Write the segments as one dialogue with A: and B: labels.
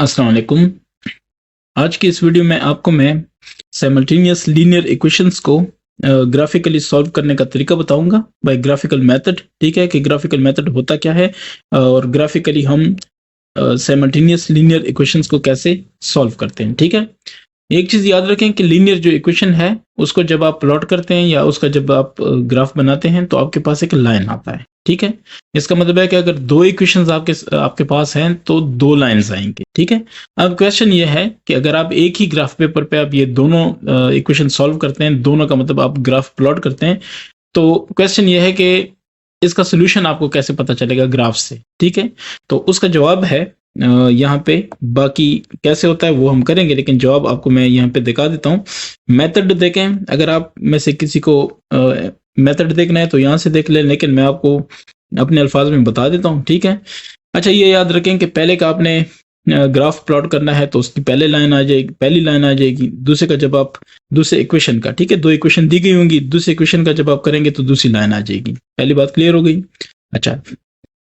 A: अस्सलाम वालेकुम। आज की इस वीडियो में आपको मैं साइमल्टेनियस लीनियर इक्वेशंस को ग्राफिकली सॉल्व करने का तरीका बताऊंगा बाय ग्राफिकल मेथड। ठीक है कि ग्राफिकल मेथड होता क्या है और ग्राफिकली हम साइमल्टेनियस लीनियर इक्वेशंस को कैसे सॉल्व करते हैं। ठीक है, एक चीज याद रखें कि लीनियर जो इक्वेशन है उसको जब आप प्लॉट करते हैं या उसका जब आप ग्राफ बनाते हैं तो आपके पास एक लाइन आता है। ठीक है, इसका मतलब है कि अगर दो इक्वेशंस आपके पास हैं तो दो लाइंस आएंगे। ठीक है, अब क्वेश्चन ये है कि अगर आप एक ही ग्राफ पेपर पे आप ये दोनों इक्वेशन सॉल्व करते हैं, दोनों का मतलब आप ग्राफ प्लॉट करते हैं, तो क्वेश्चन ये है कि इसका सोल्यूशन आपको कैसे पता चलेगा ग्राफ से। ठीक है, तो उसका जवाब है यहाँ पे, बाकी कैसे होता है वो हम करेंगे, लेकिन जवाब आपको मैं यहाँ पे दिखा देता हूँ। मेथड देखें, अगर आप में से किसी को मेथड देखना है तो यहाँ से देख लें, लेकिन मैं आपको अपने अल्फाज में बता देता हूँ। ठीक है, अच्छा ये याद रखें कि पहले का आपने ग्राफ प्लॉट करना है तो उसकी पहली लाइन आ जाएगी, दूसरे का जब आप दूसरे इक्वेशन का, ठीक है, दो इक्वेशन दी गई होंगी, दूसरे इक्वेशन का जब आप करेंगे तो दूसरी लाइन आ जाएगी। पहली बात क्लियर हो गई। अच्छा,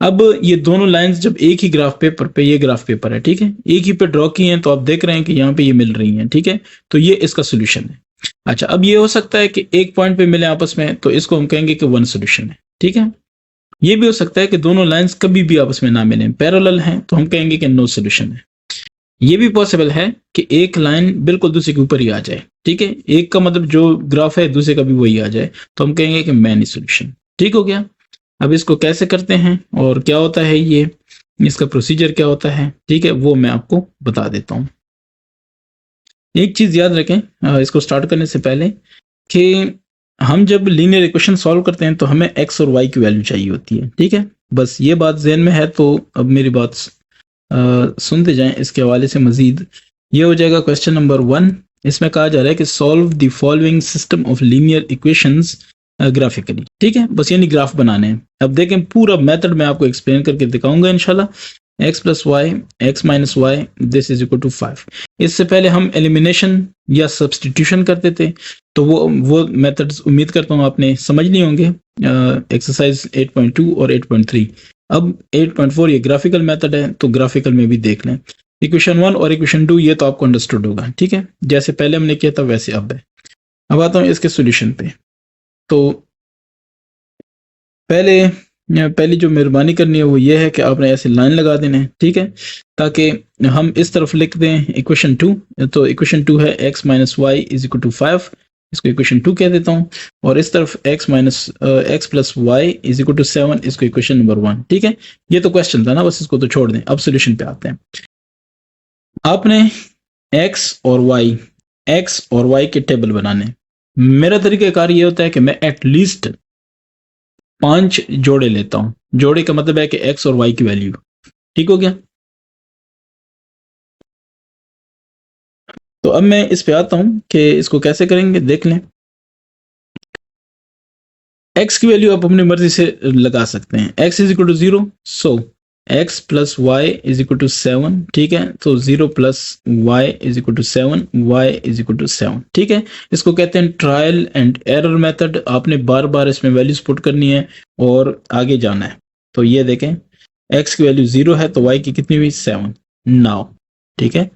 A: अब ये दोनों लाइंस जब एक ही ग्राफ पेपर पे, ये ग्राफ पेपर है, ठीक है, एक ही पे ड्रॉ की हैं, तो आप देख रहे हैं कि यहाँ पे ये मिल रही हैं। ठीक है, तो ये इसका सोल्यूशन है। अच्छा, अब ये हो सकता है कि एक पॉइंट पे मिले आपस में, तो इसको हम कहेंगे कि वन सोल्यूशन है। ठीक है, ये भी हो सकता है कि दोनों लाइंस कभी भी आपस में ना मिलें, पैरेलल हैं, तो हम कहेंगे कि नो सोल्यूशन है। ये भी पॉसिबल है कि एक लाइन बिल्कुल दूसरे के ऊपर ही आ जाए। ठीक है, एक का मतलब जो ग्राफ है दूसरे का भी वही आ जाए, तो हम कहेंगे कि मैनी सोल्यूशन। ठीक हो गया। अब इसको कैसे करते हैं और क्या होता है ये, इसका प्रोसीजर क्या होता है, ठीक है, वो मैं आपको बता देता हूँ। एक चीज याद रखें इसको स्टार्ट करने से पहले कि हम जब लीनियर इक्वेशन सॉल्व करते हैं तो हमें एक्स और वाई की वैल्यू चाहिए होती है। ठीक है, बस ये बात ज़हन में है, तो अब मेरी बात सुनते जाएं इसके हवाले से मजीद। ये हो जाएगा क्वेश्चन नंबर 1। इसमें कहा जा रहा है कि solve the following system of linear equations graphically. ठीक है, बस यानी ग्राफ बनाने हैं। अब देखें, पूरा मेथड मैं आपको एक्सप्लेन करके दिखाऊंगा इंशाल्लाह। X plus Y, X minus Y, this is equal to 5। इससे पहले हम एलिमिनेशन या सब्सटीट्यूशन करते थे, तो वो मेथड्स उम्मीद करता हूँ आपने समझ लिए होंगे, एक्सरसाइज 8.2 और 8.3। अब 8.4 ये ग्राफिकल मेथड है, तो ग्राफिकल में भी देख लें। इक्वेशन 1 और इक्वेशन 2 ये तो आपको अंडरस्टूड होगा। ठीक है, जैसे पहले हमने किया था वैसे अब है। अब आता हूँ इसके सोल्यूशन पे। तो पहली जो मेहरबानी करनी है वो ये है कि आपने ऐसे लाइन लगा देने हैं। ठीक है, ताकि हम इस तरफ लिख दें इक्वेशन 2। तो इक्वेशन 2 है x minus Y is equal to 5, इसको इक्वेशन 2 कह देता हूँ, और इस तरफ x plus Y is equal to 7, इसको इक्वेशन नंबर 1। ठीक है, ये तो क्वेश्चन था ना, बस इसको तो छोड़ दें। अब सोल्यूशन पे आते हैं। आपने x और y के टेबल बनाने। मेरा तरीकाकार ये होता है कि मैं एटलीस्ट 5 जोड़े लेता हूं। जोड़े का मतलब है कि x और y की वैल्यू। ठीक हो गया। तो अब मैं इस पे आता हूं कि इसको कैसे करेंगे, देख लें। x की वैल्यू आप अपनी मर्जी से लगा सकते हैं। x is equal to 0, so x plus Y is equal to 7। ठीक है, तो 0 plus Y is equal to 7, y is equal to 7। ठीक है, इसको कहते हैं ट्रायल एंड एरर मेथड। आपने बार बार इसमें वैल्यूज पुट करनी है और आगे जाना है। तो ये देखें, x की वैल्यू 0 है तो y की कितनी हुई, 7 नाउ। ठीक है,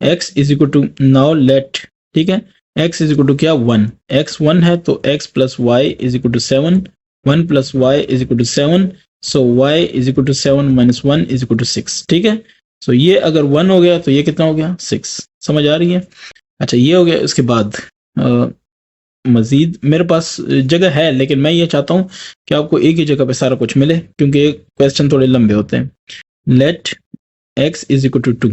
A: x is equal to now let, ठीक है, x इज इक्वल टू क्या, 1। x 1 है तो x plus Y is equal to 7, 1 plus Y is equal to 7, so y is equal to 7 minus 1 is equal to 6। ठीक है, so ये अगर 1 हो गया तो ये कितना हो गया, 6। समझ आ रही है। अच्छा, ये हो गया। इसके बाद मजीद मेरे पास जगह है, लेकिन मैं ये चाहता हूँ कि आपको एक ही जगह पे सारा कुछ मिले, क्योंकि क्वेश्चन थोड़े लंबे होते हैं। Let x is equal to 2,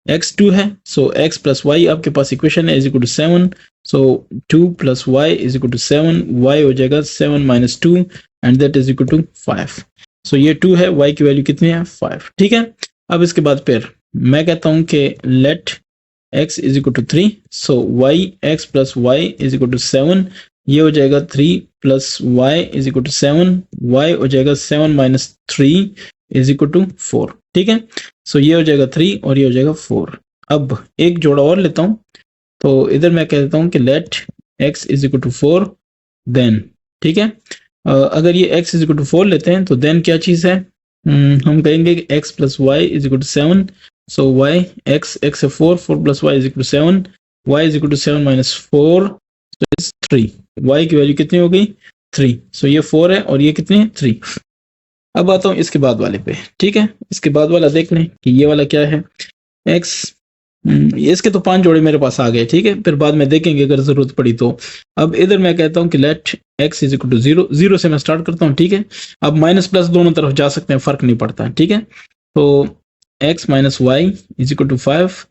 A: x 2 है, सो x प्लस वाई आपके पास इक्वेशन है, is equal to 7, so 2 plus Y is equal to 7, y हो जाएगा 7 minus 2 and that is equal to 5। So ये 2 है, y की वैल्यू कितनी है, 5। ठीक है, अब इसके बाद फिर मैं कहता हूँ कि let x is equal to 3, so y x plus Y is equal to 7, ये हो जाएगा 3 plus Y is equal to 7, y हो जाएगा 7 माइनस 3 इज इक्वल टू 4। ठीक है, सो ये हो जाएगा 3 और ये हो जाएगा 4। अब एक जोड़ा और लेता हूं, तो इधर मैं कह देता हूं कि let x is equal to 4 then. ठीक है, अगर ये x इज इक्वल टू 4 लेते हैं तो देन क्या चीज है, हम कहेंगे कि x plus Y is equal to 7, so y x x है 4, 4 plus y is equal to 7, y is equal to 7 minus 4 is 3। y की वैल्यू कितनी हो गई 3। सो ये 4 है और ये कितनी है 3। अब आता हूँ इसके बाद वाले पे, ठीक है। इसके बाद वाला देख लें कि ये वाला क्या है। x इसके तो 5 जोड़े मेरे पास आ गए, ठीक है, फिर बाद में देखेंगे अगर जरूरत पड़ी तो। अब इधर मैं कहता हूँ कि let x is equal to 0, 0 से मैं स्टार्ट करता हूँ, ठीक है। अब माइनस प्लस दोनों तरफ जा सकते हैं, फर्क नहीं पड़ता, ठीक है। तो x minus Y is equal to 5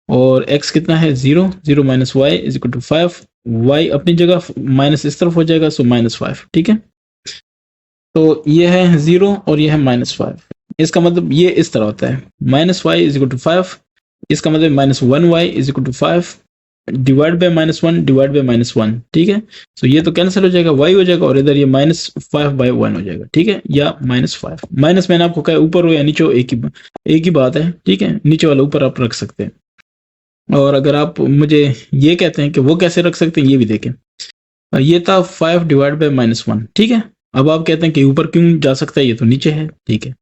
A: और x कितना है 0, 0 minus Y is equal to 5, y अपनी जगह माइनस इस तरफ हो जाएगा, सो -5, ठीक है। तो ये है 0 और ये है -5। इसका मतलब ये इस तरह होता है, minus Y is equal to 5, इसका मतलब -1y is equal to 5 divide by -1 divide by -1, ठीक है। सो ये तो कैंसिल हो जाएगा, y हो जाएगा और इधर ये -5/1 हो जाएगा, ठीक है, या -5। माइनस मैंने आपको कहा ऊपर हो या नीचे हो एक ही बात है, ठीक है। नीचे वाला ऊपर आप रख सकते हैं। और अगर आप मुझे ये कहते हैं कि वो कैसे रख सकते हैं, ये भी देखें। ये था 5 डिवाइड बाय -1, ठीक है। अब आप कहते हैं कि ऊपर क्यों जा सकता है, ये तो नीचे है, ठीक है।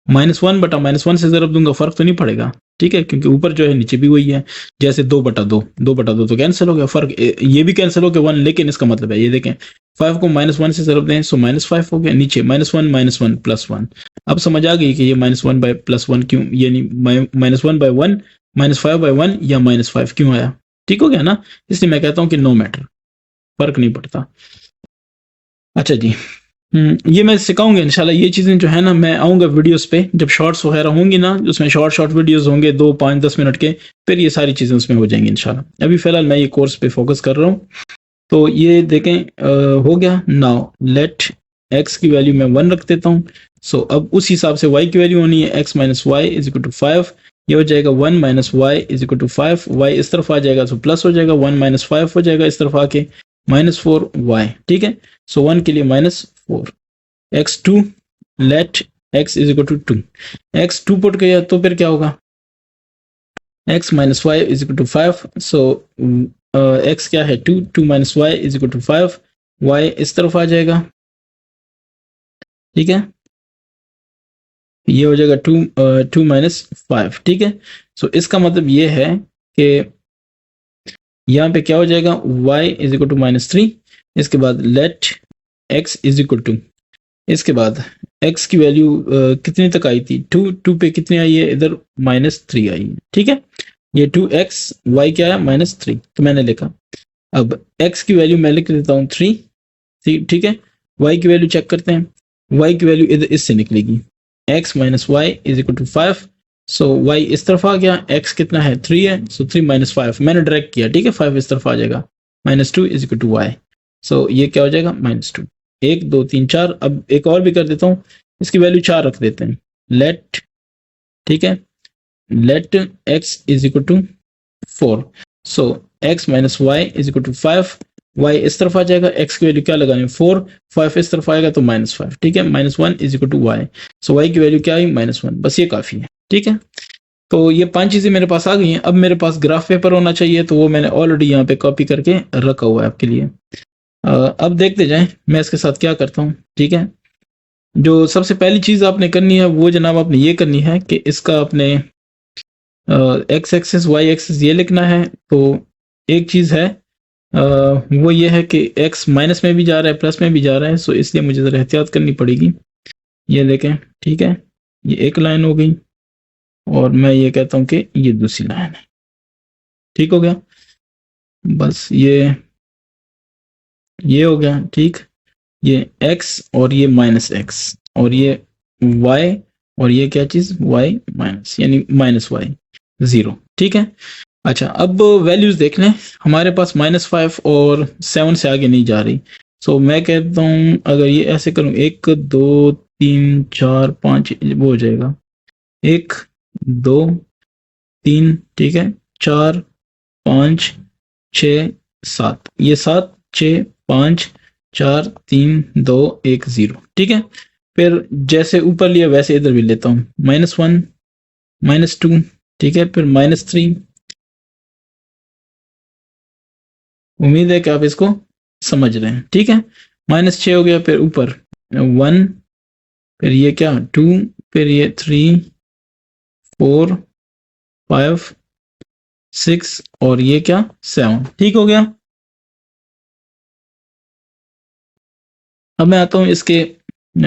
A: -1 बटा -1 से ज़रब दूंगा, फर्क तो नहीं पड़ेगा, ठीक है, क्योंकि ऊपर जो है नीचे भी वही है। जैसे 2/2, 2/2 तो कैंसिल हो गया, फर्क ये भी कैंसिल हो गया 1, लेकिन इसका मतलब है ये देखें 5 को -1 से ज़रब दें, सो -5 हो गया, नीचे -1 -1 +1। अब समझ आ गई कि ये -1 बाय +1 क्यों, यानी -1 बाय 1 -5/1 या -5 क्यों आया, ठीक हो गया ना। इसलिए मैं कहता हूँ कि नो मैटर, फर्क नहीं पड़ता। अच्छा जी, ये मैं सिखाऊंगा इंशाल्लाह। ये चीज़ें जो है ना, मैं आऊँगा वीडियोस पे, जब शॉर्ट्स वगैरह होंगी ना, उसमें शॉर्ट वीडियोस होंगे 2, 5, 10 मिनट के, फिर ये सारी चीज़ें उसमें हो जाएंगी इंशाल्लाह। अभी फ़िलहाल मैं ये कोर्स पे फोकस कर रहा हूँ। तो ये देखें हो गया। नाउ लेट x की वैल्यू मैं 1 रख देता हूँ। सो अब उस हिसाब से y की वैल्यू होनी है x minus Y is equal to 5। ये हो जाएगा 1 minus Y is equal to 5। y इस तरफ आ जाएगा तो प्लस हो जाएगा, 1 माइनस 5 हो जाएगा इस तरफ आके -4y, ठीक है। सो 1 के लिए -4 x2 let x is equal to 2। x2 put किया तो फिर क्या होगा, x minus Y is equal to 5। So x क्या है 2, 2 minus Y is equal to 5। y इस तरफ आ जाएगा, ठीक है। ये हो जाएगा 2 माइनस 5, ठीक है। सो इसका मतलब ये है कि यहाँ पे क्या हो जाएगा, y इज इक्वल टू -3। इसके बाद let x is equal to, इसके बाद x की वैल्यू कितने तक आई थी, 2 पे कितनी आई है, इधर -3 आई है, ठीक है। ये 2x, y क्या है -3, तो मैंने लिखा। अब x की वैल्यू मैं लिख देता हूँ 3, ठीक है। y की वैल्यू चेक करते हैं, y की वैल्यू इधर इससे निकलेगी, x minus Y is equal to 5। So y इस तरफ आ गया, x कितना है 3 है, सो 3 माइनस 5 मैंने डायरेक्ट किया, ठीक है। 5 इस तरफ आ जाएगा, -2 इज इक्वल टू y। सो ये क्या हो जाएगा -2, 1 2 3 4। अब एक और भी कर देता हूँ, इसकी वैल्यू 4 रख देते हैं, लेट, ठीक है, let x is equal to 4। So x minus Y is equal to 5। y इस तरफ आ जाएगा, x की वैल्यू क्या लगानी है 4, 5 इस तरफ आएगा तो -5, ठीक है। -1 is equal to y। So y की वैल्यू क्या आई -1, बस ये काफ़ी है, ठीक है। तो ये 5 चीज़ें मेरे पास आ गई हैं। अब मेरे पास ग्राफ पेपर होना चाहिए, तो वो मैंने ऑलरेडी यहाँ पे कॉपी करके रखा हुआ है आपके लिए। अब देखते जाएं मैं इसके साथ क्या करता हूँ, ठीक है। जो सबसे पहली चीज़ आपने करनी है वो जनाब आपने ये करनी है कि इसका अपने एक्स एक्सिस वाई एक्सिस ये लिखना है। तो एक चीज़ है वो ये है कि x माइनस में भी जा रहा है प्लस में भी जा रहा है, सो इसलिए मुझे ज़रा एहतियात करनी पड़ेगी। ये देखें, ठीक है, ये एक लाइन हो गई और मैं ये कहता हूँ कि ये दूसरी लाइन है, ठीक हो गया। बस ये हो गया, ठीक। ये x और ये -x और ये y और ये क्या चीज़ y माइनस, यानी -y 0, ठीक है। अच्छा, अब वैल्यूज देख लें, हमारे पास -5 और 7 से आगे नहीं जा रही। सो मैं कहता हूँ अगर ये ऐसे करूँ 1 2 3 4 5 वो हो जाएगा 1 2 3, ठीक है, 4 5 6 7, ये 7 6 5 4 3 2 1 0, ठीक है। फिर जैसे ऊपर लिया वैसे इधर भी लेता हूँ, -1 -2, ठीक है, फिर -3। उम्मीद है कि आप इसको समझ रहे हैं, ठीक है। -6 हो गया, फिर ऊपर 1, फिर ये क्या 2, फिर ये 3 4 5 6 और ये क्या 7। ठीक हो गया। अब मैं आता हूँ इसके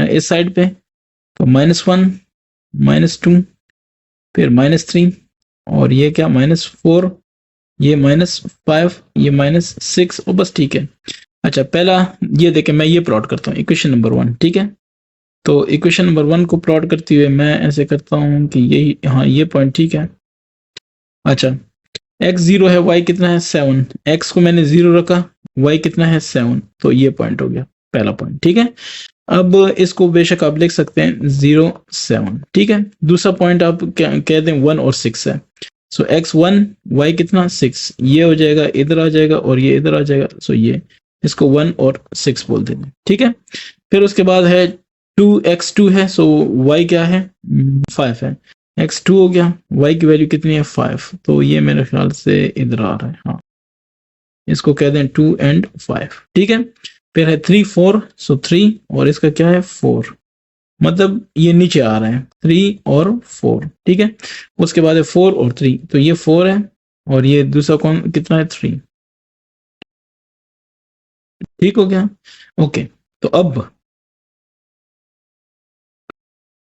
A: इस साइड पे, तो -1 -2 फिर -3 और ये क्या -4, ये -5, ये -6 और बस। ठीक है। अच्छा पहला ये देखें, मैं ये प्लॉट करता हूँ इक्वेशन नंबर 1। ठीक है, तो इक्वेशन नंबर 1 को प्लॉट करते हुए मैं ऐसे करता हूँ कि यही, हाँ ये पॉइंट ठीक है। अच्छा x 0 है, y कितना है 7, x को मैंने 0 रखा, y कितना है 7, तो ये पॉइंट हो गया पहला पॉइंट। ठीक है, अब इसको बेशक आप लिख सकते हैं 0 7। ठीक है, दूसरा पॉइंट आप कह दें 1 और 6 है। सो x 1, y कितना 6, ये हो जाएगा, इधर आ जाएगा और ये इधर आ जाएगा। सो ये इसको 1 और 6 बोल देंगे। ठीक है, फिर उसके बाद है 2x2 है, सो y क्या है 5 है, x2 हो गया, y की वैल्यू कितनी है 5, तो ये मेरे ख्याल से इधर आ रहा है। हाँ, इसको कह दें 2 and 5। ठीक है, फिर है 3 4, सो 3 और इसका क्या है 4, मतलब ये नीचे आ रहे हैं 3 और 4। ठीक है, उसके बाद है 4 और 3, तो ये 4 है और ये दूसरा कौन कितना है 3। ठीक हो गया। ओके, तो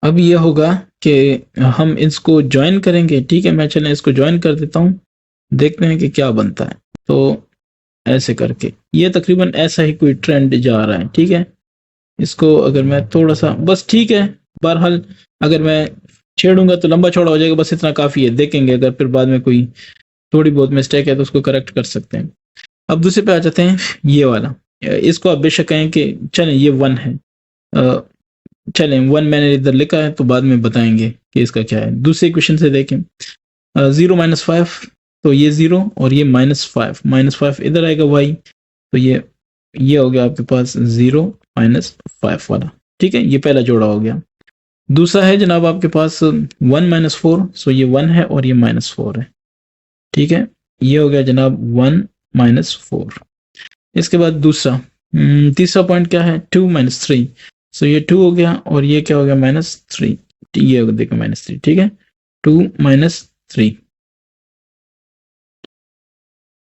A: अब ये होगा कि हम इसको ज्वाइन करेंगे। ठीक है, मैं चलें इसको ज्वाइन कर देता हूँ, देखते हैं कि क्या बनता है। तो ऐसे करके ये तकरीबन ऐसा ही कोई ट्रेंड जा रहा है। ठीक है, इसको अगर मैं थोड़ा सा बस, ठीक है, बहरहाल अगर मैं छेड़ूंगा तो लंबा चौड़ा हो जाएगा, बस इतना काफ़ी है। देखेंगे अगर फिर बाद में कोई थोड़ी बहुत मिस्टेक है तो उसको करेक्ट कर सकते हैं। अब दूसरे पे आ जाते हैं, ये वाला, इसको आप बेशक कहें कि चलें ये 1 है, चलें 1 मैंने इधर लिखा है, तो बाद में बताएंगे कि इसका क्या है। दूसरे क्वेश्चन से देखें, 0 -5, तो ये 0 और ये -5 इधर आएगा y, तो ये हो गया आपके पास 0 -5 वाला। ठीक है, ये पहला जोड़ा हो गया। दूसरा है जनाब आपके पास 1 -4, सो ये 1 है और ये -4 है। ठीक है, ये हो गया जनाब 1 -4। इसके बाद दूसरा तीसरा पॉइंट क्या है 2 -3, सो ये 2 हो गया और ये क्या हो गया -3, ये देखो -3। ठीक है, 2 -3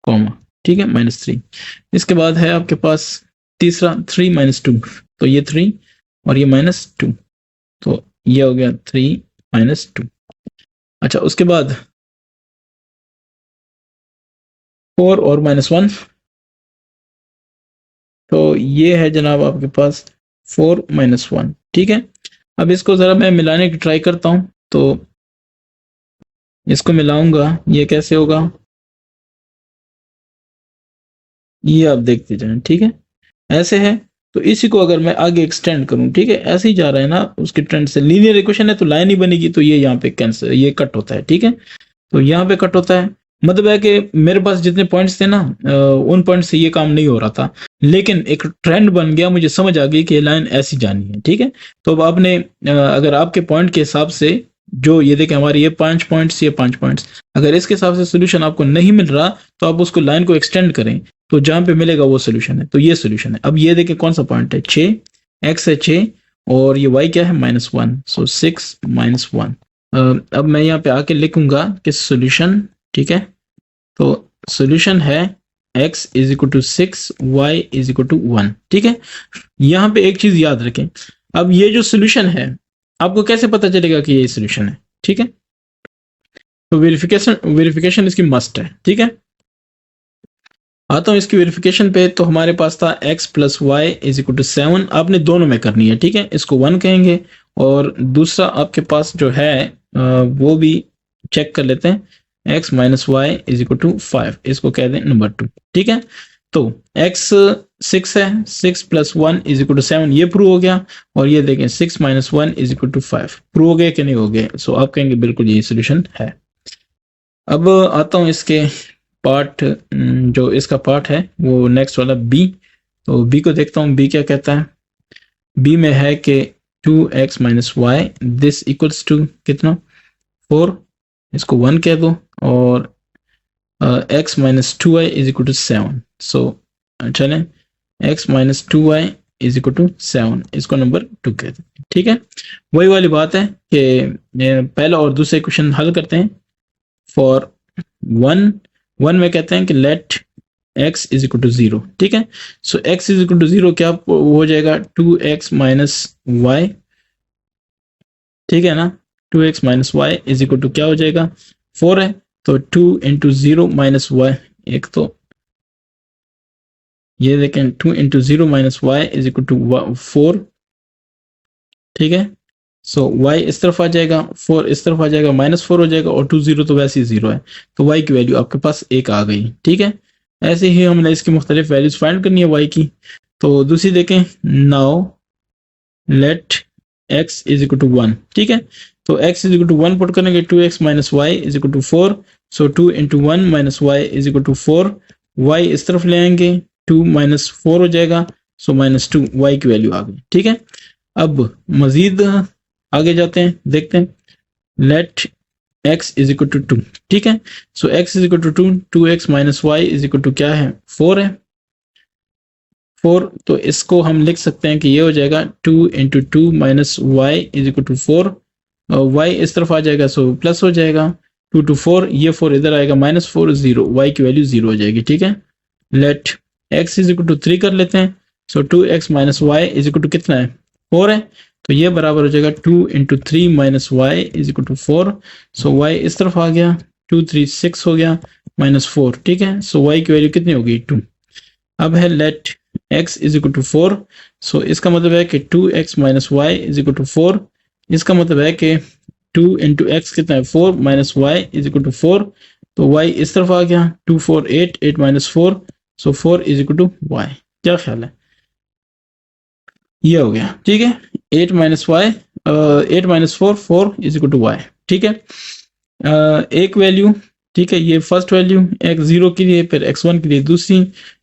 A: कॉमा, ठीक है -3। इसके बाद है आपके पास तीसरा 3 -2, तो ये 3 और ये -2, तो ये हो गया 3 -2। अच्छा, उसके बाद 4 और -1, तो ये है जनाब आपके पास 4 -1। ठीक है, अब इसको ज़रा मैं मिलाने की ट्राई करता हूँ, तो इसको मिलाऊंगा, ये कैसे होगा ये आप देखते जाएं। ठीक है, ऐसे है, तो इसी को अगर मैं आगे एक्सटेंड करूं, ठीक है, ऐसे ही जा रहा है ना उसके ट्रेंड से, लीनियर इक्वेशन है तो लाइन ही बनेगी, तो ये यहाँ पे कैंसिल, ये कट होता है। ठीक है, तो यहाँ पे कट होता है, मतलब है कि मेरे पास जितने पॉइंट्स थे ना, उन पॉइंट से ये काम नहीं हो रहा था, लेकिन एक ट्रेंड बन गया, मुझे समझ आ गई कि ये लाइन ऐसी जानी है। ठीक है, तो अब आपने अगर आपके पॉइंट के हिसाब से, जो ये देखें हमारे ये 5 पॉइंट्स, ये 5 पॉइंट्स, अगर इसके हिसाब से सोल्यूशन आपको नहीं मिल रहा, तो आप उसको लाइन को एक्सटेंड करें, तो जहां पे मिलेगा वो सोल्यूशन है। तो ये सोल्यूशन है। अब ये देखें कौन सा पॉइंट है 6, x है 6 और ये y क्या है -1, सो 6 -1। अब मैं यहाँ पे आके लिखूंगा कि सोल्यूशन, ठीक है, तो सोल्यूशन है x is equal to 6, y is equal to 1। ठीक है, यहाँ पे एक चीज याद रखें, अब ये जो सोल्यूशन है, आपको कैसे पता चलेगा कि ये सोल्यूशन है? ठीक है, तो वेरिफिकेशन इसकी मस्ट है। ठीक है, आता हूँ इसकी वेरिफिकेशन पे, तो हमारे पास था x plus Y is equal to 7, आपने दोनों में करनी है। ठीक है, इसको 1 कहेंगे और दूसरा आपके पास जो है वो भी चेक कर लेते हैं, x minus Y is equal to 5, इसको कह दें नंबर 2। ठीक है, तो x 6 है, 6 प्लस 1 इज इक्वल टू 7, ये प्रूव हो गया, और ये देखें 6 minus 1 is equal to 5, prove हो गया कि नहीं हो गया? सो आप कहेंगे बिल्कुल ये सोल्यूशन है। अब आता हूँ इसके पार्ट, जो इसका पार्ट है वो नेक्स्ट वाला बी, तो बी को देखता हूँ, बी क्या कहता है। बी में है कि 2x minus Y this equals to कितना 4, इसको 1 कह दो, और x minus 2y is equal to 7। So चलें, x minus 2y is equal to 7, इसको नंबर 2 कहते हैं। ठीक है, वही वाली बात है कि पहला और दूसरा क्वेश्चन हल करते हैं, फॉर 1 में कहते हैं कि let x is equal to 0, ठीक है। So x is equal to 0 क्या हो जाएगा 2x माइनस वाई, ठीक है ना। 2x minus Y is equal to क्या हो जाएगा 4 है, तो 2 इंटू 0 माइनस वाई, एक तो ये देखें 2 into 0 minus Y is equal to 4, ठीक है। सो y इस तरफ आ जाएगा, 4 इस तरफ आ जाएगा, -4 हो जाएगा, और 2 0 तो वैसे ही 0 है, तो y की वैल्यू आपके पास 1 आ गई, ठीक है। ऐसे ही हमने इसकी मुख्तलिफ वैल्यूज फाइंड करनी है y की। तो दूसरी देखें, now let x is equal to 1, ठीक है। तो x is equal to 1 put करेंगे, 2x minus Y is equal to 4, so 2 into 1 minus Y is equal to 4, y इस तरफ ले आएंगे, 2 माइनस 4 हो जाएगा, सो -2, y की वैल्यू आ गई, ठीक है। अब मजीद आगे जाते हैं, देखते हैं, let x is equal to 2, ठीक है। So x is equal to 2, 2x minus Y is equal to क्या है 4 है, 4, तो इसको हम लिख सकते हैं कि ये हो जाएगा 2 into 2 minus Y is equal to 4, y इस तरफ आ जाएगा, सो प्लस हो जाएगा, 2 टू 4, ये 4 इधर आएगा, -4, 0, वाई की वैल्यू 0 हो जाएगी, ठीक है। Let x is equal to 3 कर लेते हैं, so 2x minus Y is equal to कितना है 4 है, तो ये बराबर हो जाएगा 2 into 3 minus Y is equal to 4, so y इस तरफ आ गया, 2 3 6 हो गया, -4, ठीक है। सो वाई की वैल्यू कितनी होगी 2। अब है let x is equal to 4, so इसका मतलब है कि 2x minus Y is equal to 4, इसका मतलब है कि 2 इंटू एक्स कितना है 4 minus Y is equal to 4, तो y इस तरफ आ गया, 2 4 8, 8 minus 4, so 4 is equal to y। क्या ख्याल है, ये हो गया, ठीक है। 8 minus y, 8 minus 4, 4 is equal to y, ठीक है। एक वैल्यू, ठीक है, ये फर्स्ट वैल्यू x0 के लिए, फिर x1 के लिए दूसरी,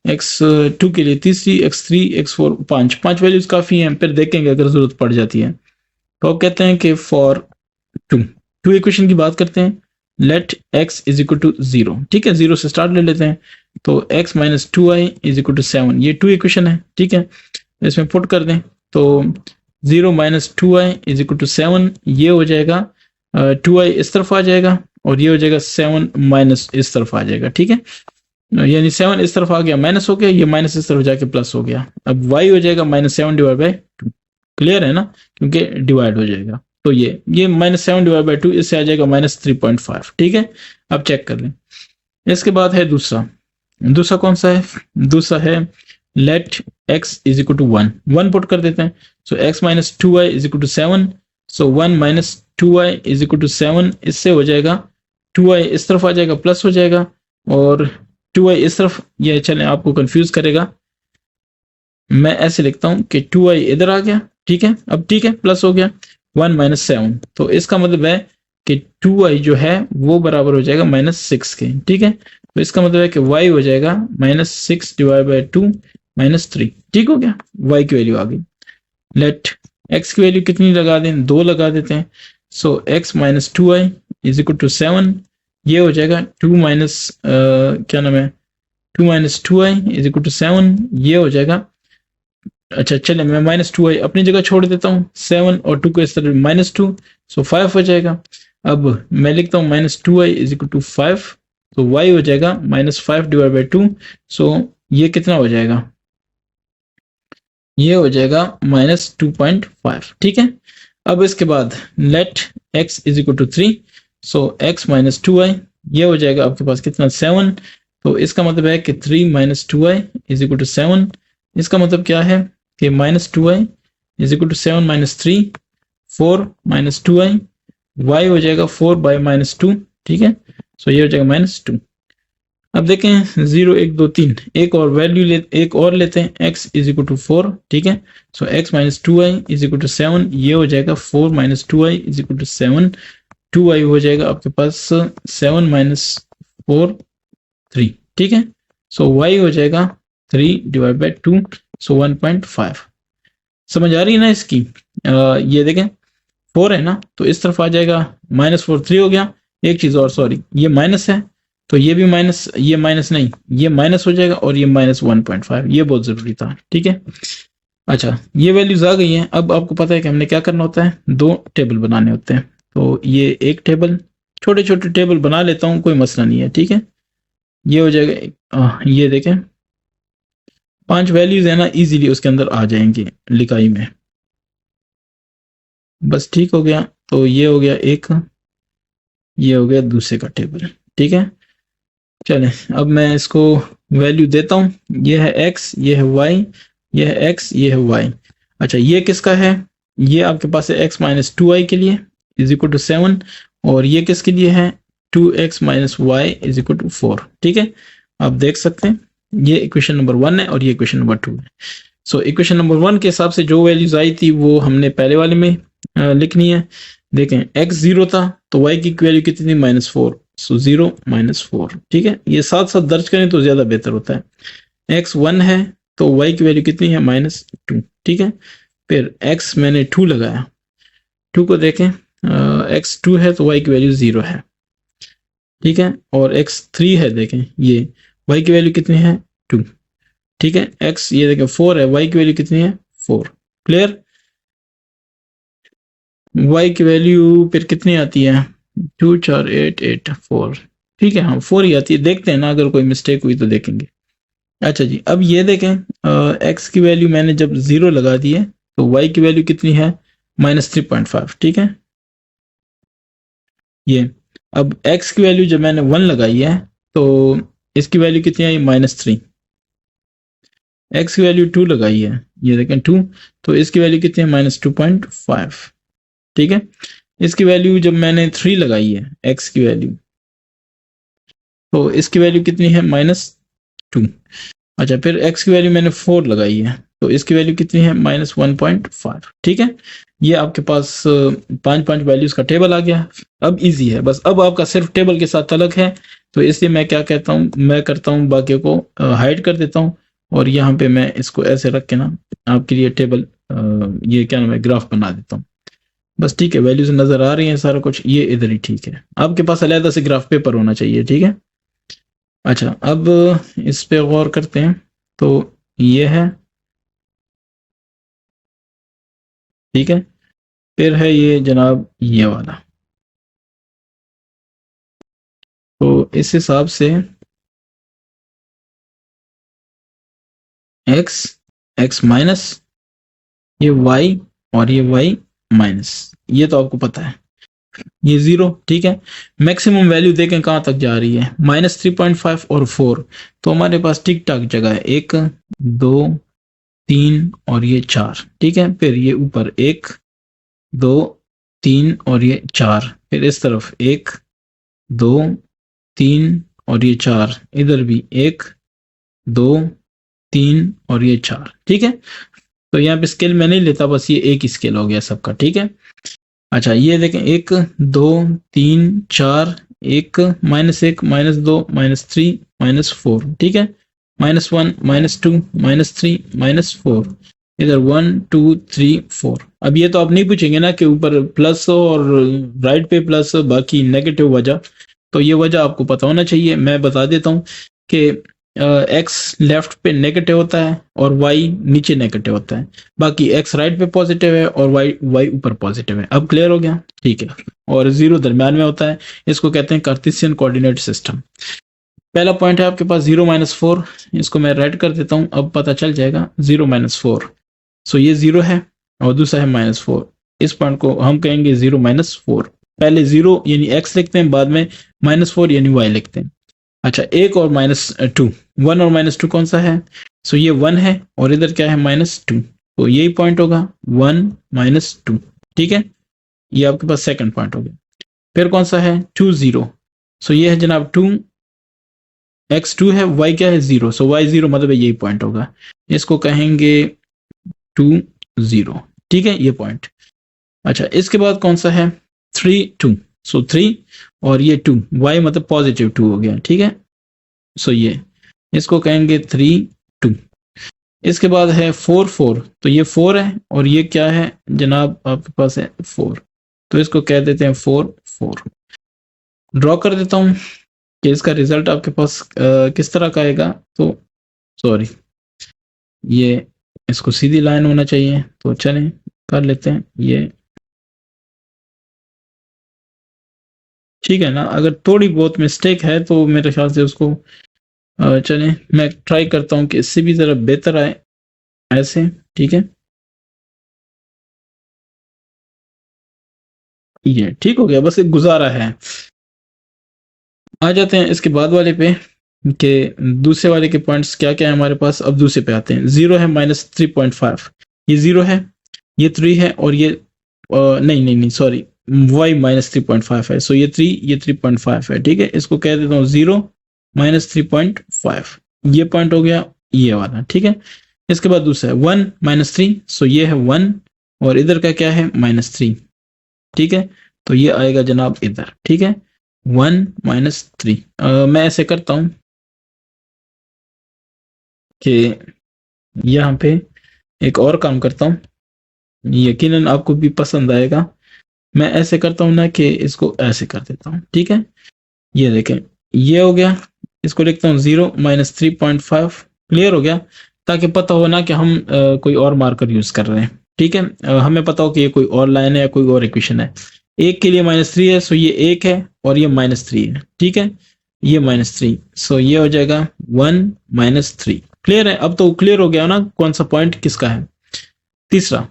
A: x2 के लिए तीसरी, x3 x4 5 वैल्यूज काफी हैं, फिर देखेंगे अगर जरूरत पड़ जाती है। तो अब कहते हैं कि फॉर 2 इक्वेशन की बात करते हैं, let x is equal to 0, ठीक है, 0 से स्टार्ट ले लेते हैं, तो x minus 2i is equal to 7, ये 2 इक्वेशन है, ठीक है। इसमें पुट कर दें, तो 0 minus 2i is equal to 7, ये हो जाएगा 2i इस तरफ आ जाएगा, और ये हो जाएगा 7 माइनस इस तरफ आ जाएगा, ठीक है। यानी 7 इस तरफ आ गया, माइनस हो गया, ये माइनस इस तरफ जाके प्लस हो गया, अब y हो जाएगा -7 डिवाइड बाई 2, क्लियर है ना, क्योंकि डिवाइड हो जाएगा, तो ये -7 डिवाइड बाई 2, इससे आ जाएगा -3.5, ठीक है। अब चेक कर लें। इसके बाद है दूसरा कौन सा है, दूसरा है let x is equal to 1 put कर देते हैं, so x minus 2i is equal to 7, so 1 minus 2i is equal to 7, इससे हो जाएगा 2i इस तरफ आ जाएगा, प्लस हो जाएगा, और 2i इस तरफ, ये चलें आपको कंफ्यूज करेगा, मैं ऐसे लिखता हूं कि 2i इधर आ गया, ठीक है। अब ठीक है, प्लस हो गया, 1 माइनस 7, तो इसका मतलब है कि 2i जो है वो बराबर हो जाएगा -6 के, ठीक है। तो इसका मतलब है कि y हो जाएगा -6 डिवाइड बाई 2 -3, ठीक हो गया, y की वैल्यू आ गई। लेट x की वैल्यू कितनी लगा दें, 2 लगा देते हैं, so x minus 2i is equal to 7, ये हो जाएगा 2 माइनस क्या नाम है 2 minus 2i is equal to 7, ये हो जाएगा, अच्छा चले मैं -2i अपनी जगह छोड़ देता हूँ, 7 और 2 को इस तरह -2, सो 5 हो जाएगा। अब मैं लिखता हूँ -2i इज इक्वल टू 5, तो y हो जाएगा -5 डिवाइड बाई 2, सो ये कितना हो जाएगा, ये हो जाएगा -2.5, ठीक है। अब इसके बाद let x is equal to 3, so x minus 2i, ये हो जाएगा आपके पास कितना 7, तो इसका मतलब है कि 3 minus 2i is equal to 7, इसका मतलब क्या है कि -2i is equal to 7 minus 3, 4 minus 2i, y हो जाएगा 4 बाई -2, ठीक है। सो ये हो जाएगा -2। अब देखें 0 1 2 3, एक और वैल्यू एक और लेते हैं, x इज इक्वल टू 4, ठीक है। So x minus 2i is equal to 7, ये हो जाएगा 4 minus 2i is equal to 7, 2i हो जाएगा आपके पास 7 माइनस 4 3, ठीक है। सो y हो जाएगा 3 डिवाइड बाई 2, सो 1.5। समझ आ रही है ना इसकी, ये देखें 4 है ना, तो इस तरफ आ जाएगा -4, 3 हो गया। एक चीज और, सॉरी, ये माइनस है, तो ये भी माइनस, ये माइनस नहीं, ये माइनस हो जाएगा, और ये -1.5, ये बहुत जरूरी था, ठीक है। अच्छा, ये वैल्यूज आ गई हैं। अब आपको पता है कि हमने क्या करना होता है, 2 टेबल बनाने होते हैं, तो ये एक टेबल, छोटे छोटे टेबल बना लेता हूँ, कोई मसला नहीं है, ठीक है। ये हो जाएगा, ये देखें 5 वैल्यूज है ना, इजीली उसके अंदर आ जाएंगे लिखाई में। बस ठीक हो गया। तो ये हो गया एक, ये हो गया दूसरे का टेबल, ठीक है। चलें अब मैं इसको वैल्यू देता हूँ। ये है x, ये है y, ये है x, ये है y। अच्छा ये किसका है? ये आपके पास है x माइनस 2y के लिए इज इक्वल टू 7, और ये किसके लिए है? 2x minus Y is equal to 4, ठीक है। आप देख सकते हैं ये इक्वेशन नंबर 1 है और ये इक्वेशन नंबर 2 है। सो इक्वेशन नंबर 1 के हिसाब से जो वैल्यूज आई थी वो हमने पहले वाले में लिखनी है। देखें x 0 था तो y की वैल्यू कितनी थी? -4। सो 0 -4, ठीक है। ये साथ साथ दर्ज करें तो ज्यादा बेहतर होता है। x 1 है तो y की वैल्यू कितनी है? -2, ठीक है। फिर x मैंने 2 लगाया, 2 को देखें, x 2 है तो y की वैल्यू 0 है, ठीक है। और x 3 है, देखें ये y की वैल्यू कितनी है? 2, ठीक है। x ये देखें 4 है, y की वैल्यू कितनी है? 4। क्लियर? y की वैल्यू फिर कितनी आती है? 2 4 8 8 4, ठीक है। हाँ 4 ही आती है। देखते हैं ना, अगर कोई मिस्टेक हुई तो देखेंगे। अच्छा जी, अब ये देखें x की वैल्यू मैंने जब 0 लगा दी है तो y की वैल्यू कितनी है? -3.5, ठीक है। ये अब x की वैल्यू जब मैंने 1 लगाई है तो इसकी वैल्यू कितनी आई? -3। x की वैल्यू 2 लगाई है, ये देखें 2, तो इसकी वैल्यू कितनी है? -2.5, ठीक है। इसकी वैल्यू जब मैंने 3 लगाई है x की वैल्यू, तो इसकी वैल्यू कितनी है? -2। अच्छा फिर x की वैल्यू मैंने 4 लगाई है तो इसकी वैल्यू कितनी है? -1.5, ठीक है। ये आपके पास 5 वैल्यूज का टेबल आ गया। अब इजी है, बस अब आपका सिर्फ टेबल के साथ तलक है, तो इसलिए मैं क्या कहता हूँ, मैं करता हूँ बाकियों को हाइड कर देता हूँ, और यहाँ पे मैं इसको ऐसे रख के ना आपके लिए टेबल, ये क्या नाम है, ग्राफ बना देता हूँ। बस ठीक है, वैल्यूज नजर आ रही हैं सारा कुछ, ये इधर ही ठीक है। आपके पास अलहदा से ग्राफ पेपर होना चाहिए, ठीक है। अच्छा अब इस पे गौर करते हैं। तो ये है, ठीक है। फिर है ये जनाब ये वाला। तो इस हिसाब से x, x माइनस, ये y, और ये y माइनस, ये तो आपको पता है, ये 0, ठीक है। मैक्सिमम वैल्यू देखें कहाँ तक जा रही है? -3.5 और 4, तो हमारे पास ठीक ठाक जगह है, 1 2 3 और ये 4, ठीक है। फिर ये ऊपर 1 2 3 और ये 4, फिर इस तरफ 1 2 3 और ये 4, इधर भी 1 2 3 और ये 4, ठीक है। तो यहाँ पे स्केल मैं नहीं लेता, बस ये एक ही स्केल हो गया सबका, ठीक है। अच्छा ये देखें 1 2 3 4, 1 -1 -2 -3 -4, ठीक है। -1 -2 -3 -4, इधर 1 2 3 4। अब ये तो आप नहीं पूछेंगे ना कि ऊपर प्लस हो और राइट पे प्लस बाकी नेगेटिव वजह, तो ये वजह आपको पता होना चाहिए। मैं बता देता हूँ कि एक्स लेफ्ट पे नेगेटिव होता है और वाई नीचे नेगेटिव होता है, बाकी एक्स राइट पे पॉजिटिव है और वाई ऊपर पॉजिटिव है। अब क्लियर हो गया, ठीक है। और 0 दरम्यान में होता है, इसको कहते हैं कार्टेशियन कोऑर्डिनेट सिस्टम। पहला पॉइंट है आपके पास 0 -4, इसको मैं रेड कर देता हूं, अब पता चल जाएगा 0 -4। सो ये 0 है और दूसरा है -4, इस पॉइंट को हम कहेंगे 0 -4। पहले 0 यानी x लिखते हैं, बाद में -4 यानी y लिखते हैं। अच्छा 1 और -2, 1 और -2 कौन सा है? सो ये 1 है और इधर क्या है? -2, तो यही पॉइंट होगा 1 -2, ठीक है। ये आपके पास सेकंड पॉइंट हो गया। फिर कौन सा है? 2 0, सो ये है जनाब 2, x 2 है, y क्या है? 0, सो y 0 मतलब यही पॉइंट होगा, इसको कहेंगे 2 0, ठीक है, ये पॉइंट। अच्छा इसके बाद कौन सा है? 3 2, सो 3 और ये 2, y मतलब पॉजिटिव 2 हो गया, ठीक है। सो ये इसको कहेंगे 3 2। इसके बाद है 4 4, तो ये 4 है और ये क्या है जनाब? आपके पास है 4, तो इसको कह देते हैं 4 4। ड्रॉ कर देता हूं कि इसका रिजल्ट आपके पास किस तरह का आएगा। तो सॉरी, ये इसको सीधी लाइन होना चाहिए, तो चलें कर लेते हैं ये। ठीक है ना। अगर थोड़ी बहुत मिस्टेक है तो मेरे ख्याल से उसको चलें मैं ट्राई करता हूँ कि इससे भी ज़रा बेहतर आए ऐसे। ठीक है, ये ठीक हो गया, बस एक गुजारा है। आ जाते हैं इसके बाद वाले पे कि दूसरे वाले के पॉइंट्स क्या क्या है हमारे पास। अब दूसरे पे आते हैं। 0 है -3.5, ये 0 है, ये 3 है और ये नहीं नहीं नहीं सॉरी, y -3.5 है। सो ये 3, ये 3.5 है। ठीक है, इसको कह देता हूँ 0 -3.5, ये पॉइंट हो गया ये वाला। ठीक है, इसके बाद दूसरा है 1 -3, सो ये है 1 और इधर का क्या है -3। ठीक है, तो ये आएगा जनाब इधर। ठीक है, 1 -3। मैं ऐसे करता हूँ कि यहाँ पे एक और काम करता हूँ, यकीनन आपको भी पसंद आएगा। मैं ऐसे करता हूँ ना कि इसको ऐसे कर देता हूँ। ठीक है, ये देखें, ये हो गया। इसको लिखता हूँ 0 -3.5, क्लियर हो गया, ताकि पता हो ना कि हम कोई और मार्कर यूज कर रहे हैं। ठीक है, हमें पता हो कि ये कोई और लाइन है या कोई और इक्वेशन है। एक के लिए -3 है, सो ये 1 है और ये -3 है। ठीक है, ये -3, सो ये हो जाएगा 1 -3। क्लियर है, अब तो क्लियर हो गया ना कौन सा पॉइंट किसका है। तीसरा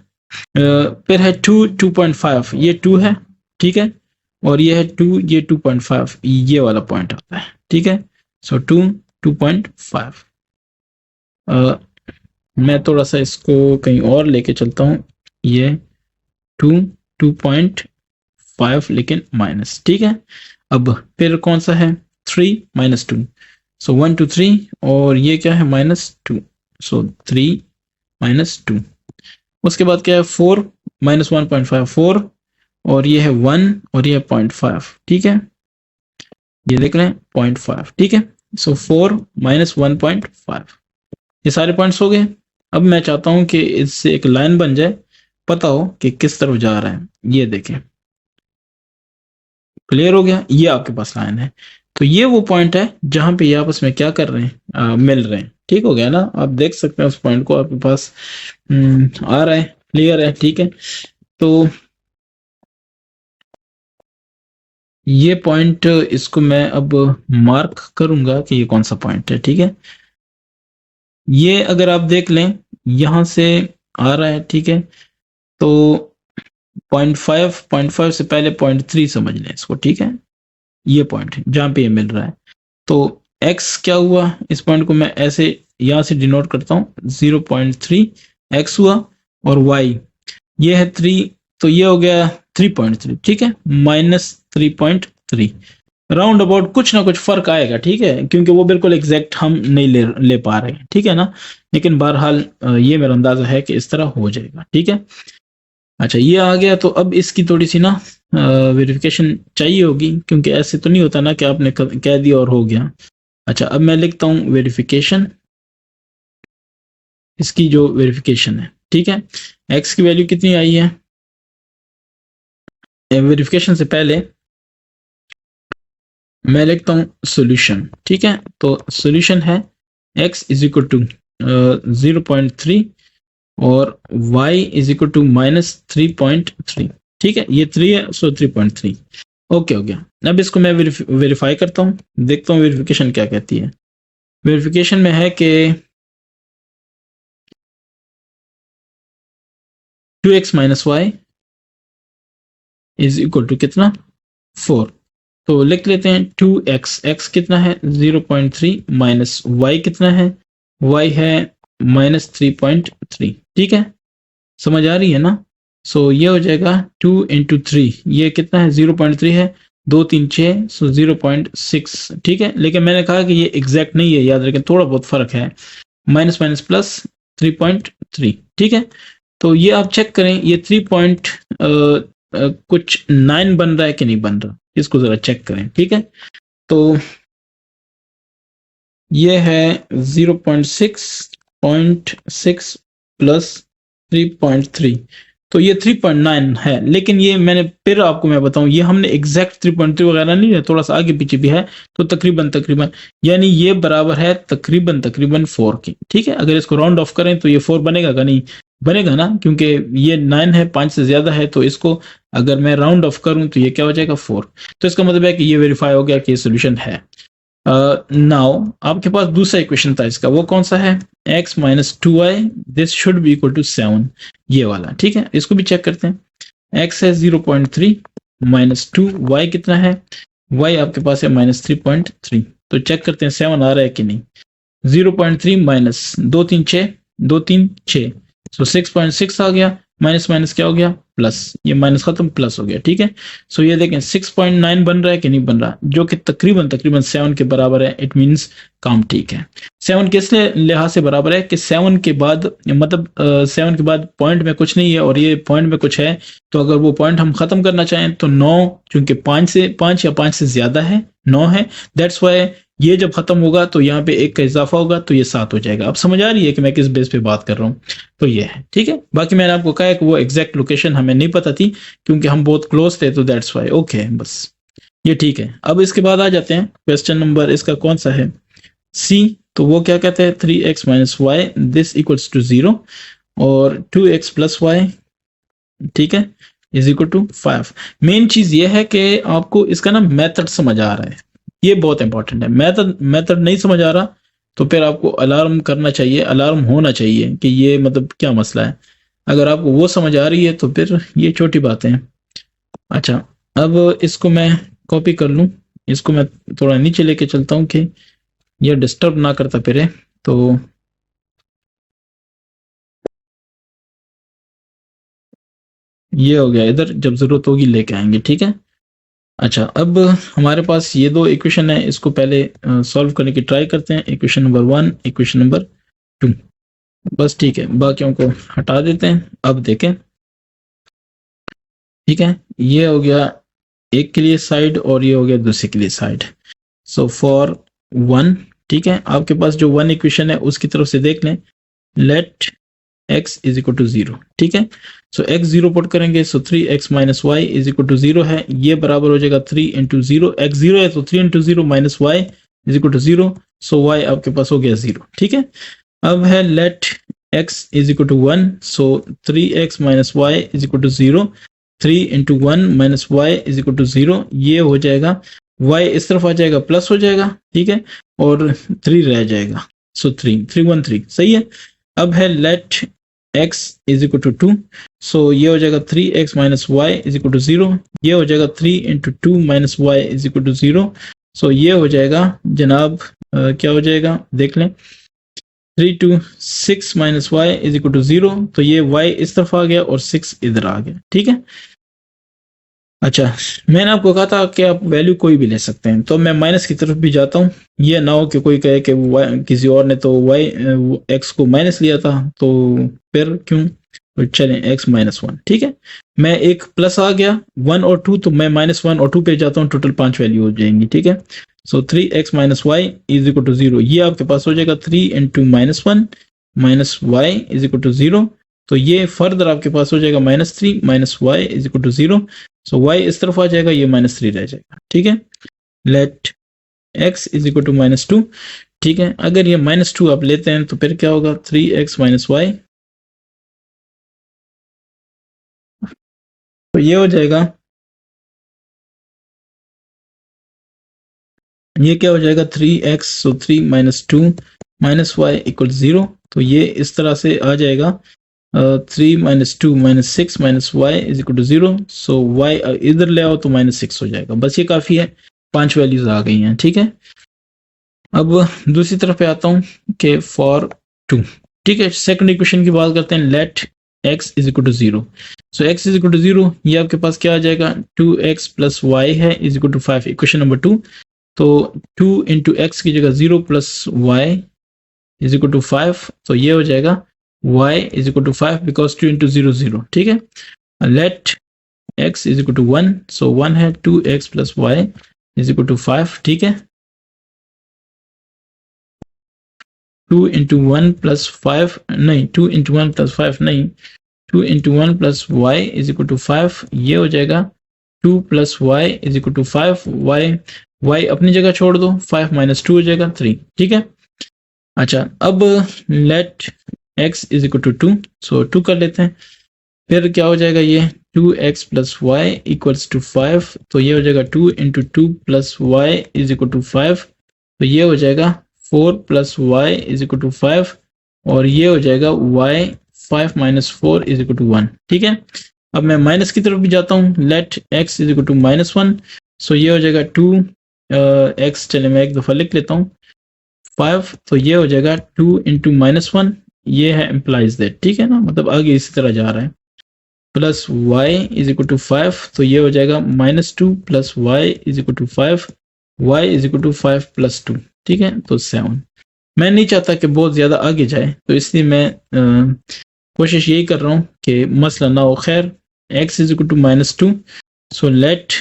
A: फिर है 2 2.5, ये 2 है। ठीक है, और ये है 2, ये 2.5, ये वाला पॉइंट आता है। ठीक है, सो 2 2.5। मैं थोड़ा सा इसको कहीं और लेके चलता हूँ, ये 2 2.5 लेकिन माइनस। ठीक है, अब फिर कौन सा है 3 -2, सो 1 2 3 और ये क्या है -2, सो 3 -2। उसके बाद क्या है 4 -1.5, 4 और ये है 1 और ये है 0.5। ठीक है, ये देख रहे हैं 0.5। ठीक है, सो 4 -1.5, ये सारे पॉइंट्स हो गए। अब मैं चाहता हूं कि इससे एक लाइन बन जाए, पता हो कि किस तरफ जा रहा है। ये देखें, क्लियर हो गया, ये आपके पास लाइन है। तो ये वो पॉइंट है जहां पे ये आपस में क्या कर रहे हैं, मिल रहे हैं। ठीक हो गया ना, आप देख सकते हैं उस पॉइंट को आपके पास आ रहा है, क्लियर है। ठीक है, तो ये पॉइंट, इसको मैं अब मार्क करूंगा कि ये कौन सा पॉइंट है। ठीक है, ये अगर आप देख लें यहां से आ रहा है। ठीक है, तो 0.5 से पहले 0.3 समझ लें इसको। ठीक है, ये पॉइंट है जहां पे ये मिल रहा है। तो x क्या हुआ, इस पॉइंट को मैं ऐसे यहां से डिनोट करता हूं, 0.3 x हुआ और y ये है 3, तो ये हो गया 3.3। ठीक है, -3.3, राउंड अबाउट कुछ ना कुछ फर्क आएगा। ठीक है, क्योंकि वो बिल्कुल एग्जैक्ट हम नहीं ले पा रहे हैं। ठीक है ना, लेकिन बहरहाल ये मेरा अंदाजा है कि इस तरह हो जाएगा। ठीक है, अच्छा ये आ गया। तो अब इसकी थोड़ी सी ना वेरिफिकेशन चाहिए होगी, क्योंकि ऐसे तो नहीं होता ना कि आपने कह दिया और हो गया। अच्छा, अब मैं लिखता हूँ वेरिफिकेशन, इसकी जो वेरिफिकेशन है। ठीक है, x की वैल्यू कितनी आई है, वेरिफिकेशन से पहले मैं लिखता हूँ सॉल्यूशन। ठीक है, तो सॉल्यूशन है x = 0.3 और y = -3.3। ठीक है, ये 3 है, सो 3.3। ओके हो गया। अब इसको मैं वेरीफाई करता हूँ, देखता हूँ वेरिफिकेशन क्या कहती है। वेरिफिकेशन में है कि 2x - y = कितना 4। तो लिख लेते हैं 2x, x कितना है 0.3 माइनस y कितना है, y है -3.3। ठीक है, समझ आ रही है ना। सो ये हो जाएगा 2 × 3, ये कितना है 0.3 है, 2 3 6, सो 0.6। ठीक है, लेकिन मैंने कहा कि ये एग्जैक्ट नहीं है, याद रखें थोड़ा बहुत फर्क है, माइनस माइनस प्लस 3.3। ठीक है, तो ये आप चेक करें, ये 3 पॉइंट कुछ 9 बन रहा है कि नहीं बन रहा, इसको जरा चेक करें। ठीक है, तो ये है 0.6 प्लस 3.3, तो ये 3.9 है। लेकिन ये मैंने फिर आपको मैं बताऊं, ये हमने एग्जैक्ट 3.3 वगैरह नहीं है, थोड़ा सा आगे पीछे भी है, तो तकरीबन यानी ये बराबर है तकरीबन 4 के। ठीक है, अगर इसको राउंड ऑफ करें तो ये 4 बनेगा का नहीं, बनेगा ना, क्योंकि ये 9 है, 5 से ज्यादा है, तो इसको अगर मैं राउंड ऑफ करूं तो ये क्या हो जाएगा 4। तो इसका मतलब है कि ये वेरीफाई हो गया कि ये सोल्यूशन है। नाउ आपके पास दूसरा इक्वेशन था इसका, वो कौन सा है, x minus 2y this should be equal to 7, ये वाला। ठीक है, इसको भी चेक करते हैं। x है 0.3 माइनस 2, y कितना है, y आपके पास है माइनस 3.3। तो चेक करते हैं 7 आ रहा है कि नहीं। 0.3 माइनस 2 3 6, 2 3 6, सो 6.6 आ गया, माइनस माइनस क्या हो गया प्लस, ये माइनस खत्म प्लस हो गया। ठीक है, सो ये देखें 6.9 बन रहा है कि नहीं बन रहा, जो कि तकरीबन तकरीबन 7 के बराबर है। इट मींस काम ठीक है। 7 किस लिहाज से बराबर है कि 7 के बाद मतलब 7 के बाद पॉइंट में कुछ नहीं है और ये पॉइंट में कुछ है, तो अगर वो पॉइंट हम खत्म करना चाहें तो 9, चूंकि 5 या 5 से ज्यादा है, 9 है, दैट्स वाई ये जब खत्म होगा तो यहाँ पे 1 का इजाफा होगा तो ये 7 हो जाएगा। अब समझ आ रही है कि मैं किस बेस पे बात कर रहा हूँ। तो ये है, ठीक है। बाकी मैंने आपको कहा है कि वो एग्जैक्ट लोकेशन हमें नहीं पता थी क्योंकि हम बहुत क्लोज थे, तो दैट्स वाई। ओके, बस ये ठीक है। अब इसके बाद आ जाते हैं क्वेश्चन नंबर इसका कौन सा है, सी। तो वो क्या कहते हैं, 3x minus Y this equals to 0 और 2x प्लस वाई, ठीक है, इज इक्वल टू 5। मेन चीज ये है कि आपको इसका ना मेथड समझ आ रहा है, ये बहुत इंपॉर्टेंट है। मेथड नहीं समझ आ रहा तो फिर आपको अलार्म करना चाहिए, अलार्म होना चाहिए कि ये मतलब क्या मसला है। अगर आपको वो समझ आ रही है तो फिर ये छोटी बातें हैं। अच्छा, अब इसको मैं कॉपी कर लूं, इसको मैं थोड़ा नीचे लेके चलता हूं कि ये डिस्टर्ब ना करता फिरे। तो ये हो गया, इधर जब जरूरत होगी लेके आएंगे, ठीक है। अच्छा, अब हमारे पास ये दो इक्वेशन है, इसको पहले सॉल्व करने की ट्राई करते हैं। इक्वेशन नंबर 1, इक्वेशन नंबर 2, बस ठीक है, बाकियों को हटा देते हैं। अब देखें, ठीक है, ये हो गया एक के लिए साइड और ये हो गया दूसरे के लिए साइड। सो फॉर 1, ठीक है, आपके पास जो 1 इक्वेशन है उसकी तरफ से देख लें, let x is equal to 0, ठीक है। सो x 0 पुट करेंगे, so 3x minus Y is equal to 0 है, ये बराबर हो जाएगा 3 इंटू 0, x 0 है तो 3 into 0 minus Y is equal to 0, so y आपके पास हो गया 0, ठीक है। अब है let x is equal to 1, so 3x minus Y is equal to 0, 3 into 1 minus Y is equal to 0, ये हो जाएगा, y इस तरफ आ जाएगा प्लस हो जाएगा, ठीक है, और 3 रह जाएगा, सो 3 सही है। अब है let x is equal to 2, so ये हो जाएगा 3x minus Y is equal to 0, ये हो जाएगा 3 into 2 minus Y is equal to 0, so ये हो जाएगा जनाब क्या हो जाएगा देख लें, 3 to 6 minus Y is equal to 0, तो ये y इस तरफ आ गया और 6 इधर आ गया, ठीक है। अच्छा, मैंने आपको कहा था कि आप वैल्यू कोई भी ले सकते हैं, तो मैं माइनस की तरफ भी जाता हूँ। ये ना हो कि कोई कहे कि किसी और ने तो x को माइनस लिया था, तो फिर क्यों, तो चलें x माइनस 1, ठीक है। मैं एक प्लस आ गया 1 और 2, तो मैं -1 और 2 पे जाता हूँ, टोटल 5 वैल्यू हो जाएंगी, ठीक है। So 3x minus Y is equal to 0, ये आपके पास हो जाएगा 3 into -1 minus Y is equal to 0, तो ये फर्दर आपके पास हो जाएगा -3 minus Y is equal to 0, so y इस तरफ आ जाएगा, ये -3 रह जाएगा, ठीक है। Let x is equal to -2, ठीक है। अगर ये -2 आप लेते हैं तो फिर क्या होगा, 3x माइनस वाई, तो ये हो जाएगा, ये क्या हो जाएगा 3x, so 3 minus 2 minus y equal 0, तो ये इस तरह से आ जाएगा 3 minus 2 minus 6 minus Y is equal to 0, so y इधर ले आओ तो -6 हो जाएगा, बस ये काफी है, 5 वैल्यूज आ गई हैं, ठीक है। अब दूसरी तरफ पे आता हूँ कि फॉर 2, ठीक है, सेकंड इक्वेशन की बात करते हैं, let x is equal to 0, so x is equal to 0, ये आपके पास क्या आ जाएगा, 2x प्लस वाई है is equal to 5, equation number 2, तो 2 इंटू एक्स की जगह 0 plus Y is equal to 5, तो ये हो जाएगा y is equal to 5 because 2 into 0 0, ठीक है। Let x is equal to 1, so 1 है 2x plus Y is equal to 5, ठीक है। 2 इंटू 1 प्लस 5 नहीं, 2 इंटू 1 प्लस 5 नहीं, 2 into 1 plus Y is equal to 5, ये हो जाएगा 2 plus Y is equal to 5, y अपनी जगह छोड़ दो, 5 माइनस 2 हो जाएगा 3, ठीक है। अच्छा, अब let x is equal to 2, so 2 कर लेते हैं। फिर क्या हो जाएगा ये 2x plus y equals to 5, तो ये हो जाएगा 2 into 2 plus Y is equal to 5, तो ये हो जाएगा 4 plus Y is equal to 5, और ये हो जाएगा y 5 minus 4 is equal to 1। ठीक है, अब मैं माइनस की तरफ भी जाता हूँ, let x is equal to minus 1, so ये हो जाएगा 2x, चले मैं एक दफ़ा लिख लेता हूँ 5, तो ये हो जाएगा 2 इंटू माइनस 1, ये है इम्प्लाइज दैट। ठीक है ना, मतलब आगे इसी तरह जा रहा है, plus y is equal to 5, तो ये हो जाएगा -2 plus y is equal to 5, y is equal to 5 plus 2। ठीक है, तो 7। मैं नहीं चाहता कि बहुत ज़्यादा आगे जाए, तो इसलिए मैं कोशिश यही कर रहा हूँ कि मसला ना हो। खैर, x is equal to -2, so let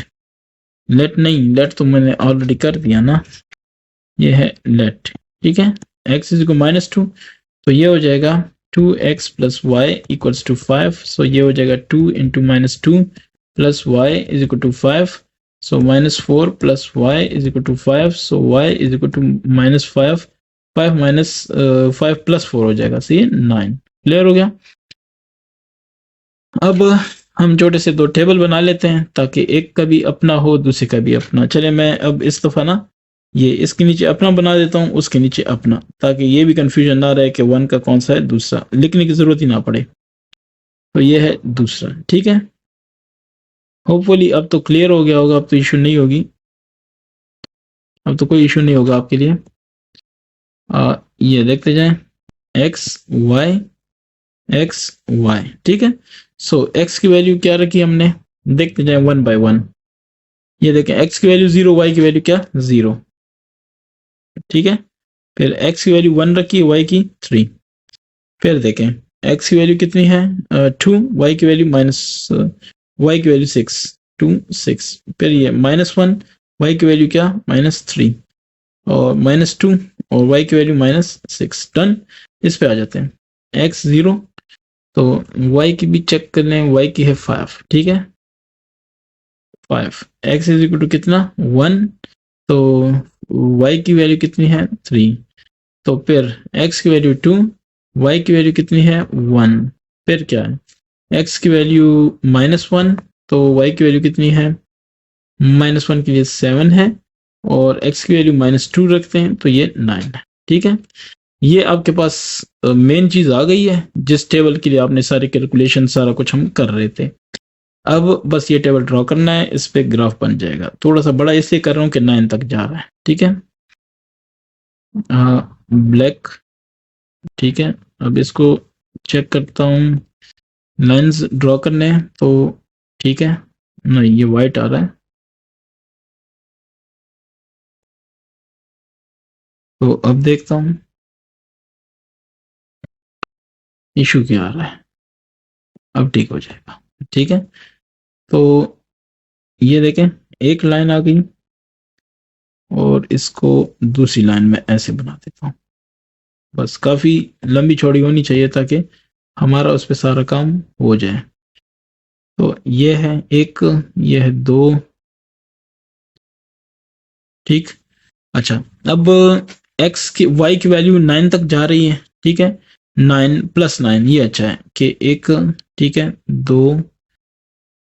A: तो मैंने ऑलरेडी कर दिया ना, ये है लेट। ठीक है, x इज इक्वल -2, तो ये हो जाएगा 2x plus y equals to 5, so ये हो जाएगा 2 into -2 plus Y is equal to 5, so -4 plus Y is equal to 5, so y is equal to -5, 5 minus 5 plus 4 हो जाएगा, सही है 9। क्लियर हो गया। अब हम छोटे से दो टेबल बना लेते हैं ताकि एक का भी अपना हो, दूसरे का भी अपना। चले मैं अब इस दफ़ा ना ये इसके नीचे अपना बना देता हूँ, उसके नीचे अपना, ताकि ये भी कंफ्यूजन ना रहे कि 1 का कौन सा है, दूसरा लिखने की ज़रूरत ही ना पड़े। तो ये है दूसरा। ठीक है, होपफुली अब तो क्लियर हो गया होगा, अब तो इशू नहीं होगी, अब तो कोई इशू नहीं होगा आपके लिए। ये देखते जाएं, एक्स वाई। ठीक है, सो x की वैल्यू क्या रखी हमने, देखते जाएं 1 बाय 1। ये देखें, x की वैल्यू 0, y की वैल्यू क्या 0। ठीक है, फिर x की वैल्यू 1 रखी, y की 3। फिर देखें x की वैल्यू कितनी है 2, y की वैल्यू y की वैल्यू 6, 2 6। फिर ये -1, y की वैल्यू क्या -3, और -2, और y की वैल्यू -6। डन। इस पे आ जाते हैं, x 0, तो y की भी चेक कर लें, y की है 5। ठीक है, 5, x इज इक्वल टू कितना 1, तो y की वैल्यू कितनी है 3, तो फिर x की वैल्यू 2, y की वैल्यू कितनी है 1। फिर क्या है, x की वैल्यू -1, तो y की वैल्यू कितनी है -1 के लिए 7 है, और x की वैल्यू -2 रखते हैं, तो ये 9 है। ठीक है, ये आपके पास मेन चीज आ गई है, जिस टेबल के लिए आपने सारी कैलकुलेशन सारा कुछ हम कर रहे थे। अब बस ये टेबल ड्रॉ करना है, इस पे ग्राफ बन जाएगा। थोड़ा सा बड़ा इसलिए कर रहा हूँ कि 9 तक जा रहा है। ठीक है, ब्लैक। ठीक है, अब इसको चेक करता हूँ, लाइंस ड्रॉ करने हैं, तो ठीक है, नहीं ये वाइट आ रहा है, तो अब देखता हूँ इशू क्या आ रहा है। अब ठीक हो जाएगा। ठीक है, तो ये देखें, एक लाइन आ गई, और इसको दूसरी लाइन में ऐसे बना देता हूँ। बस काफी लंबी चौड़ी होनी चाहिए ताकि हमारा उस पर सारा काम हो जाए। तो ये है एक, ये है 2। ठीक, अच्छा, अब x की y की वैल्यू 9 तक जा रही है। ठीक है, 9 प्लस 9, ये अच्छा है कि एक, ठीक है, 2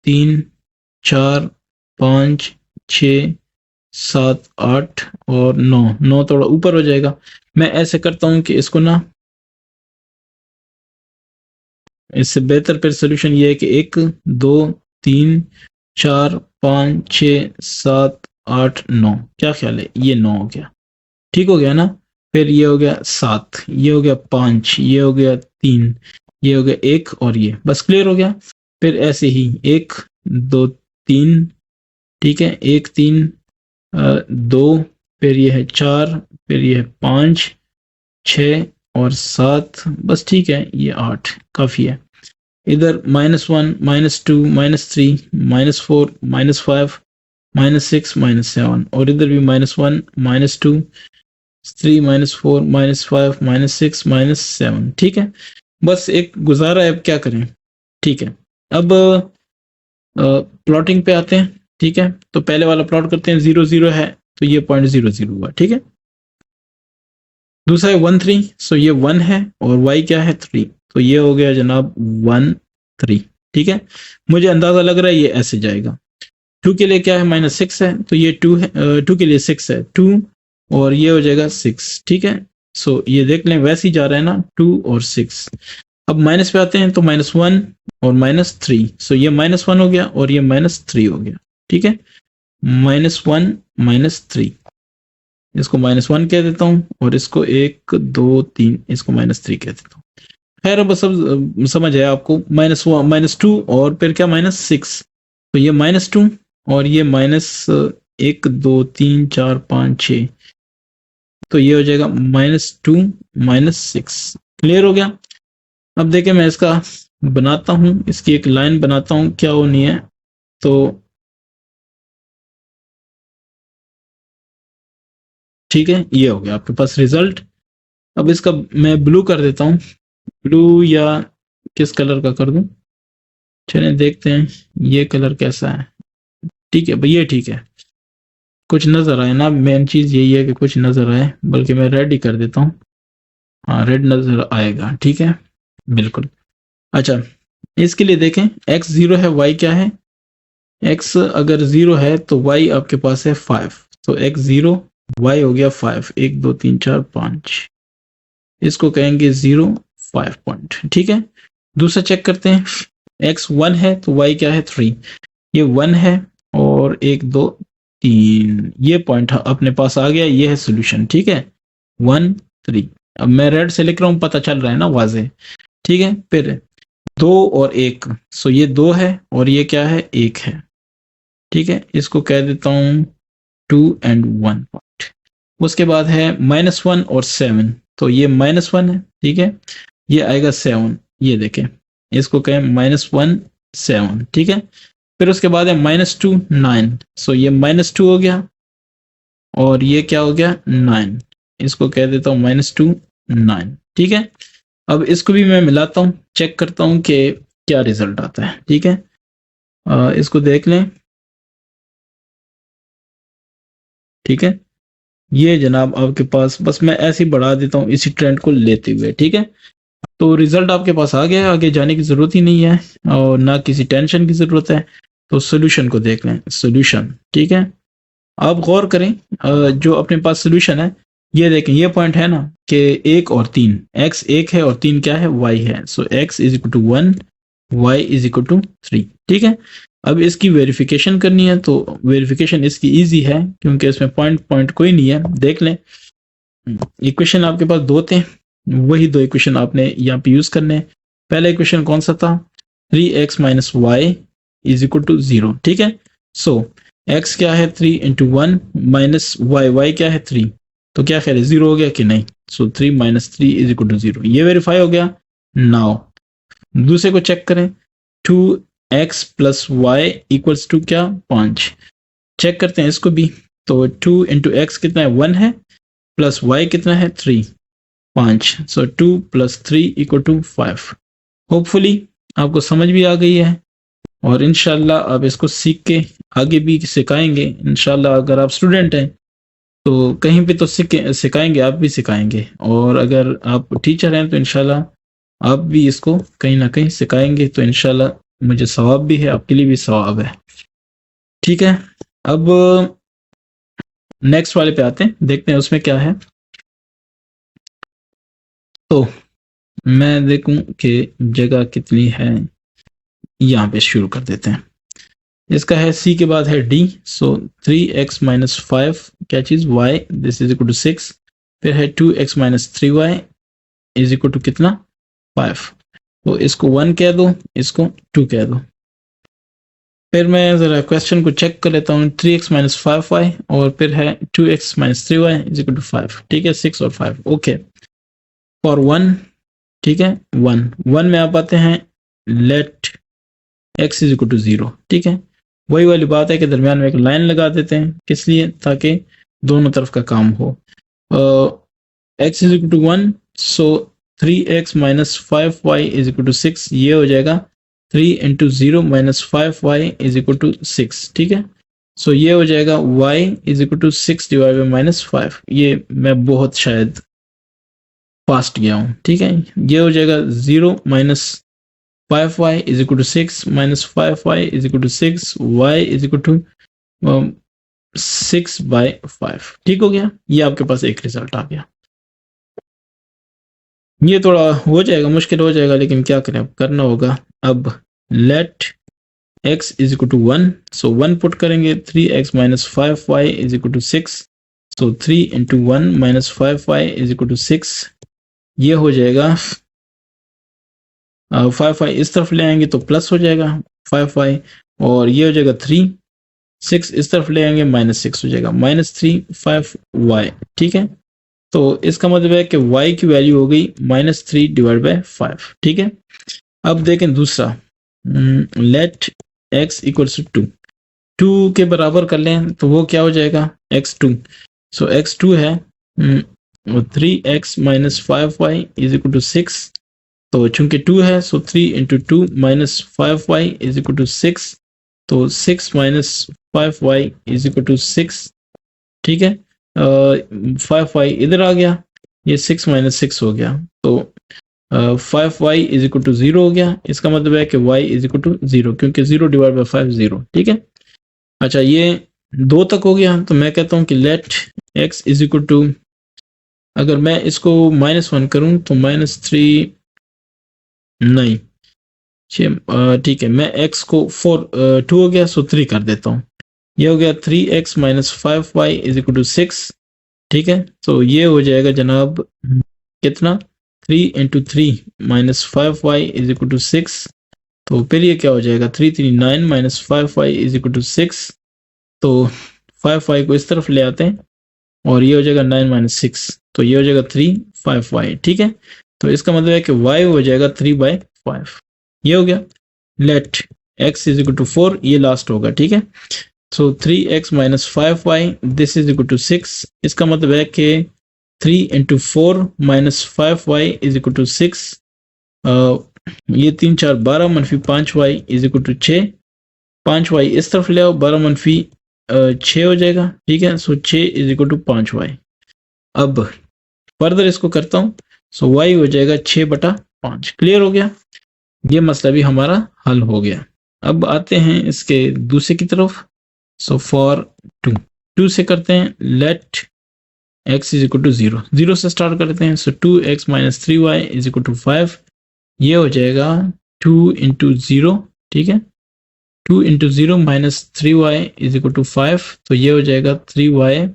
A: 3 4 5 6 7 8 और 9 थोड़ा ऊपर हो जाएगा। मैं ऐसे करता हूँ कि इसको ना, इससे बेहतर फिर सोल्यूशन ये है कि 1 2 3 4 5 6 7 8 9, क्या ख्याल है, ये 9 हो गया। ठीक हो गया ना, फिर ये हो गया 7, ये हो गया 5, ये हो गया 3, ये हो गया 1, और ये बस क्लियर हो गया। फिर ऐसे ही 1 2 3, ठीक है, 1 3 2, फिर ये है 4, फिर ये है 5 6 और 7, बस ठीक है, ये 8 काफ़ी है। इधर -1 -2 -3 -4 -5 -6 -7, और इधर भी -1 -2 3 -4 -5 -6 -7। ठीक है, बस एक गुजारा है, अब क्या करें। ठीक है, अब प्लॉटिंग पे आते हैं। ठीक है, तो पहले वाला प्लॉट करते हैं, 0 0 है, तो ये 0.00 हुआ। ठीक है, दूसरा है 1 3, सो ये 1 है और y क्या है 3, तो ये हो गया जनाब 1 3। ठीक है, मुझे अंदाजा लग रहा है ये ऐसे जाएगा। 2 के लिए क्या है -6 है, तो ये 2 है, 2 के लिए 6 है 2, और ये हो जाएगा 6। ठीक है, सो ये देख लें वैसे ही जा रहा है ना 2 और 6। अब माइनस पे आते हैं तो -1 और -3, सो ये -1 हो गया और ये -3 हो गया। ठीक है, -1 -3, इसको -1 कह देता हूँ और इसको 1 2 3, इसको -3 कह देता हूँ। खैर अब सब समझ आया आपको। -2 और फिर क्या -6, तो ये -2 और ये -1 2 3 4 5 6, तो ये हो जाएगा -2 -6। क्लियर हो गया। अब देखिए मैं इसका बनाता हूं, इसकी एक लाइन बनाता हूं क्या होनी है। तो ठीक है, ये हो गया आपके पास रिजल्ट। अब इसका मैं ब्लू कर देता हूं, ब्लू या किस कलर का कर दूं, चलिए देखते हैं ये कलर कैसा है। ठीक है भैया, ठीक है, कुछ नजर आए ना, मेन चीज यही है कि कुछ नजर आए, बल्कि मैं रेड ही कर देता हूँ। हाँ रेड नजर आएगा, ठीक है बिल्कुल। अच्छा, इसके लिए देखें x 0 है, y क्या है, x अगर 0 है तो y आपके पास है 5, तो x 0 y हो गया 5, 1 2 3 4 5, इसको कहेंगे 0 5 पॉइंट। ठीक है, दूसरा चेक करते हैं, x 1 है तो y क्या है 3, ये 1 है और 1 2 3, ये पॉइंट अपने पास आ गया, ये है सोल्यूशन। ठीक है 1 3, अब मैं रेड से लिख रहा हूँ, पता चल रहा है ना वाजे। ठीक है, फिर 2 और 1, सो ये 2 है और ये क्या है 1 है। ठीक है, इसको कह देता हूँ 2 एंड 1 पॉइंट। उसके बाद है -1 और 7, तो ये -1 है। ठीक है, ये आएगा 7, ये देखें, इसको कहें -1 7। ठीक है, फिर उसके बाद है -2 9, सो ये -2 हो गया और ये क्या हो गया 9, इसको कह देता हूँ -2 9। ठीक है, अब इसको भी मैं मिलाता हूँ, चेक करता हूँ कि क्या रिजल्ट आता है। ठीक है, इसको देख लें। ठीक है, ये जनाब आपके पास, बस मैं ऐसे ही बढ़ा देता हूँ इसी ट्रेंड को लेते हुए। ठीक है, तो रिजल्ट आपके पास आ गया, आगे जाने की जरूरत ही नहीं है और ना किसी टेंशन की जरूरत है। तो सोल्यूशन को देख लें, सोल्यूशन। ठीक है, आप गौर करें, जो अपने पास सोल्यूशन है, ये देखें, ये पॉइंट है ना कि 1 और 3, x 1 है और 3 क्या है y है, so x is equal to 1, y is equal to 3। ठीक है, अब इसकी वेरिफिकेशन करनी है, तो वेरिफिकेशन इसकी इजी है क्योंकि इसमें पॉइंट पॉइंट कोई नहीं है। देख लें, इक्वेशन आपके पास दो थे, वही दो इक्वेशन आपने यहाँ पे यूज करने हैं। पहला इक्वेशन कौन सा था, 3x minus Y is equal to 0। ठीक है, सो x क्या है 3 इंटू 1 माइनस वाई, वाई क्या है 3, तो क्या ख्याल है 0 हो गया कि नहीं, सो 3 माइनस 3 इज इक्वल टू 0, ये वेरीफाई हो गया। नाउ दूसरे को चेक करें, 2x plus y equals to क्या 5, चेक करते हैं इसको भी। तो 2 इंटू एक्स कितना है 1 है, प्लस वाई कितना है 3 5, so 2 plus 3 equal to 5। Hopefully आपको समझ भी आ गई है और इंशाल्लाह आप इसको सीख के आगे भी सिखाएंगे। इंशाल्लाह अगर आप स्टूडेंट हैं तो कहीं पे तो सिखाएंगे, आप भी सिखाएंगे, और अगर आप टीचर हैं तो इंशाल्लाह आप भी इसको कहीं ना कहीं सिखाएंगे, तो इंशाल्लाह मुझे सवाब भी है, आपके लिए भी सवाब है। ठीक है, अब नेक्स्ट वाले पे आते हैं, देखते हैं उसमें क्या है। तो मैं देखूं कि जगह कितनी है, यहाँ पे शुरू कर देते हैं। इसका है c के बाद है d, सो 3x माइनस 5 क्या चीज y, this is equal to 6। फिर है 2x minus 3y is equal to कितना 5, तो इसको 1 कह दो, इसको 2 कह दो। फिर मैं जरा क्वेश्चन को चेक कर लेता हूँ, 3x माइनस 5y और फिर है 2x minus 3y is equal to 5। ठीक है, 6 और 5, ओके फॉर 1। ठीक है, 1 में आप आते हैं, let x is equal to 0। ठीक है, वही वाली बात है कि दरमियान में एक लाइन लगा देते हैं, किस लिए, ताकि दोनों तरफ का काम हो। x is equal to 1, so 3x minus 5y is equal to 6, ये हो जाएगा 3 into 0 minus 5y is equal to 6। ठीक है, सो ये हो जाएगा y is equal to 6 divide by minus 5। ये मैं बहुत शायद फास्ट गया हूँ, ठीक है। ये हो जाएगा 0 minus 5y is equal to 6 minus 5y is equal to 6, y is equal to 6/5। ठीक हो गया, ये आपके पास एक रिजल्ट आ गया। ये थोड़ा हो जाएगा, मुश्किल हो जाएगा, लेकिन क्या करें, अब करना होगा। अब let x is equal to 1, so 1 put करेंगे, 3x minus 5y is equal to 6, so 3 into 1 minus 5y is equal to 6। ये हो जाएगा 5y इस तरफ ले आएंगे तो प्लस हो जाएगा 5y, और ये हो जाएगा 3, 6 इस तरफ ले आएंगे माइनस 6 हो जाएगा -3 5y। ठीक है, तो इसका मतलब है कि y की वैल्यू हो गई -3 डिवाइड बाय 5। ठीक है, अब देखें दूसरा, लेट x इक्वल्स टू 2 के बराबर कर लें तो वो क्या हो जाएगा x2। सो x2 है 3x minus 5y is equal to 6, तो चूंकि 2 है so 3 into 2 minus 5y is equal to 6, तो 6 minus 5y is equal to 6। ठीक है, 5y इधर आ गया, ये 6 माइनस 6 हो गया, तो 5y इज इक्वल टू 0 हो गया। इसका मतलब है कि y इज इक्वल टू 0, क्योंकि 0 डिवाइड बाय 5 0। ठीक है, अच्छा ये 2 तक हो गया, तो मैं कहता हूँ कि let x is equal to, अगर मैं इसको -1 करूँ तो -3 नहीं, ठीक है, मैं x को 2 हो गया सो 3 कर देता हूँ। ये हो गया 3x minus 5y is equal to 6। ठीक है, तो ये हो जाएगा जनाब कितना, 3 into 3 minus 5y is equal to 6, तो फिर ये क्या हो जाएगा 3 3 9 minus 5y is equal to 6, तो 5y को इस तरफ ले आते हैं और ये हो जाएगा 9 माइनस 6, तो ये हो जाएगा 3 5y। ठीक है, तो इसका मतलब है कि y हो जाएगा 3/5। ये हो गया। Let x is equal to 4, ये लास्ट होगा। ठीक है, so 3x minus 5y this is equal to 6। इसका मतलब है कि 3 into 4 minus 5y is equal to 6, ये 3 4 12 मनफी 5y is equal to 6, 5y इस तरफ ले आओ, 12 मनफी 6 हो जाएगा। ठीक है, सो 6 इज इक्वल टू 5y। अब फर्दर इसको करता हूँ, सो y हो जाएगा 6/5। क्लियर हो गया, ये मसला भी हमारा हल हो गया। अब आते हैं इसके दूसरे की तरफ, सो फॉर 2 से करते हैं, let x is equal to 0, 0 से स्टार्ट करते हैं, so 2x minus 3y is equal to 5। ये हो जाएगा 2 इंटू 0। ठीक है, 2 into 0 minus 3y is equal to 5, तो ये हो जाएगा 3y,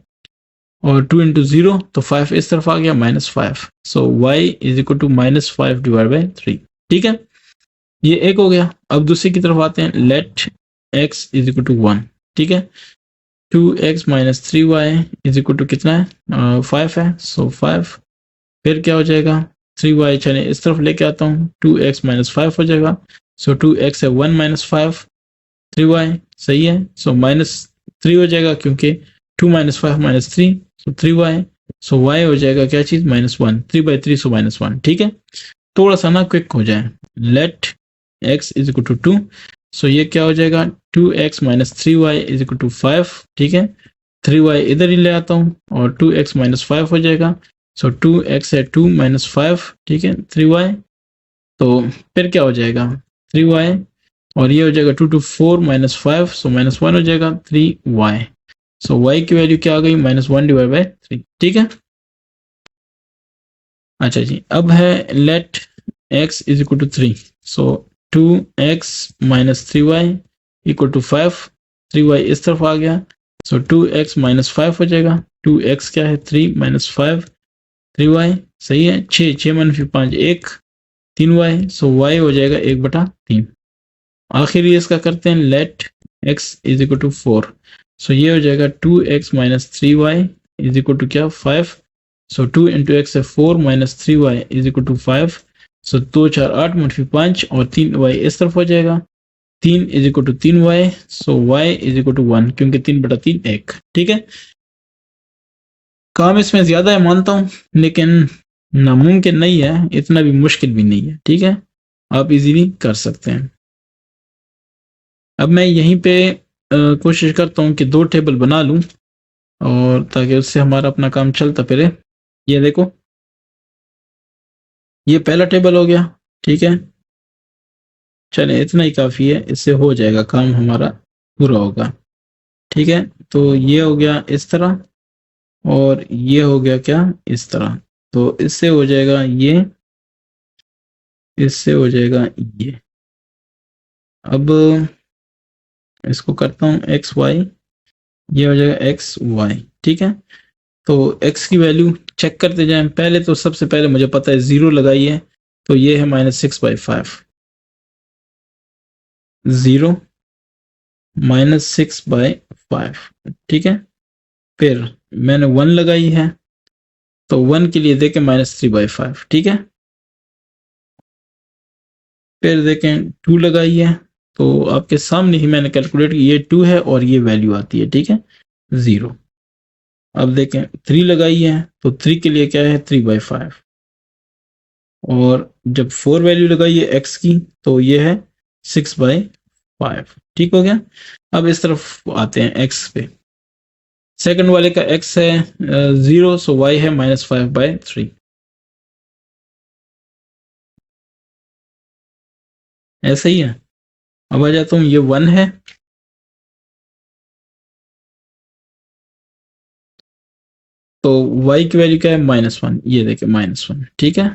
A: और 2 इंटू 0 तो 5 इस तरफ आ गया -5, so y is equal to -5 divide by 3। ठीक है, ये एक हो गया। अब दूसरे की तरफ आते हैं, let x is equal to 1। ठीक है, 2x minus 3y is equal to कितना है 5 है, सो 5, फिर क्या हो जाएगा 3y, चले इस तरफ लेके आता हूँ, 2x माइनस 5 हो जाएगा, सो 2x है 1 माइनस 5, 3y सही है, सो -3 हो जाएगा, क्योंकि 2 माइनस 5 माइनस 3, सो 3y, सो y हो जाएगा क्या चीज -1, 3/3 सो -1। ठीक है, थोड़ा सा ना क्विक हो जाए, let x is equal to 2, so ये क्या हो जाएगा 2x minus 3y is equal to 5। ठीक है, 3y इधर ही ले आता हूँ और 2x माइनस 5 हो जाएगा, सो 2x है 2 माइनस 5। ठीक है, 3y, तो फिर क्या हो जाएगा 3y, और ये हो जाएगा 2 to 4 माइनस 5, सो -1 हो जाएगा 3y, सो y की वैल्यू क्या आ गई -1 डिवाइड बाई 3। ठीक है, अच्छा जी, अब है let x is equal to 3, so 2x minus 3y equal to 5, 3y इस तरफ आ गया, सो 2x माइनस 5 हो जाएगा, 2x क्या है 3 माइनस 5, 3y सही है, 6 मनफी 5 1, 3y, सो y हो जाएगा 1/3। आखिरी इसका करते हैं, let x is equal to 4, so ये हो जाएगा 2x minus 3y is equal to क्या 5, सो 2 इंटू एक्स है 4 minus 3y is equal to 5, so 2 4 8 मनफी 5 और 3y इस तरफ हो जाएगा, 3 is equal to 3y, so y is equal to 1, क्योंकि 3/3 1। ठीक है, काम इसमें ज्यादा है मानता हूँ, लेकिन नामुमकिन नहीं है, इतना भी मुश्किल भी नहीं है। ठीक है, आप इजीली कर सकते हैं। अब मैं यहीं पे कोशिश करता हूँ कि 2 टेबल बना लूँ, और ताकि उससे हमारा अपना काम चलता फिरे। ये देखो, ये पहला टेबल हो गया, ठीक है। चले इतना ही काफ़ी है, इससे हो जाएगा काम हमारा पूरा होगा, ठीक है। तो ये हो गया इस तरह, और ये हो गया क्या, इस तरह। तो इससे हो जाएगा ये, इससे हो जाएगा ये। अब इसको करता हूँ एक्स वाई, ये हो जाएगा एक्स वाई, ठीक है। तो x की वैल्यू चेक करते जाएं। पहले तो सबसे पहले मुझे पता है 0 लगाई है, तो ये है -6/5, 0 -6/5, ठीक है। फिर मैंने 1 लगाई है, तो 1 के लिए देखें -3/5, ठीक है। फिर देखें 2 लगाई है, तो आपके सामने ही मैंने कैलकुलेट की, ये 2 है और ये वैल्यू आती है, ठीक है, 0। अब देखें 3 लगाई है, तो 3 के लिए क्या है, 3/5। और जब 4 वैल्यू लगाई है x की, तो ये है 6/5, ठीक हो गया। अब इस तरफ आते हैं x पे। सेकंड वाले का x है 0, सो y है -5/3। ऐसा ही है। अब आ जाता हूँ, ये 1 है, तो y की वैल्यू क्या है, -1। ये देखें -1, ठीक है।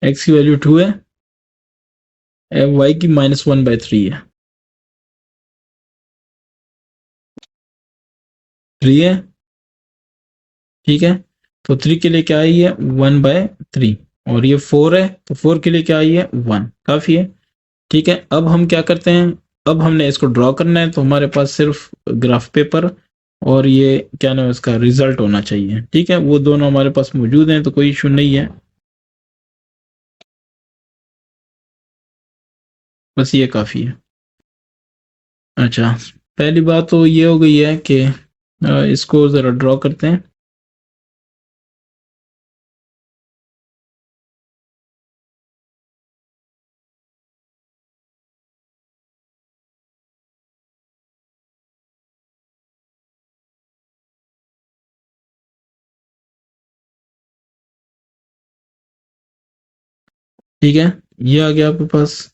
A: x की वैल्यू 2 है, y की -1/3 है, 3 है, ठीक है। तो 3 के लिए क्या आई है, 1/3। और ये 4 है, तो 4 के लिए क्या आई है, 1, काफ़ी है, ठीक है। अब हम क्या करते हैं, अब हमने इसको ड्रॉ करना है, तो हमारे पास सिर्फ ग्राफ पेपर और ये क्या नाम है इसका, रिजल्ट होना चाहिए, ठीक है। वो दोनों हमारे पास मौजूद हैं, तो कोई इशू नहीं है, बस ये काफ़ी है। अच्छा, पहली बात तो ये हो गई है कि इसको ज़रा ड्रॉ करते हैं। ठीक है, ये आ गया आपके पास।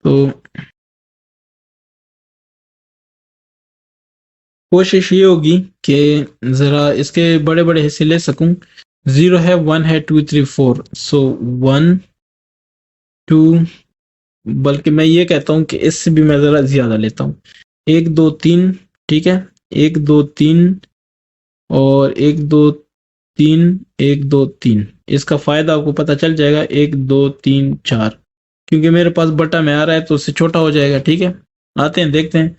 A: तो कोशिश ये होगी कि ज़रा इसके बड़े-बड़े हिस्से ले सकूं। 0 है, 1 है, 2, 3, 4, सो 1, 2, बल्कि मैं ये कहता हूँ कि इससे भी मैं ज़रा ज़्यादा लेता हूँ। 1, 2, 3, ठीक है? 1, 2, 3 और 1, 2, 3, 1, 2, 3। इसका फ़ायदा आपको पता चल जाएगा, 1, 2, 3, 4, क्योंकि मेरे पास बटा में आ रहा है तो उससे छोटा हो जाएगा, ठीक है? आते हैं, देखते हैं।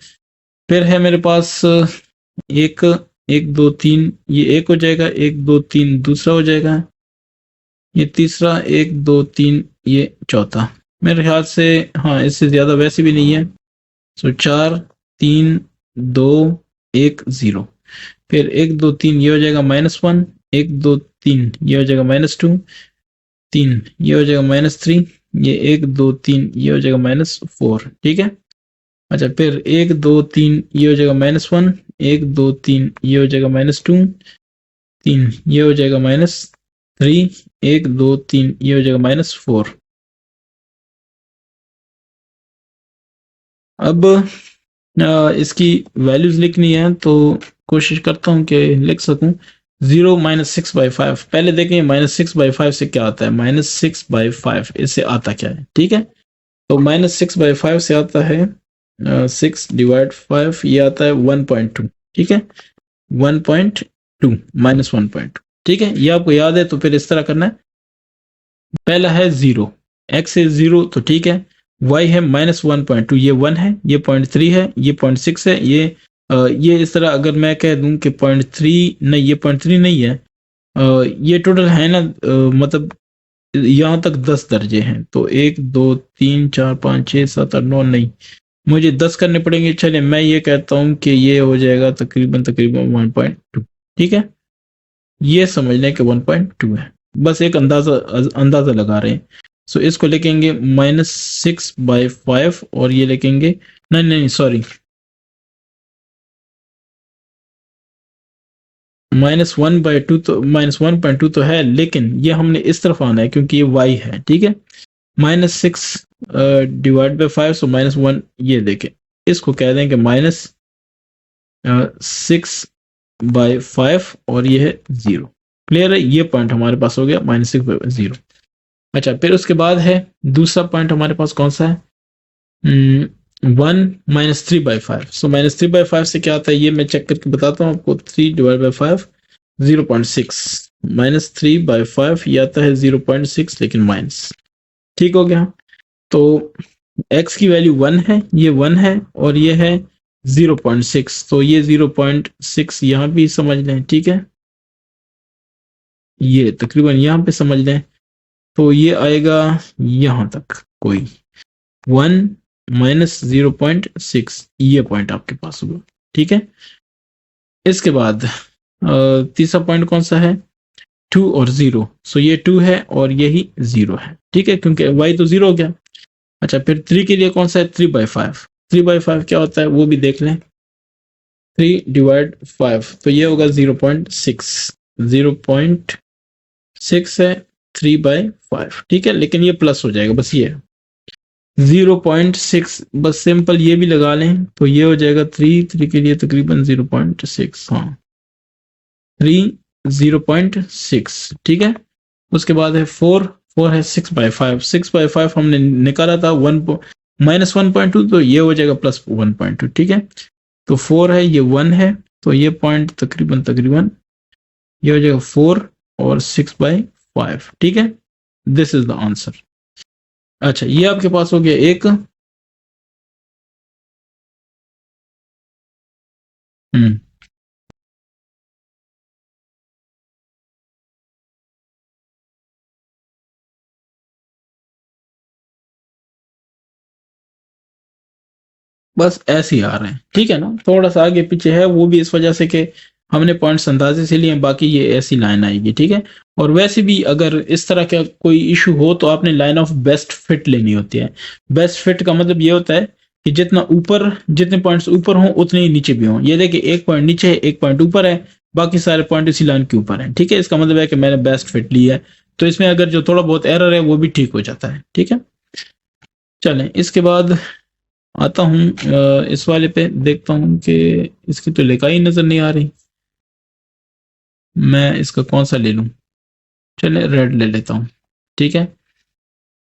A: फिर है मेरे पास 1, 1, 2, 3, ये एक हो जाएगा, 1, 2, 3 दूसरा हो जाएगा, ये तीसरा, 1, 2, 3 ये चौथा। मेरे ख्याल से हाँ, इससे ज़्यादा वैसे भी नहीं है। सो 4, 3, 2, 1, 0। फिर 1, 2, 3 ये हो जाएगा -1, 1, 2, 3 ये हो जाएगा -2, 3 ये हो जाएगा -3, ये 1, 2, 3 ये हो जाएगा -4, ठीक है। अच्छा, फिर 1, 2, 3 ये हो जाएगा -1, 1, 2, 3 ये हो जाएगा -2, 3 ये हो जाएगा -3, 1, 2, 3 ये हो जाएगा -4। अब इसकी वैल्यूज लिखनी है, तो कोशिश करता हूँ कि लिख सकूं। 0 -6/5, पहले देखें -6/5 से क्या आता है, -6/5 इससे आता क्या है, ठीक है। तो -6/5 से आता है 6/5, ये आता है 1.2, ठीक है, 1.2 -1.2, ठीक है। ये आपको याद है, तो फिर इस तरह करना है। पहला है 0, x है 0, तो ठीक है। y है -1.2, ये 1 है, ये 0.3 है, ये 0.6 है, ये इस तरह अगर मैं कह दूं कि 0.3 नहीं, ये 0.3 नहीं है, ये टोटल है ना, मतलब यहाँ तक 10 दर्जे हैं, तो 1, 2, 3, 4, 5, 6, 7, 8, 9, नहीं, मुझे 10 करने पड़ेंगे। चले मैं ये कहता हूँ कि ये हो जाएगा तकरीबन तकरीबन 1.2, ठीक है। ये समझ लें कि 1.2 है, बस एक अंदाजा अंदाजा लगा रहे हैं। सो इसको लिखेंगे -6/5, और ये लिखेंगे, नहीं नहीं सॉरी, -1/2 तो -1.2 तो है, लेकिन ये हमने इस तरफ आना है क्योंकि ये y है, ठीक है। -6 डिवाइड बाय 5, सो -1, ये देखें, इसको कह दें कि -6/5 और ये है 0। क्लियर है, ये पॉइंट हमारे पास हो गया -6/0। अच्छा, फिर उसके बाद है दूसरा पॉइंट हमारे पास कौन सा है, 1 -3/5। सो -3/5 से क्या आता है, ये मैं चेक करके बताता हूँ आपको। 3 डिवाइड बाय 5 0.6, -3/5 ये आता है 0.6, लेकिन माइनस, ठीक हो गया। तो x की वैल्यू 1 है, ये 1 है, और ये है 0.6, तो ये 0.6 यहाँ भी समझ लें, ठीक है, ये तकरीबन यहाँ पे समझ लें। तो ये आएगा यहाँ तक, कोई 1 -0.6, ये पॉइंट आपके पास होगा, ठीक है। इसके बाद तीसरा पॉइंट कौन सा है, 2 और 0। सो ये 2 है और यही 0 है, ठीक है, क्योंकि y तो 0 हो गया। अच्छा, फिर 3 के लिए कौन सा है, 3/5। 3/5 क्या होता है वो भी देख लें। 3 डिवाइड 5, तो ये होगा 0.6, 0.6 है 3/5, ठीक है, लेकिन ये प्लस हो जाएगा, बस ये 0.6, बस सिंपल ये भी लगा लें, तो ये हो जाएगा 3 के लिए तकरीबन 0.6, हाँ 3 0.6, ठीक है। उसके बाद है 4 है 6/5। 6/5 हमने निकाला था 1 -1.2, तो ये हो जाएगा +1.2, ठीक है। तो 4 है, ये 1 है, तो ये पॉइंट तकरीबन ये हो जाएगा 4 और 6/5, ठीक है। This is the answer. अच्छा, ये आपके पास हो गया एक। बस ऐसे ही आ रहे हैं, ठीक है ना, थोड़ा सा आगे पीछे है, वो भी इस वजह से कि हमने पॉइंट्स अंदाजे से लिए, बाकी ये ऐसी लाइन आएगी, ठीक है। और वैसे भी अगर इस तरह का कोई इशू हो तो आपने लाइन ऑफ बेस्ट फिट लेनी होती है। बेस्ट फिट का मतलब ये होता है कि जितने पॉइंट्स ऊपर हों उतने ही नीचे भी हों। ये देखिए, एक पॉइंट नीचे है, एक पॉइंट ऊपर है, बाकी सारे पॉइंट इसी लाइन के ऊपर हैं, ठीक है। इसका मतलब है कि मैंने बेस्ट फिट ली है, तो इसमें अगर जो थोड़ा बहुत एरर है वो भी ठीक हो जाता है, ठीक है। चलें, इसके बाद आता हूँ इस वाले पे, देखता हूँ कि इसकी तो लिखाई नजर नहीं आ रही। मैं इसका कौन सा ले लूँ, चले रेड ले लेता हूँ, ठीक है।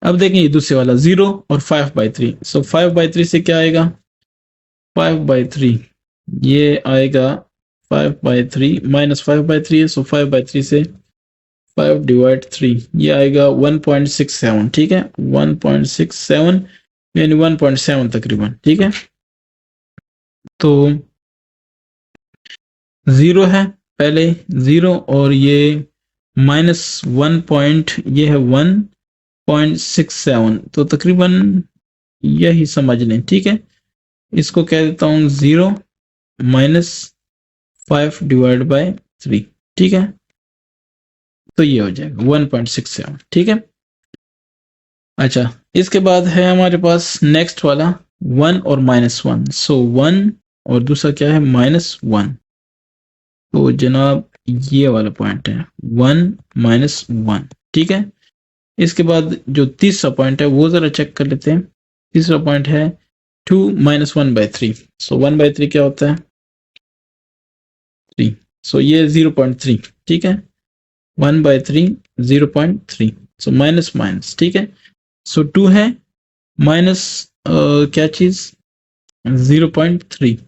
A: अब देखें ये दूसरे वाला 0 और 5/3। सो 5/3 से क्या आएगा, 5/3 ये आएगा 5/3 -5/3 है, सो 5/3 से 5 डिवाइड 3 ये आएगा 1.67, ठीक है, 1.67 यानी 1.7 तकरीबन, ठीक है। तो 0 है पहले, 0, और ये -1 पॉइंट, ये है 1.67, तो तकरीबन यही समझ लें, ठीक है। इसको कह देता हूँ 0 -5 डिवाइड बाय 3, ठीक है, तो ये हो जाएगा 1.67, ठीक है। अच्छा, इसके बाद है हमारे पास नेक्स्ट वाला 1 और -1। सो 1 और दूसरा क्या है, -1, तो जनाब ये वाला पॉइंट है 1 -1, ठीक है। इसके बाद जो तीसरा पॉइंट है वो जरा चेक कर लेते हैं। तीसरा पॉइंट है 2 -1/3। सो 1/3 क्या होता है, 3, सो ये 0.3, ठीक है, 1/3 0.3, सो माइनस माइनस, ठीक है। सो 2 है माइनस क्या चीज, 0.3,